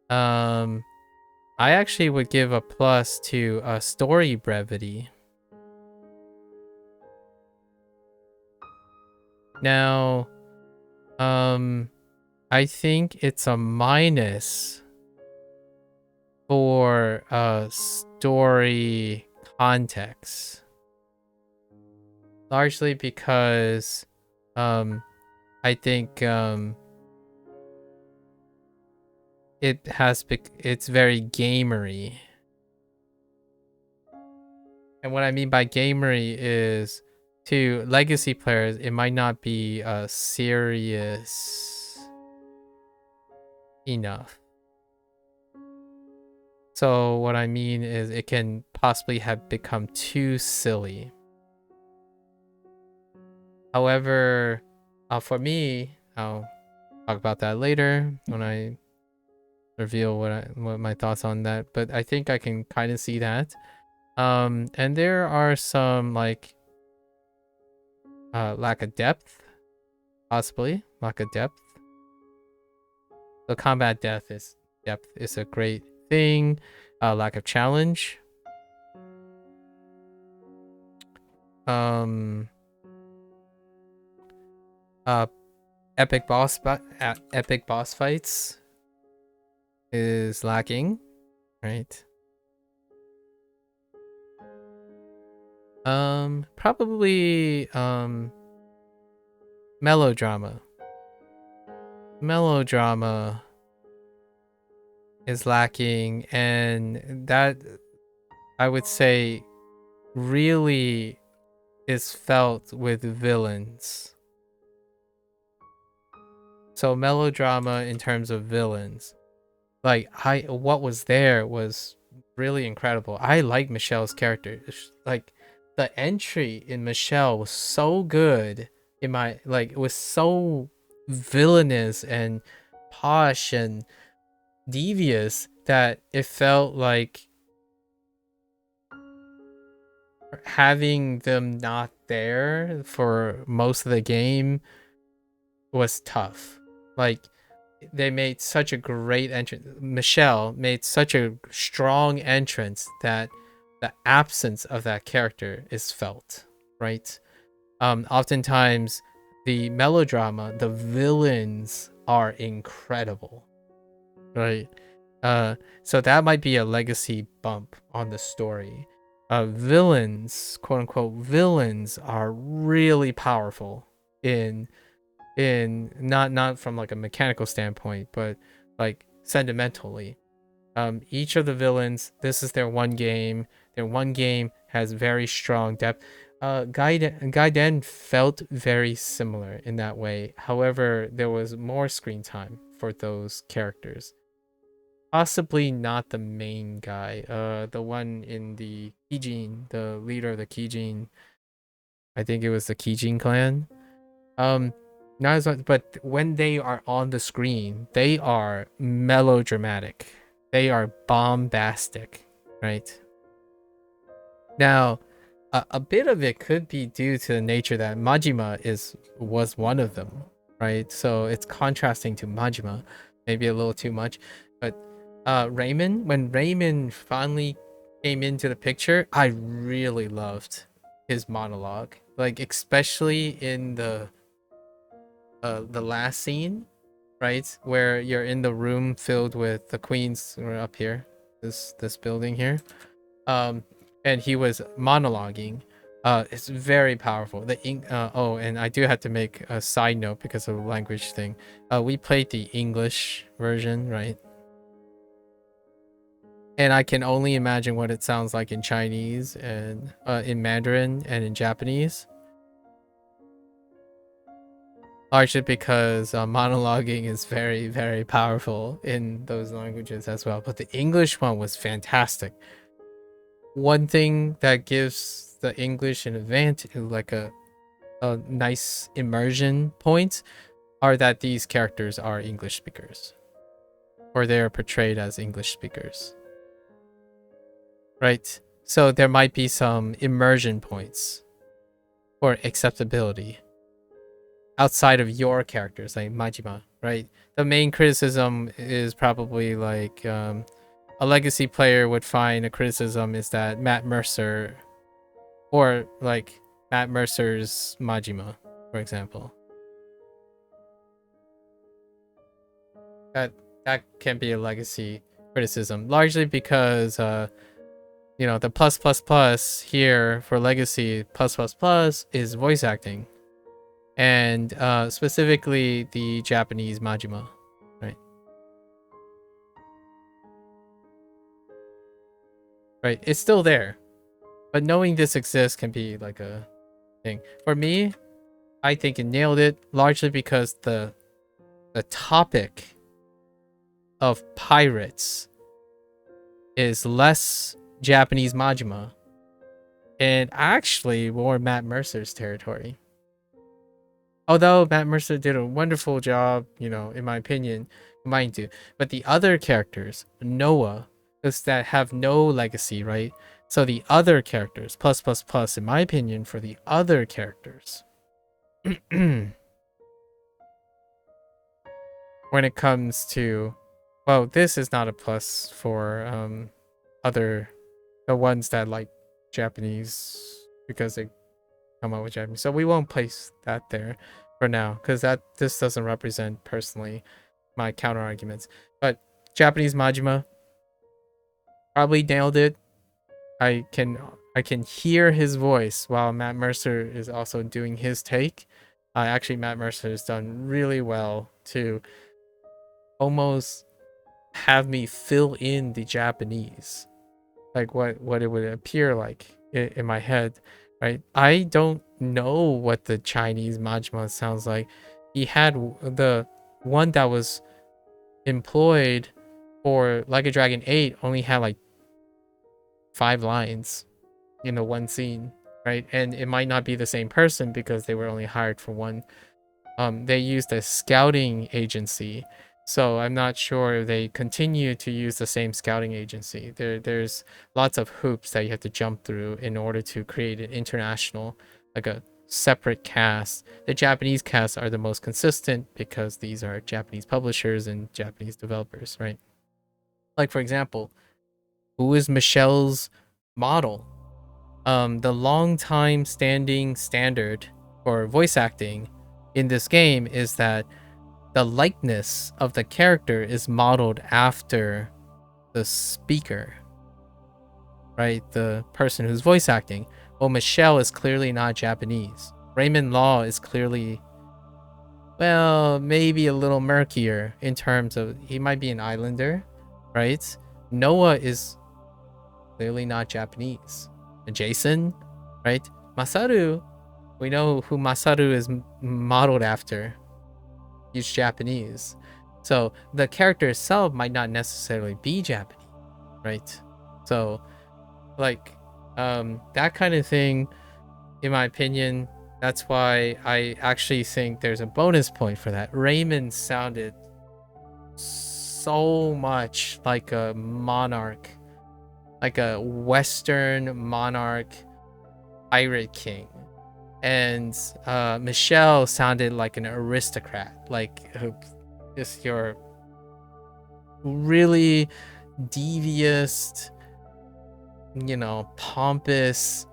I actually would give a plus to story brevity. Now, I think it's a minus for story context. Largely because I think it's very gamery. And what I mean by gamery is, to legacy players, it might not be serious enough. So what I mean is it can possibly have become too silly. However, for me, I'll talk about that later when I reveal what my thoughts on that. But I think I can kind of see that. And there are some like lack of depth, possibly lack of depth. So combat depth is a great thing. Lack of challenge. Epic boss fights is lacking, right? Probably melodrama. Melodrama is lacking, and that, I would say, really is felt with villains. So melodrama in terms of villains, like what was there was really incredible. I like Michelle's character. Like the entry in Michelle was so good. It was so villainous and posh and devious that it felt like having them not there for most of the game was tough. Like, they made such a great entrance. Michelle made such a strong entrance that the absence of that character is felt, right? Oftentimes the melodrama, the villains are incredible, right? So that might be a legacy bump on the story. Villains, quote unquote villains, are really powerful in not from like a mechanical standpoint, but like sentimentally. Each of the villains, this is their one game. Their one game has very strong depth. Gaiden felt very similar in that way. However, there was more screen time for those characters. Possibly not the main guy. The one in the Kijin, the leader of the Kijin. I think it was the Kijin clan. Not as much, but when they are on the screen, they are melodramatic. They are bombastic, right? Now, a bit of it could be due to the nature that Majima was one of them, right? So it's contrasting to Majima, maybe a little too much. But when Raymond finally came into the picture, I really loved his monologue, like especially in the last scene, right, where you're in the room filled with the queens. We're up here, this building here, and he was monologuing. It's very powerful. Oh, and I do have to make a side note because of the language thing. We played the English version, right? And I can only imagine what it sounds like in Chinese and in Mandarin and in Japanese. Largely because monologuing is very, very powerful in those languages as well. But the English one was fantastic. One thing that gives the English an advantage, like a nice immersion point, are that these characters are English speakers, or they are portrayed as English speakers, right? So there might be some immersion points or acceptability outside of your characters, like Majima, right? The main criticism is probably like a legacy player would find a criticism is that Matt Mercer, or like Matt Mercer's Majima, for example. That can be a legacy criticism, largely because the plus plus plus here for legacy plus plus plus is voice acting, and specifically the Japanese Majima, right? Right, it's still there, but knowing this exists can be like a thing. For me, I think it nailed it, largely because the topic of pirates is less Japanese Majima and actually more Matt Mercer's territory. Although Matt Mercer did a wonderful job, in my opinion, combining two. But the other characters, Noah, those that have no legacy, right? So the other characters, plus plus plus, in my opinion, for the other characters, when it comes to, well, this is not a plus for the ones that like Japanese because they come out with Japanese. So we won't place that there for now because this doesn't represent personally my counter arguments. But Japanese Majima probably nailed it. I can hear his voice while Matt Mercer is also doing his take. Actually, Matt Mercer has done really well to almost have me fill in the Japanese, like what it would appear like in my head, right? I don't know what the Chinese Majima sounds like. He had the one that was employed for Like a Dragon 8 only had like 5 lines in the one scene, right? And it might not be the same person because they were only hired for one. They used a scouting agency, so I'm not sure if they continue to use the same scouting agency. There's lots of hoops that you have to jump through in order to create an international, like a separate cast. The Japanese casts are the most consistent because these are Japanese publishers and Japanese developers, right? Like, for example, who is Michelle's model? The long time standing standard for voice acting in this game is that the likeness of the character is modeled after the speaker, right? The person who's voice acting. Well, Michelle is clearly not Japanese. Raymond Law is clearly, well, maybe a little murkier in terms of he might be an islander, right? Noah is clearly not Japanese. Jason, right? Masaru, we know who Masaru is modeled after. He's Japanese. So the character itself might not necessarily be Japanese, right? So like that kind of thing, in my opinion, that's why I actually think there's a bonus point for that. Raymond sounded so much like a monarch, like a Western monarch pirate king. And Michelle sounded like an aristocrat, like just your really devious, pompous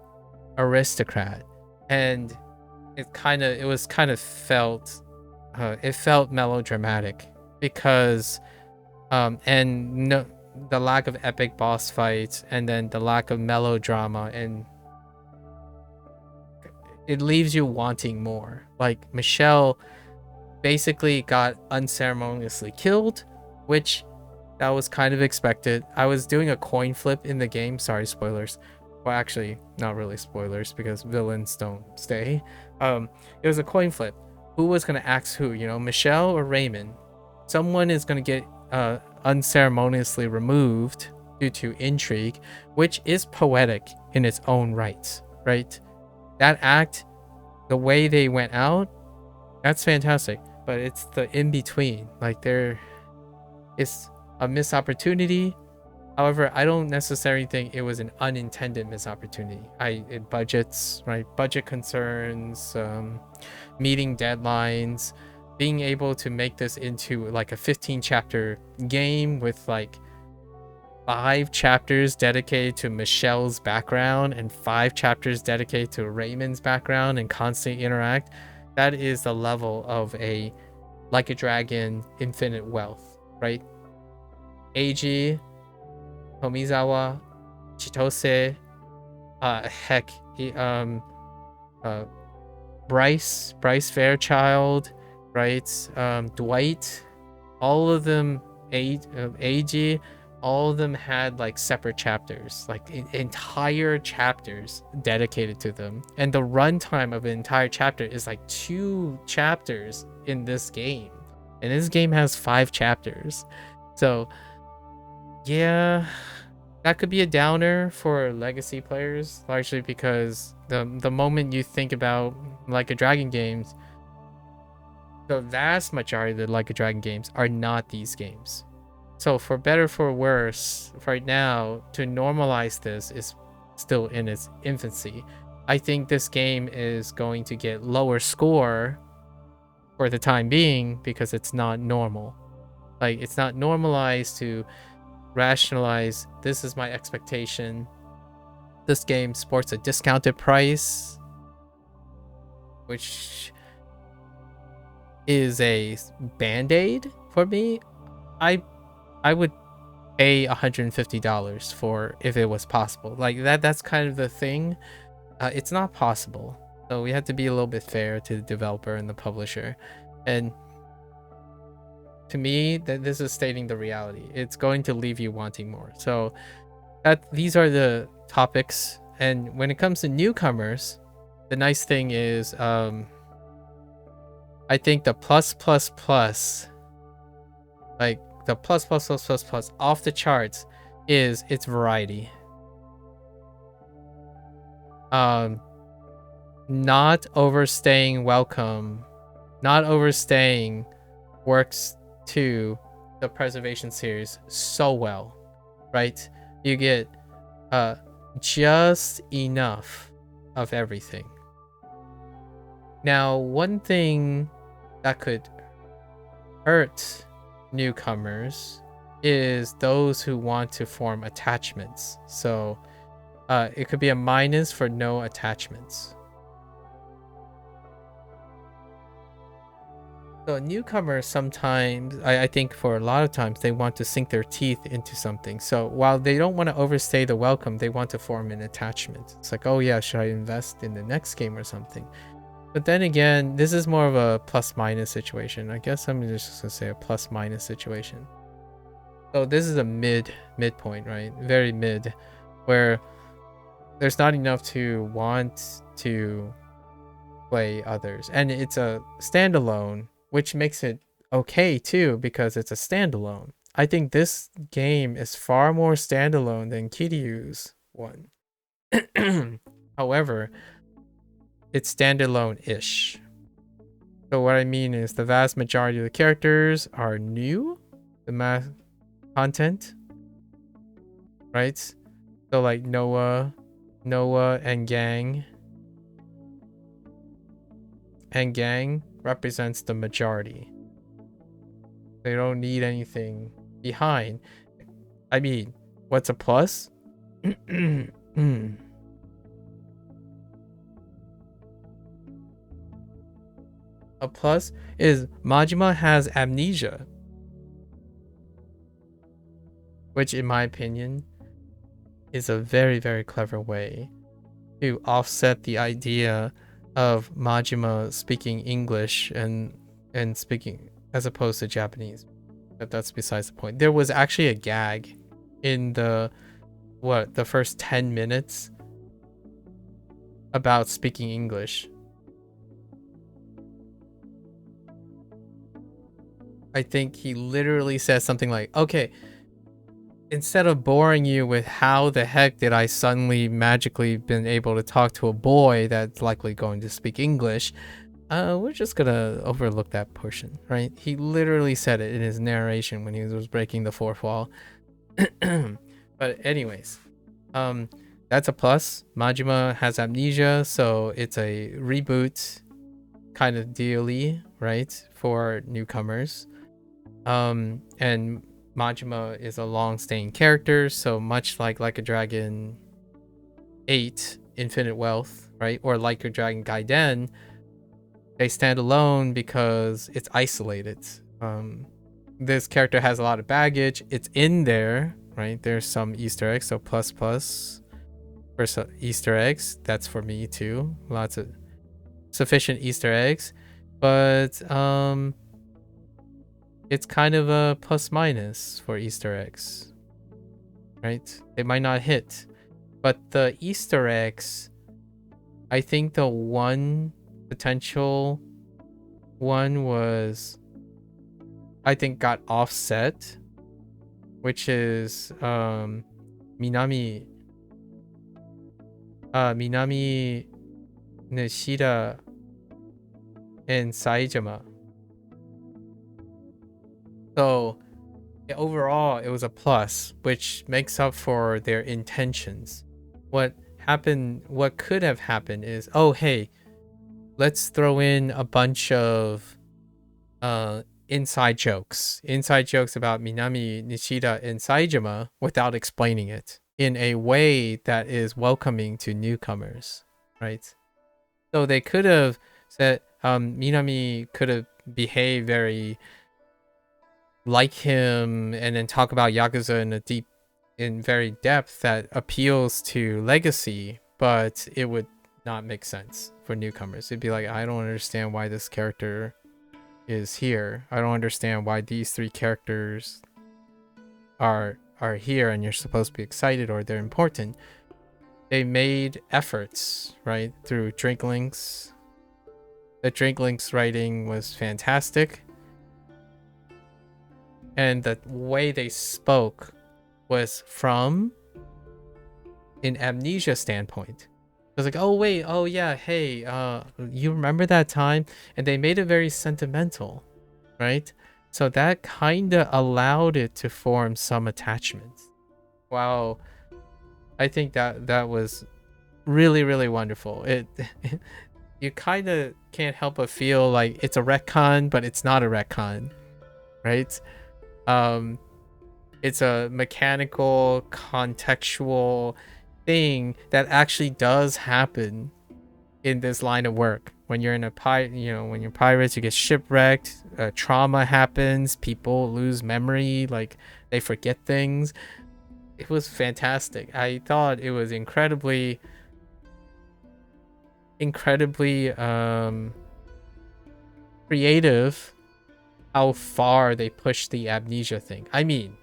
aristocrat. And it felt melodramatic because the lack of epic boss fights and then the lack of melodrama and it leaves you wanting more. Like Michelle basically got unceremoniously killed, which that was kind of expected. I was doing a coin flip in the game. Sorry, spoilers. Well, actually, not really spoilers because villains don't stay. It was a coin flip. Who was gonna axe who? You know, Michelle or Raymond? Someone is gonna get unceremoniously removed due to intrigue, which is poetic in its own rights, right? That act, the way they went out, that's fantastic. But it's the in between. Like it's a missed opportunity. However, I don't necessarily think it was an unintended missed opportunity. It budgets, right? Budget concerns, meeting deadlines, being able to make this into like a 15 chapter game with like 5 chapters dedicated to Michelle's background and 5 chapters dedicated to Raymond's background and constantly interact. That is the level of a Like a Dragon Infinite Wealth, right? Eiji, Tomizawa, Chitose, heck, Bryce Fairchild, right? Dwight, all of them, Eiji, all of them had like separate chapters, like entire chapters dedicated to them. And the runtime of an entire chapter is like 2 chapters in this game. And this game has 5 chapters. So yeah, that could be a downer for legacy players, largely because the moment you think about Like a Dragon games, the vast majority of the Like a Dragon games are not these games. So for better for worse, right now, to normalize this is still in its infancy. I think this game is going to get lower score for the time being because it's not normal. Like, it's not normalized to rationalize, this is my expectation. This game sports a discounted price, which is a band-aid for me. I would pay $150 for if it was possible. Like that's kind of the thing. It's not possible. So we have to be a little bit fair to the developer and the publisher. And to me, that this is stating the reality. It's going to leave you wanting more. So these are the topics. And when it comes to newcomers, the nice thing is I think the like the plus off the charts is its variety. Not overstaying welcome, not overstaying works to the preservation series so well, right? You get just enough of everything. Now, one thing that could hurt newcomers is those who want to form attachments. So it could be a minus for no attachments. So newcomers sometimes, I think for a lot of times, they want to sink their teeth into something. So while they don't want to overstay the welcome, they want to form an attachment. It's like, oh yeah, should I invest in the next game or something? But then again, this is more of a plus-minus situation. I guess I'm just gonna say a plus-minus situation. So this is a midpoint, right? Very mid, where there's not enough to want to play others. And it's a standalone, which makes it okay too, because it's a standalone. I think this game is far more standalone than Kiryu's one. However, it's standalone-ish. So what I mean is the vast majority of the characters are new, the math content, right? So like Noah and Gang. And Gang represents the majority. They don't need anything behind. I mean, what's a plus? A plus is Majima has amnesia, which in my opinion is a very, very clever way to offset the idea of Majima speaking English and speaking as opposed to Japanese. But that's besides the point. There was actually a gag in the first 10 minutes about speaking English. I think he literally says something like, okay, instead of boring you with how the heck did I suddenly magically been able to talk to a boy that's likely going to speak English, we're just gonna overlook that portion, right? He literally said it in his narration when he was breaking the fourth wall. But anyways, that's a plus. Majima has amnesia, so it's a reboot kind of deal-y, right, for newcomers. And Majima is a long-staying character, so much like a Dragon 8 Infinite Wealth, right, or Like a Dragon Gaiden, they stand alone because it's isolated. This character has a lot of baggage. It's in there, right? There's some Easter eggs, so plus for some Easter eggs. That's for me too. Lots of sufficient Easter eggs, but it's kind of a plus minus for Easter eggs, right? They might not hit, but the Easter eggs, I think the one potential one was, I think, got offset, which is Minami Nishida and Saejima. So overall it was a plus, which makes up for their intentions. What could have happened is, oh hey, let's throw in a bunch of inside jokes about Minami Nishida and Saejima without explaining it in a way that is welcoming to newcomers, right? So they could have said, Minami could have behaved very like him and then talk about Yakuza in very depth that appeals to legacy, but it would not make sense for newcomers. It'd be like, I don't understand why this character is here. I don't understand why these three characters are here and you're supposed to be excited or they're important. They made efforts, right, through Drinklinks. The Drinklinks writing was fantastic. And the way they spoke was from an amnesia standpoint. It was like, oh wait, oh yeah, hey, you remember that time? And they made it very sentimental, right? So that kind of allowed it to form some attachments. Wow, I think that was really, really wonderful. You kind of can't help but feel like it's a retcon, but it's not a retcon, right? It's a mechanical, contextual thing that actually does happen in this line of work. When you're in when you're pirates, you get shipwrecked, trauma happens, people lose memory, like they forget things. It was fantastic. I thought it was incredibly creative how far they pushed the amnesia thing. I mean,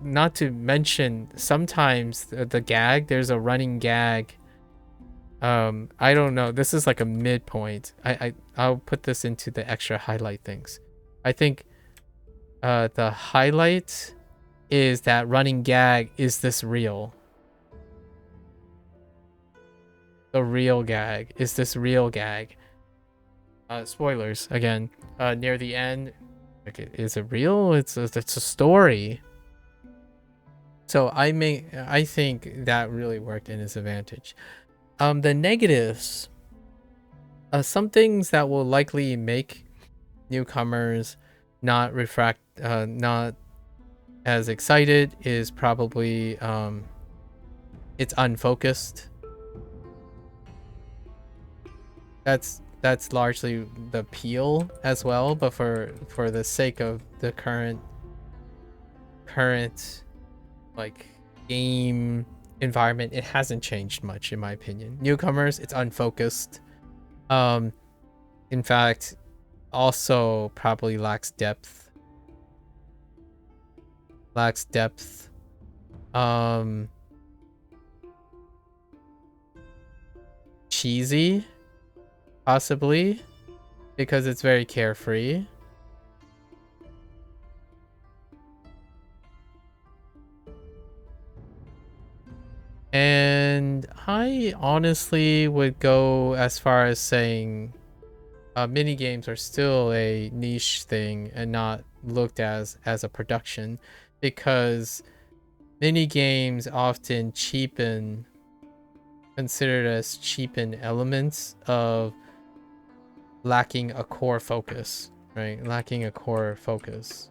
not to mention sometimes the gag, there's a running gag. I don't know, this is like a midpoint. I'll put this into the extra highlight things. I think the highlight is that running gag, is this real? The real gag, is this real gag? Spoilers again. Near the end, okay, is it real? It's a story. So I think that really worked in his advantage. The negatives, some things that will likely make newcomers not as excited is probably it's unfocused. That's largely the appeal as well, but for the sake of the current like game environment, it hasn't changed much in my opinion. Newcomers, it's unfocused. In fact, also probably lacks depth. Cheesy, possibly, because it's very carefree. And I honestly would go as far as saying mini games are still a niche thing and not looked as a production, because mini games often considered as cheapen elements of lacking a core focus, right? Lacking a core focus.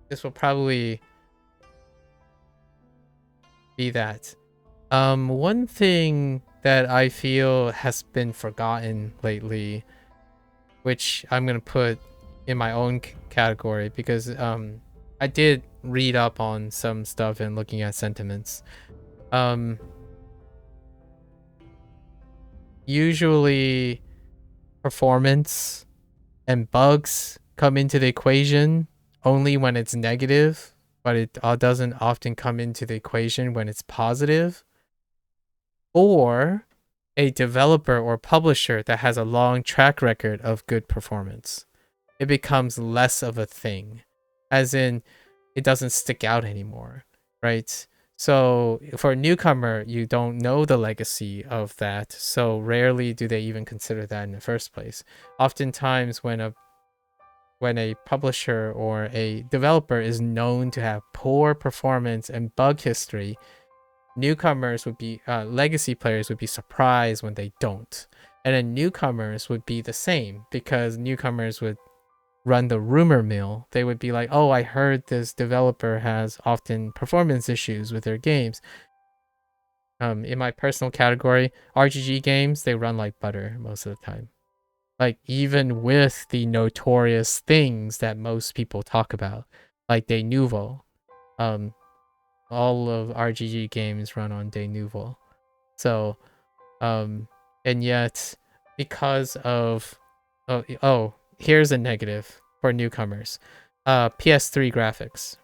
This will probably be that. One thing that I feel has been forgotten lately, which I'm gonna put in my own category, because I did read up on some stuff and looking at sentiments. Usually performance and bugs come into the equation only when it's negative, but it doesn't often come into the equation when it's positive. Or a developer or publisher that has a long track record of good performance. It becomes less of a thing, as in it doesn't stick out anymore, right? So for a newcomer, you don't know the legacy of that, so rarely do they even consider that in the first place. Oftentimes when a publisher or a developer is known to have poor performance and bug history, newcomers would be legacy players would be surprised when they don't, and then newcomers would be the same, because newcomers would run the rumor mill. They would be like, oh, I heard this developer has often performance issues with their games. In my personal category, RGG games, they run like butter most of the time, like even with the notorious things that most people talk about, like De Nouveau. All of RGG games run on De Nouveau. So, and yet, because of, here's a negative for newcomers. PS3 graphics.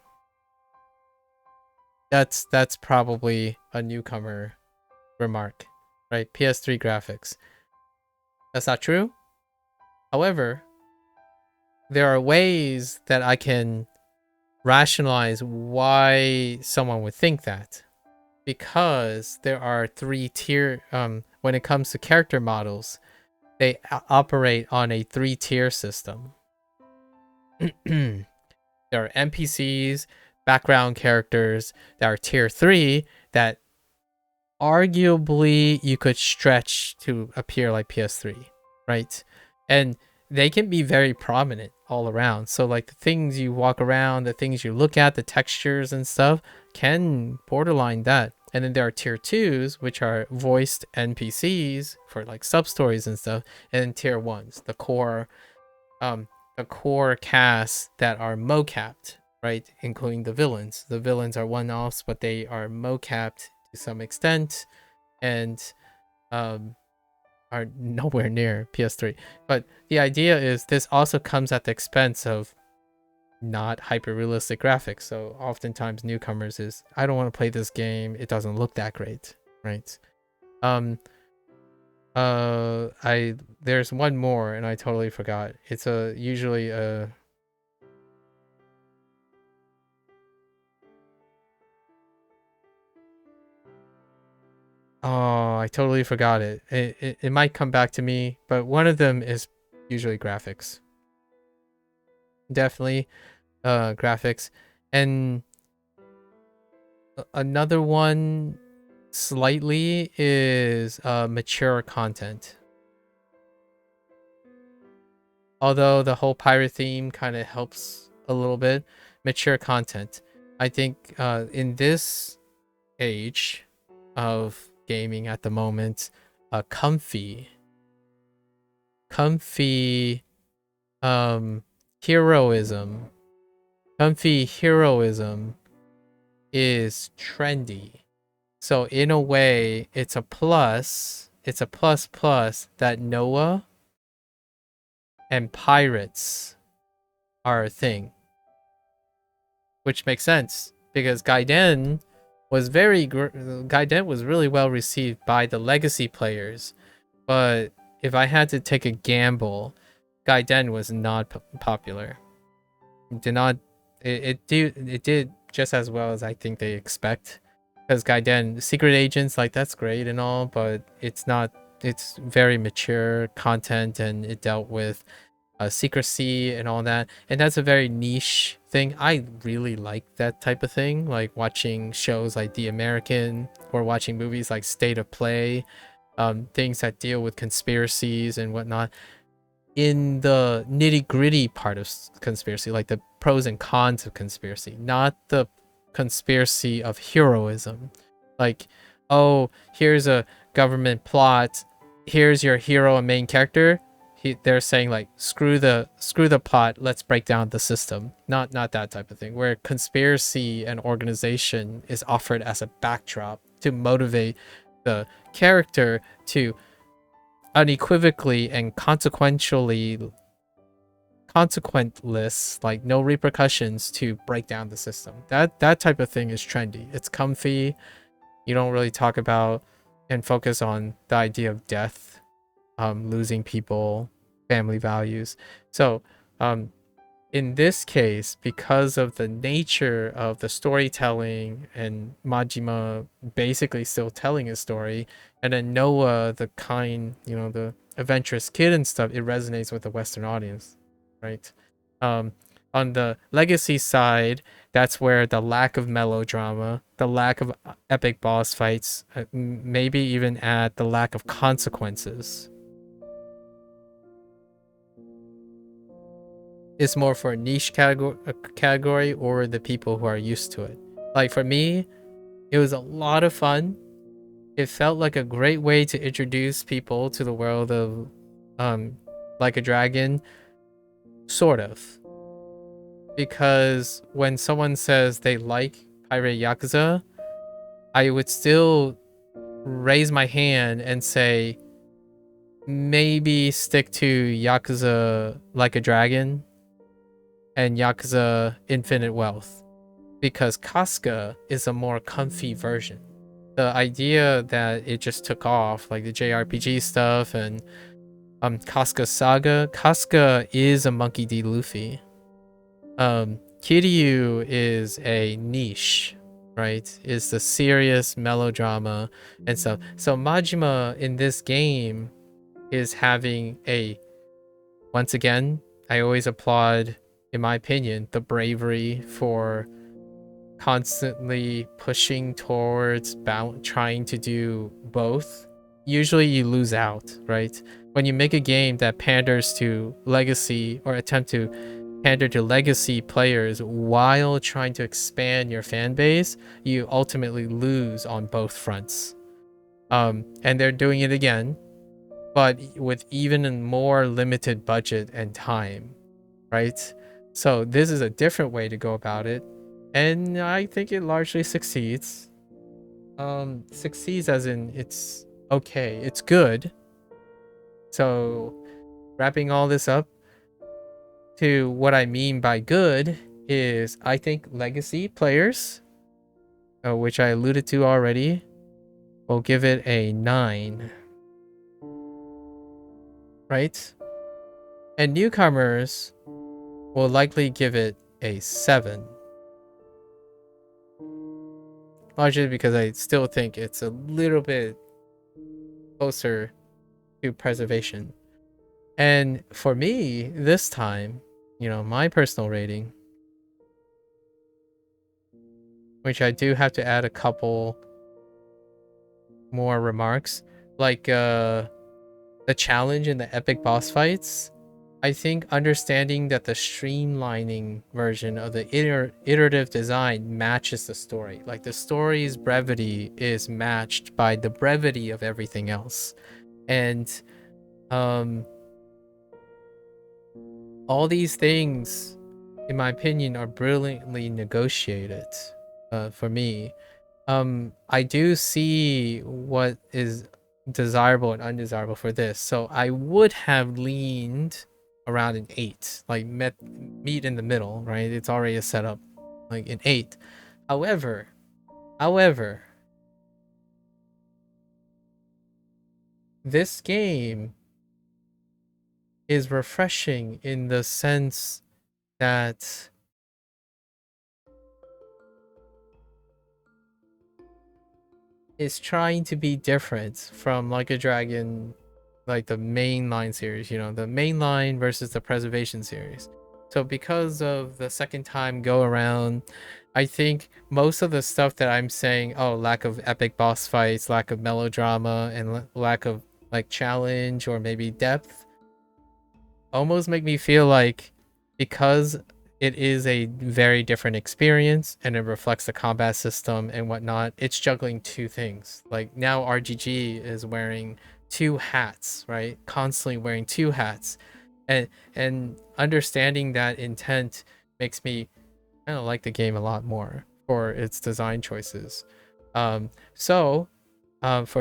That's probably a newcomer remark, right? PS3 graphics. That's not true. However, there are ways that I can rationalize why someone would think that, because there are 3-tier when it comes to character models, they operate on a 3-tier system. There are NPCs, background characters that are tier 3 that arguably you could stretch to appear like PS3, right? And they can be very prominent all around. So like the things you walk around, the things you look at, the textures and stuff can borderline that. And then there are tier 2s, which are voiced NPCs for like sub stories and stuff, and then tier 1s, the core casts that are mocapped, right? Including the villains. The villains are one-offs, but they are mocapped to some extent, and are nowhere near PS3. But the idea is this also comes at the expense of not hyper-realistic graphics. So oftentimes newcomers is, I don't want to play this game, it doesn't look that great, right? There's one more and I totally forgot. It's usually a oh, I totally forgot it. It might come back to me, but one of them is usually graphics. Definitely graphics. And another one slightly is mature content. Although the whole pirate theme kind of helps a little bit, mature content. I think in this age of gaming at the moment, comfy heroism is trendy. So in a way, it's a plus. It's a plus plus that Noah and pirates are a thing, which makes sense because Gaiden was really well received by the legacy players. But if I had to take a gamble, Gaiden was not popular. It did not. It did just as well as I think they expect. Because Gaiden, secret agents, like that's great and all, but it's not. It's very mature content, and it dealt with secrecy and all that, and that's a very niche thing. I really like that type of thing, like watching shows like The American or watching movies like State of Play, things that deal with conspiracies and whatnot. In the nitty gritty part of conspiracy, like the pros and cons of conspiracy, not the conspiracy of heroism. Like, oh, here's a government plot, here's your hero and main character. They're saying like screw the plot, let's break down the system. Not that type of thing, where conspiracy and organization is offered as a backdrop to motivate the character to unequivocally and consequentless, like no repercussions, to break down the system. That type of thing is trendy. It's comfy. You don't really talk about and focus on the idea of death, losing people, family values. So in this case, because of the nature of the storytelling and Majima basically still telling a story, and then Noah, the kind, the adventurous kid and stuff, it resonates with the Western audience, right? On the legacy side, that's where the lack of melodrama, the lack of epic boss fights, maybe even add the lack of consequences, is more for a niche category or the people who are used to it. Like for me, it was a lot of fun. It felt like a great way to introduce people to the world of Like a Dragon, sort of. Because when someone says they like Pirate Yakuza, I would still raise my hand and say maybe stick to Yakuza Like a Dragon and Yakuza Infinite Wealth, because Casca is a more comfy version. The idea that it just took off, like the JRPG stuff and Casca Saga. Casca is a Monkey D. Luffy. Kiryu is a niche, right? Is the serious melodrama and stuff. So Majima in this game is having once again, I always applaud, in my opinion, the bravery for constantly pushing towards trying to do both. Usually you lose out, right? When you make a game that panders to legacy, or attempt to pander to legacy players while trying to expand your fan base, you ultimately lose on both fronts. And they're doing it again, but with even a more limited budget and time, right? So this is a different way to go about it, and I think it largely succeeds. Succeeds as in it's okay, it's good. So wrapping all this up to what I mean by good is, I think legacy players, which I alluded to already, will give it a 9, right? And newcomers will likely give it a 7. Largely because I still think it's a little bit closer to preservation. And for me, this time, my personal rating, which I do have to add a couple more remarks, like the challenge in the epic boss fights. I think understanding that the streamlining version of the iterative design matches the story. Like the story's brevity is matched by the brevity of everything else. And all these things, in my opinion, are brilliantly negotiated for me. I do see what is desirable and undesirable for this. So I would have leaned around an 8, like meet in the middle, right? It's already a setup, like an 8. However, however, this game is refreshing in the sense that it's trying to be different from Like a Dragon, like the mainline series, you know, the mainline versus the preservation series. So because of the second time go around, I think most of the stuff that I'm saying, oh, lack of epic boss fights, lack of melodrama, and lack of like challenge or maybe depth, almost make me feel like because it is a very different experience and it reflects the combat system and whatnot, it's juggling two things. Like now RGG is wearing two hats, right? Constantly wearing two hats. And understanding that intent makes me kind of like the game a lot more for its design choices. For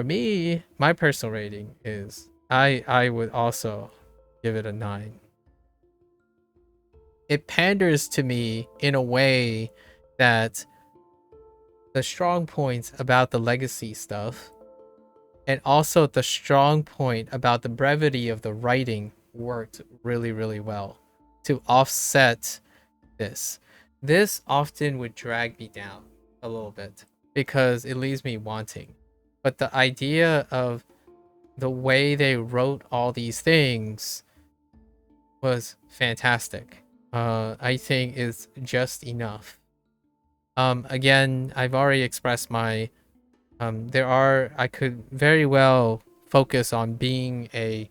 me, my personal rating is I would also give it a 9. It panders to me in a way that the strong points about the legacy stuff and also the strong point about the brevity of the writing worked really, really well to offset this. This often would drag me down a little bit because it leaves me wanting. But the idea of the way they wrote all these things was fantastic. I think is just enough. Again, I've already expressed my I could very well focus on being a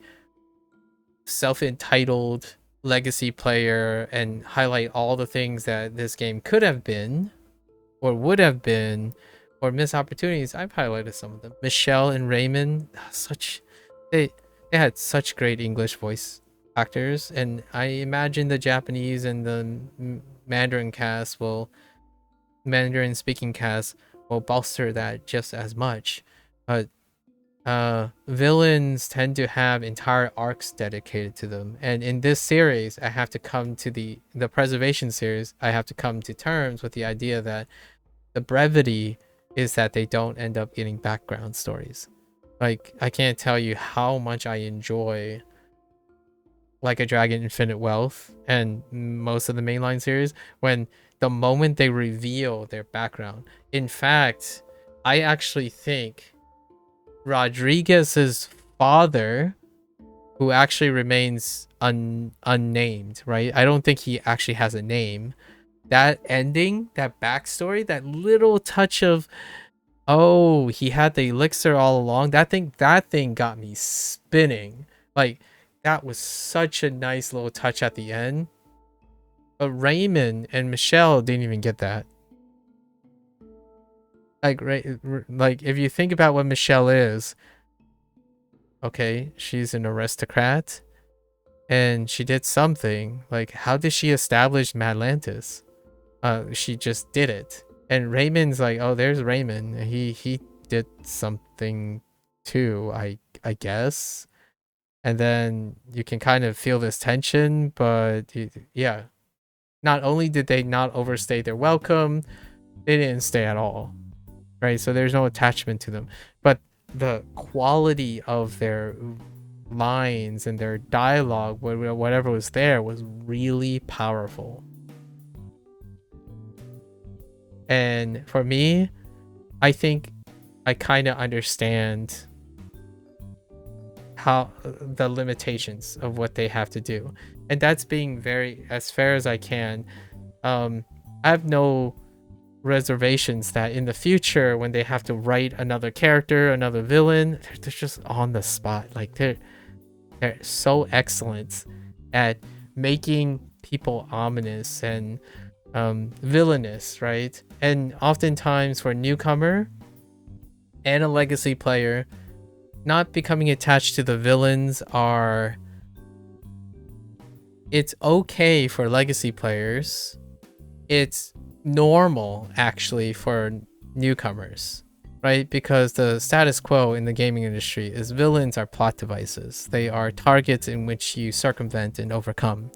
self-entitled legacy player and highlight all the things that this game could have been or would have been or missed opportunities. I've highlighted some of them. Michelle and Raymond, they had such great English voice actors, and I imagine the Japanese and the Mandarin speaking cast will bolster that just as much. But villains tend to have entire arcs dedicated to them, and in this series I have to come to the preservation series, I have to come to terms with the idea that the brevity is that they don't end up getting background stories. Like, I can't tell you how much I enjoy Like a Dragon Infinite Wealth and most of the mainline series when the moment they reveal their background. In fact, I actually think Rodriguez's father, who actually remains unnamed, right? I don't think he actually has a name. That ending, that backstory, that little touch of, oh, he had the elixir all along. That thing got me spinning. Like, that was such a nice little touch at the end. But Raymond and Michelle didn't even get that. Like, like if you think about what Michelle is, okay, she's an aristocrat, and she did something. Like, how did she establish Madlantis? She just did it. And Raymond's like, oh, there's Raymond. He did something too, I guess. And then you can kind of feel this tension, but yeah. Not only did they not overstay their welcome, they didn't stay at all. Right? So there's no attachment to them. But the quality of their lines and their dialogue, whatever was there, was really powerful. And for me, I think I kind of understand how the limitations of what they have to do, and that's being very as fair as I can. I have no reservations that in the future when they have to write another character, another villain, they're just on the spot. Like, they're so excellent at making people ominous and villainous, right? And oftentimes for a newcomer and a legacy player, not becoming attached to the villains it's okay for legacy players. It's normal actually for newcomers, right? Because the status quo in the gaming industry is villains are plot devices. They are targets in which you circumvent and overcome.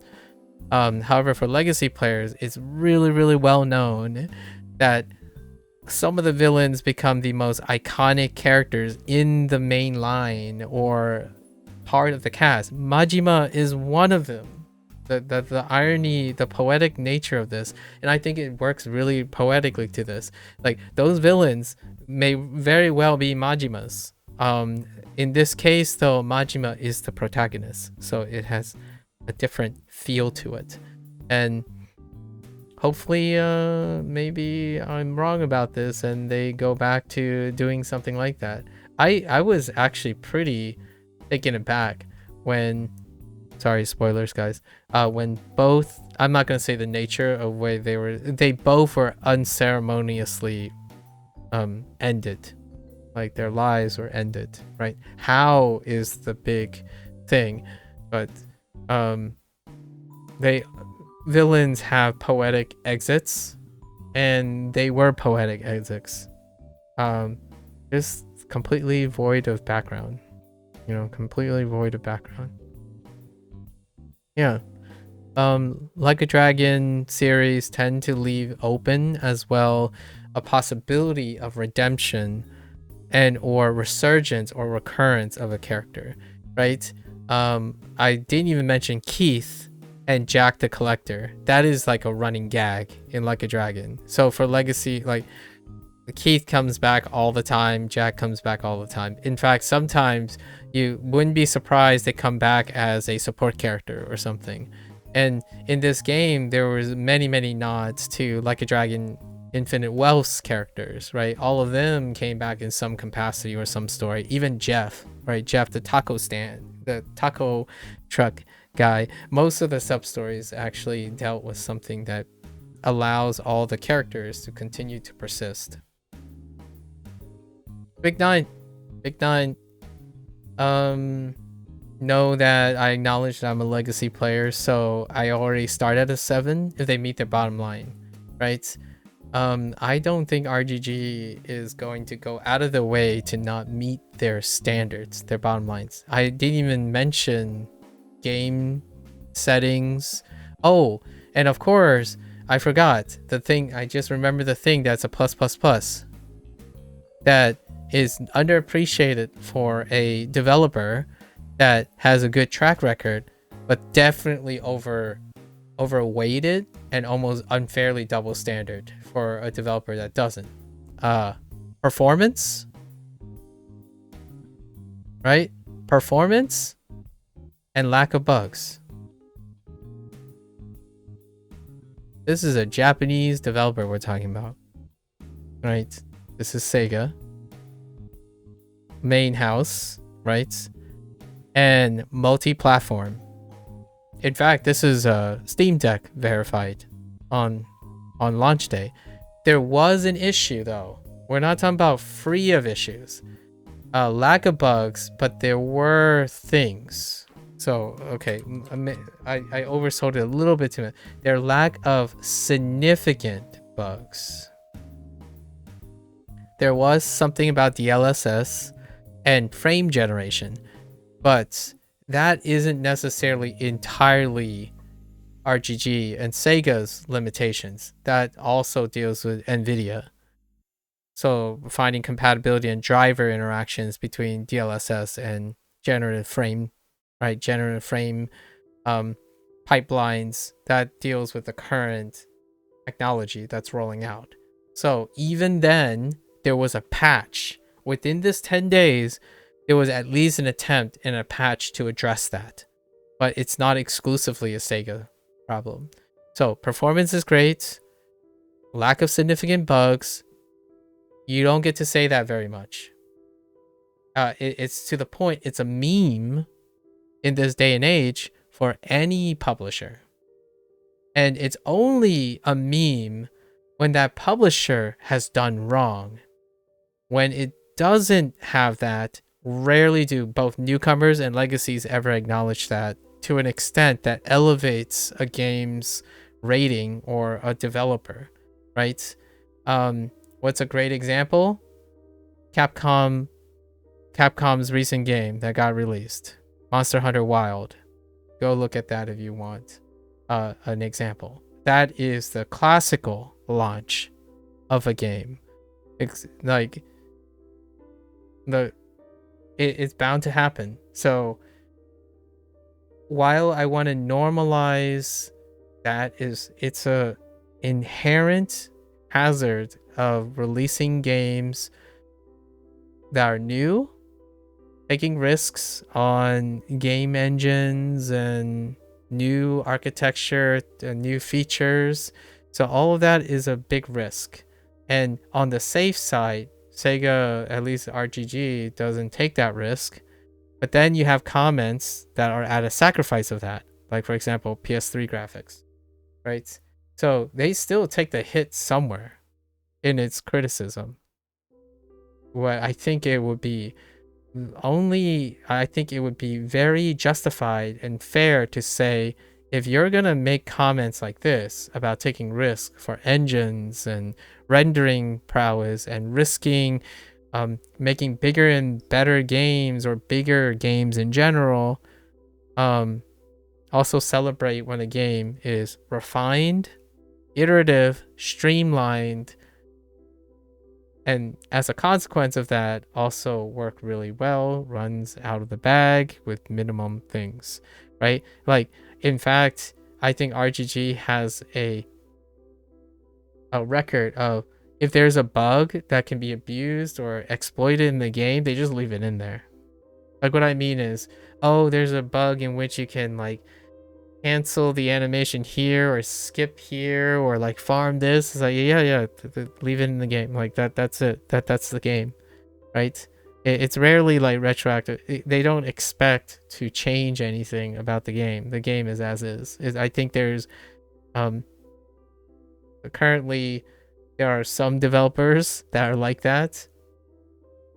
However, for legacy players, it's really, really well known that some of the villains become the most iconic characters in the main line or part of the cast. Majima is one of them. The irony, the poetic nature of this, and I think it works really poetically to this. Like, those villains may very well be Majimas. In this case, though, Majima is the protagonist, so it has a different feel to it. And hopefully, maybe I'm wrong about this, and they go back to doing something like that. I was actually pretty taken aback when, sorry, spoilers, guys. When both, I'm not gonna say the nature of where they both were unceremoniously ended, like their lives were ended, right? How is the big thing, but villains have poetic exits, and they were poetic exits. Just completely void of background, completely void of background. Yeah. Like a Dragon series tend to leave open as well a possibility of redemption and or resurgence or recurrence of a character, right? I didn't even mention Keith and Jack the Collector. That is like a running gag in Like a Dragon. So for Legacy, like, Keith comes back all the time, Jack comes back all the time. In fact, sometimes you wouldn't be surprised they come back as a support character or something. And in this game, there was many nods to Like a Dragon Infinite Wealth's characters, right? All of them came back in some capacity or some story. Even Jeff, right? Jeff, the taco stand, the taco truck guy. Most of the sub-stories actually dealt with something that allows all the characters to continue to persist. Big Nine. Know that I acknowledge that I'm a legacy player, so I already start at a 7 if they meet their bottom line, right? I don't think RGG is going to go out of the way to not meet their standards, their bottom lines. I didn't even mention game settings. Oh, and of course, I forgot the thing. I just remember the thing that's a plus that is underappreciated for a developer that has a good track record, but definitely overweighted and almost unfairly double standard for a developer that doesn't. Performance, right? Performance and lack of bugs. This is a Japanese developer we're talking about, right? This is Sega. Main house, right? And multi-platform. In fact, this is Steam Deck verified on launch day. There was an issue though. We're not talking about free of issues. Lack of bugs, but there were things. So, okay, I oversold it a little bit too much. There lack of significant bugs. There was something about DLSS and frame generation, but that isn't necessarily entirely RGG and Sega's limitations. That also deals with NVIDIA. So finding compatibility and driver interactions between DLSS and generative frame, right? Generative frame pipelines, that deals with the current technology that's rolling out. So even then, there was a patch. Within this 10 days, there was at least an attempt and a patch to address that. But it's not exclusively a Sega problem. So performance is great. Lack of significant bugs. You don't get to say that very much. It's to the point, it's a meme in this day and age for any publisher. And it's only a meme when that publisher has done wrong. When it doesn't have that, rarely do both newcomers and legacies ever acknowledge that to an extent that elevates a game's rating or a developer, right? What's a great example? Capcom's recent game that got released, Monster Hunter Wild. Go look at that if you want an example. That is the classical launch of a game. It's like it's bound to happen. So while I want to normalize that, it's a inherent hazard of releasing games that are new, taking risks on game engines and new architecture, new features. So all of that is a big risk. And on the safe side, Sega, at least RGG, doesn't take that risk. But then you have comments that are at a sacrifice of that. Like, for example, PS3 graphics, right? So they still take the hit somewhere in its criticism. What I think it would be very justified and fair to say, if you're gonna make comments like this about taking risk for engines and rendering prowess and risking making bigger and better games or bigger games in general, also celebrate when a game is refined, iterative, streamlined, and as a consequence of that, also work really well, runs out of the bag with minimum things, right? Like, in fact, I think RGG has a record of, if there's a bug that can be abused or exploited in the game, they just leave it in there. Like, what I mean is, oh, there's a bug in which you can like cancel the animation here or skip here or like farm this. It's like, yeah, leave it in the game. Like that's it. That's the game, right? It's rarely like retroactive. They don't expect to change anything about the game. The game is as is. I think there's currently there are some developers that are like that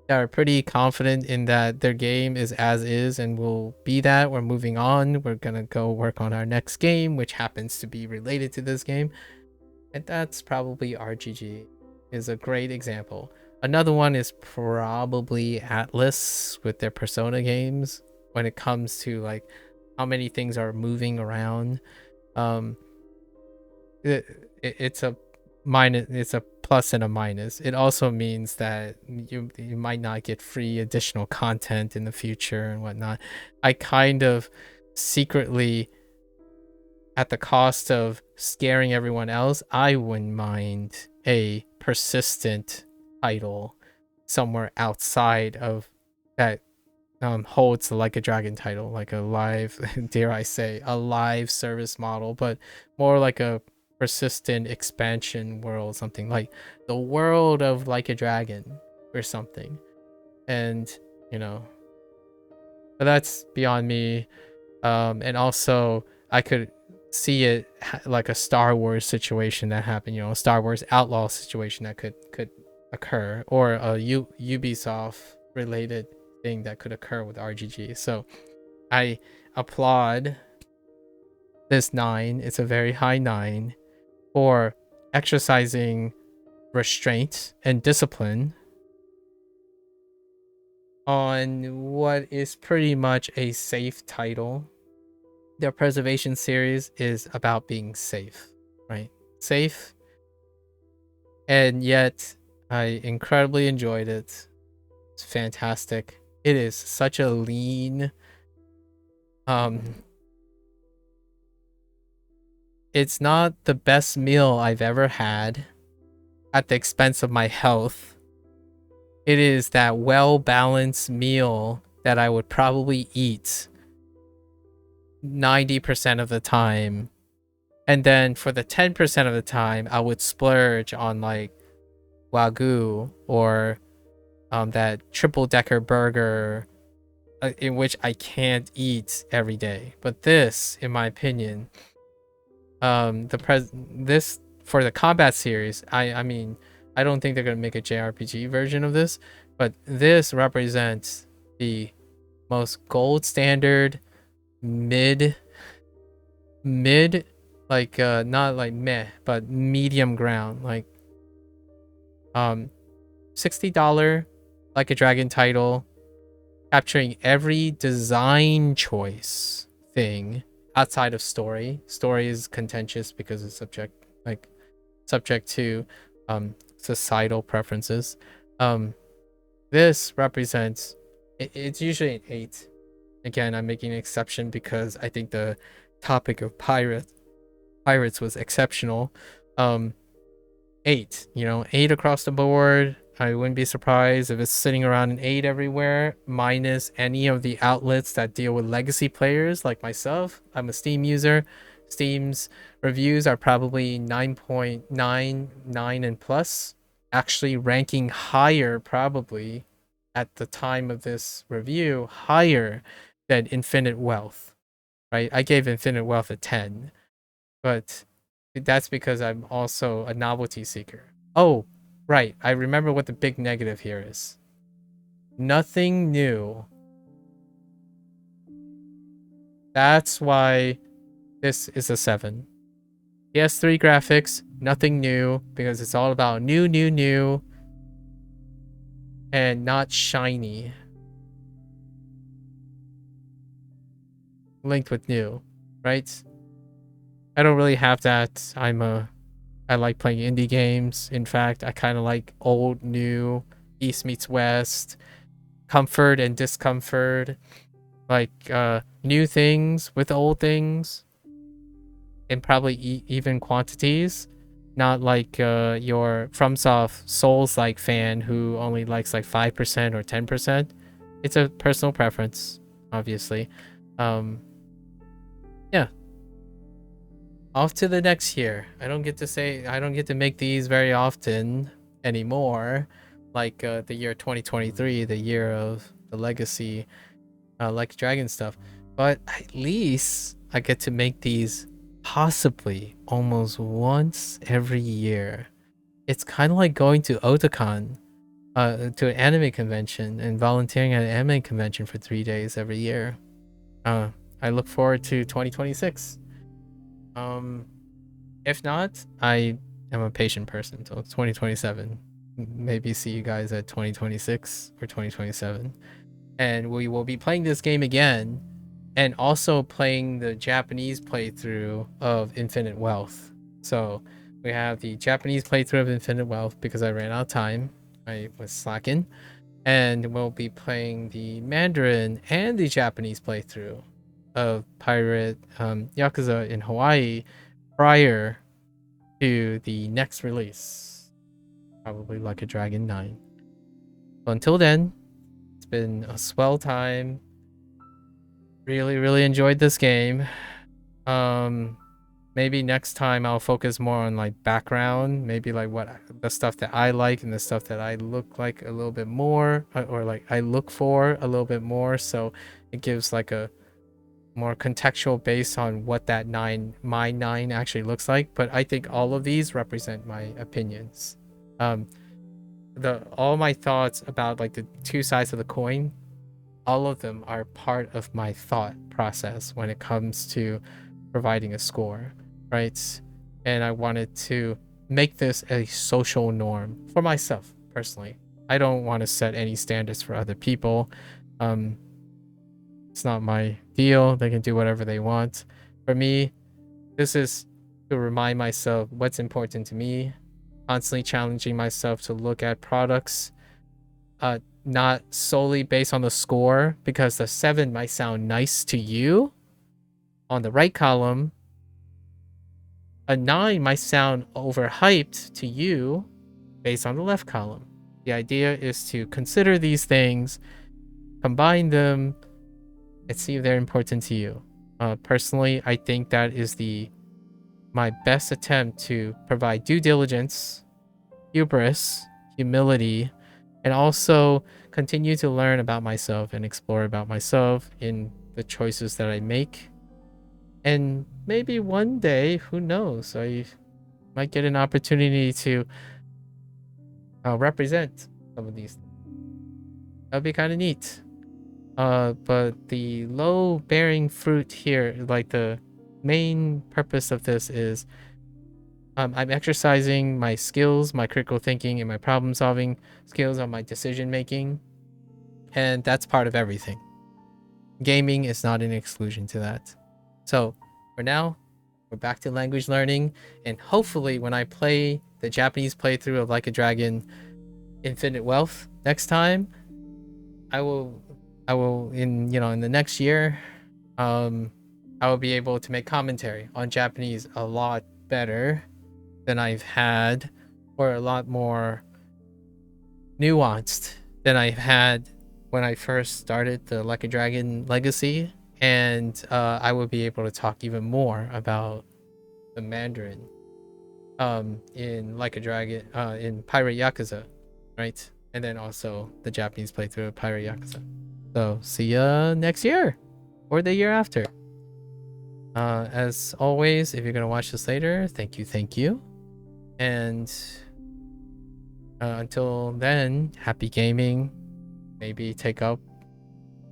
are pretty confident in that their game is as is and will be that. We're moving on. We're gonna go work on our next game, which happens to be related to this game. And that's probably RGG is a great example. Another one is probably Atlas with their Persona games when it comes to like how many things are moving around. It's a minus, it's a plus and a minus. It also means that you might not get free additional content in the future and whatnot. I kind of secretly, at the cost of scaring everyone else, I wouldn't mind a persistent title somewhere outside of that holds like a Dragon title, like a live dare I say a live service model, but more like a persistent expansion world, something like the world of Like a Dragon or something. And but that's beyond me. And also I could see it like a Star Wars situation that happened, a Star Wars Outlaw situation that could occur, or a Ubisoft related thing that could occur with RGG. So I applaud this 9. It's a very high 9 for exercising restraint and discipline on what is pretty much a safe title. Their Preservation series is about being safe, right? Safe. And yet I incredibly enjoyed it. It's fantastic. It is such a lean it's not the best meal I've ever had at the expense of my health. It is that well-balanced meal that I would probably eat 90% of the time. And then for the 10% of the time, I would splurge on like Wagyu or that triple-decker burger in which I can't eat every day. But this, in my opinion, this for the combat series, I mean, I don't think they're gonna make a JRPG version of this, but this represents the most gold standard mid like not like meh, but medium ground, like $60 Like a Dragon title, capturing every design choice thing outside of story. Story is contentious because it's subject to societal preferences. This represents it's usually an 8. Again, I'm making an exception because I think the topic of pirates was exceptional. 8, 8 across the board. I wouldn't be surprised if it's sitting around an 8 everywhere, minus any of the outlets that deal with legacy players like myself. I'm a Steam user. Steam's reviews are probably 9.99 and plus, actually ranking higher probably at the time of this review, higher than Infinite Wealth, right? I gave Infinite Wealth a 10, but that's because I'm also a novelty seeker. Oh, right. I remember what the big negative here is. Nothing new. That's why this is a 7. PS3 graphics, nothing new, because it's all about new, and not shiny. Linked with new, right? I don't really have that. I like playing indie games. In fact, I kind of like old, new, East meets West, comfort and discomfort, like new things with old things, in probably even quantities. Not like your FromSoft Souls-like fan who only likes like 5% or 10%. It's a personal preference, obviously. Yeah. Off to the next year. I don't get to make these very often anymore, like the year 2023, the year of the legacy like dragon stuff, but at least I get to make these possibly almost once every year. It's kind of like going to Otakon, to an anime convention, and volunteering at an anime convention for 3 days every year. I look forward to 2026. If not, I am a patient person, so 2027. Maybe see you guys at 2026 or 2027. And we will be playing this game again, and also playing the Japanese playthrough of Infinite Wealth. So we have the Japanese playthrough of Infinite Wealth because I ran out of time. I was slacking. And we'll be playing the Mandarin and the Japanese playthrough of Pirate Yakuza in Hawaii prior to the next release. Probably Like a Dragon 9. So until then, it's been a swell time. Really enjoyed this game. Maybe next time I'll focus more on like background, maybe like what the stuff that I like and the stuff that I look like a little bit more, or like I look for a little bit more, so it gives like a more contextual based on what that my 9 actually looks like. But I think all of these represent my opinions. All my thoughts about like the two sides of the coin, all of them are part of my thought process when it comes to providing a score, right? And I wanted to make this a social norm for myself personally. I don't want to set any standards for other people. It's not my deal. They can do whatever they want. For me, this is to remind myself what's important to me, constantly challenging myself to look at products not solely based on the score, because the 7 might sound nice to you on the right column. A 9 might sound overhyped to you based on the left column. The idea is to consider these things, combine them, and see if they're important to you. Personally, I think that is my best attempt to provide due diligence, hubris, humility, and also continue to learn about myself and explore about myself in the choices that I make. And maybe one day, who knows, I might get an opportunity to represent some of these things. That'd be kind of neat. But the low bearing fruit here, like the main purpose of this is I'm exercising my skills, my critical thinking, and my problem solving skills on my decision making, and that's part of everything. Gaming is not an exclusion to that. So for now, we're back to language learning, and hopefully when I play the Japanese playthrough of Like a Dragon Infinite Wealth next time, I will in in the next year, I will be able to make commentary on Japanese a lot better than I've had, or a lot more nuanced than I've had when I first started the Like a Dragon Legacy, and I will be able to talk even more about the Mandarin in Like a Dragon in Pirate Yakuza, right? And then also the Japanese playthrough of Pirate Yakuza. So see ya next year or the year after. As always, if you're gonna watch this later, thank you. And until then, happy gaming. Maybe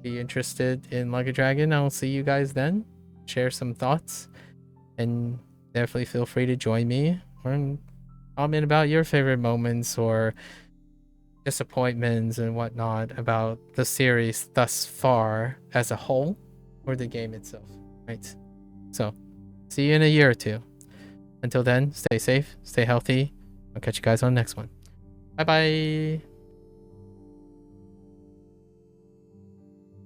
be interested in Like a Dragon. I'll see you guys then. Share some thoughts, and definitely feel free to join me or comment about your favorite moments or disappointments and whatnot about the series thus far as a whole, or the game itself, right? So see you in a year or two. Until then, stay safe, stay healthy. I'll catch you guys on the next one. Bye bye.